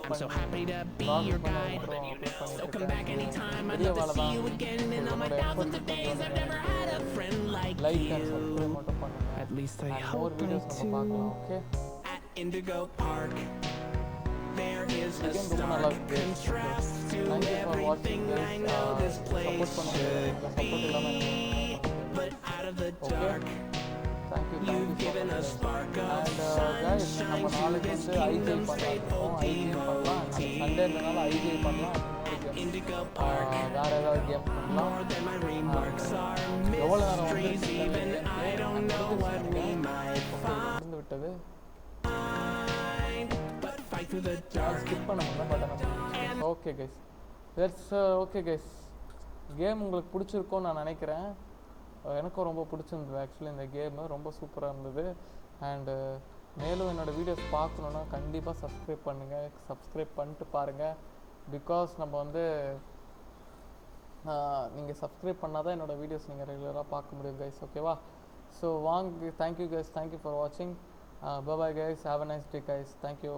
I'm so happy to be your guide. So come back anytime. I'd love to see you again. And on my thousands of days, I've never had a friend like like and you. Subscribe மட்டும் பண்ணுங்க. At least I more hope I videos நம்ம பார்க்கலாம். Okay do. At Indigo Park, there is a Again, ரொம்ப நல்லா stark இருக்கு. contrast to Thank you for everything watching I guys. know this support place பண்ணுங்க. should உங்க support இல்லாம be. எனக்கு But out of the Okay. dark, thank you you've so given much a guys. spark of And guys sunshine நம்ம to நாளைக்கு this வந்து ஐஜே kingdom's பண்ணலாம். faithful ஐஜே பண்ணலாம். சண்டேனால ஐஜே பண்ணலாம். Indigo Park. வேற ஏதாவது கேம் பண்ணலாம். More than my remarks are எவ்வளவு நேரம் mysteries. வந்துருச்சு Even I don't know what we might முடிந்து விட்டது. find. But fight through the dark. Skip பண்ண முடியல but okay guys that's okay guys. Game உங்களுக்கு பிடிச்சிருக்கும்னு நான் நினைக்கிறேன். எனக்கும் ரொம்ப பிடிச்சிருந்தது ஆக்சுவலி. இந்த கேமு ரொம்ப சூப்பராக இருந்தது. அண்டு மேலும் என்னோடய வீடியோஸ் பார்க்கணுன்னா கண்டிப்பாக சப்ஸ்கிரைப் பண்ணுங்கள். சப்ஸ்கிரைப் பண்ணிட்டு பாருங்கள். பிகாஸ் நம்ம வந்து நீங்கள் சப்ஸ்கிரைப் பண்ணால் தான் என்னோடய வீடியோஸ் நீங்கள் ரெகுலராக பார்க்க முடியும் கைஸ். ஓகேவா? ஸோ வாங்க. Thank you guys. தேங்க்யூ ஃபார் வாட்சிங். Bye bye guys. Have a nice day guys. Thank you.